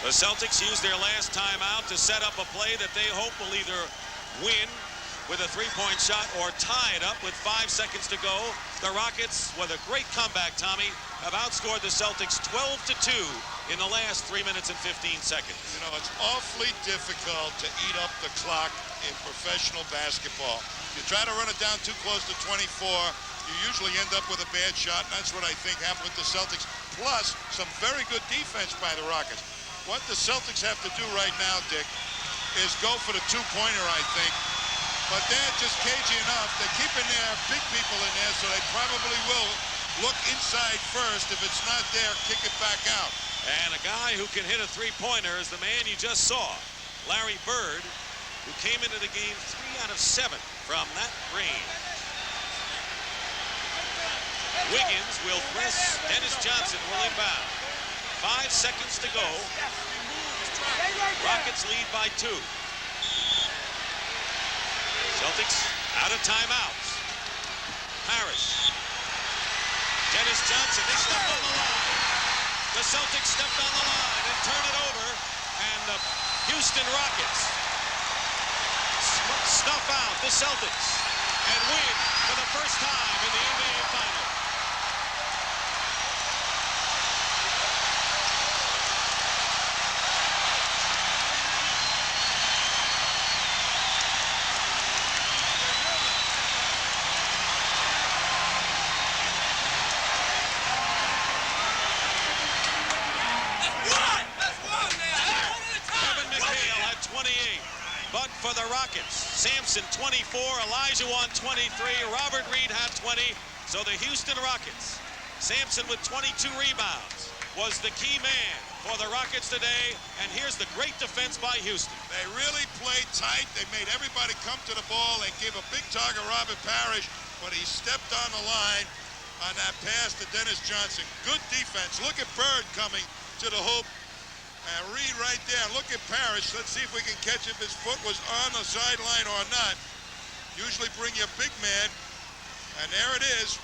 The Celtics use their last timeout to set up a play that they hope will either win with a 3-point shot or tie it up with 5 seconds to go. The Rockets, with a great comeback, Tommy, have outscored the Celtics 12-2 in the last 3 minutes and 15 seconds. You know, it's awfully difficult to eat up the clock in professional basketball. You try to run it down too close to 24, you usually end up with a bad shot, and that's what I think happened with the Celtics. Plus, some very good defense by the Rockets. What the Celtics have to do right now, Dick, is go for the two-pointer, I think. But they're just cagey enough. They're keeping their big people in there, so they probably will look inside first. If it's not there, kick it back out. And a guy who can hit a three-pointer is the man you just saw, Larry Bird, who came into the game 3 out of 7 from that range. Wiggins will press. Dennis Johnson will inbound. 5 seconds to go. Rockets lead by 2. Celtics out of timeouts. Harris. Dennis Johnson, they stepped on the line. The Celtics stepped on the line and turned it over. And the Houston Rockets snuff out the Celtics and win for the first time in the NBA Finals. But for the Rockets, Sampson 24, Olajuwon 23, Robert Reed had 20. So the Houston Rockets, Sampson with 22 rebounds, was the key man for the Rockets today. And here's the great defense by Houston. They really played tight. They made everybody come to the ball. They gave a big target, Robert Parrish, but he stepped on the line on that pass to Dennis Johnson. Good defense. Look at Bird coming to the hoop. And Reed right there. Look at Parrish. Let's see if we can catch if his foot was on the sideline or not. Usually bring your big man. And there it is.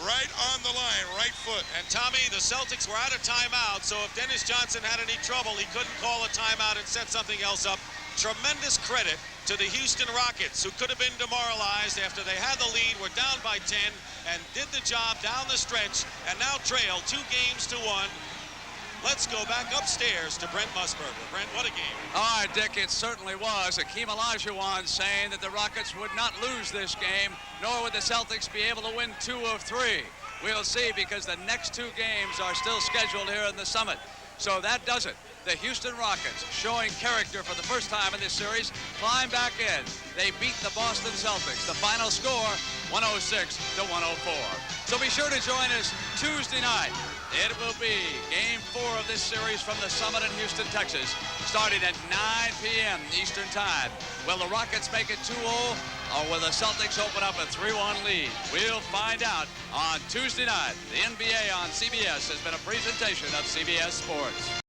Right on the line. Right foot. And Tommy, the Celtics were out of timeout. So if Dennis Johnson had any trouble, he couldn't call a timeout and set something else up. Tremendous credit to the Houston Rockets, who could have been demoralized after they had the lead, were down by 10, and did the job down the stretch, and now trail 2 games to 1. Let's go back upstairs to Brent Musburger. Brent, what a game. All right, Dick, it certainly was. Akeem Olajuwon saying that the Rockets would not lose this game, nor would the Celtics be able to win 2 of 3. We'll see, because the next 2 games are still scheduled here in the Summit. So that does it. The Houston Rockets, showing character for the first time in this series, climb back in. They beat the Boston Celtics. The final score, 106-104. So be sure to join us Tuesday night. It will be Game 4 of this series from the Summit in Houston, Texas, starting at 9 p.m. Eastern Time. Will the Rockets make it 2-0, or will the Celtics open up a 3-1 lead? We'll find out on Tuesday night. The NBA on CBS has been a presentation of CBS Sports.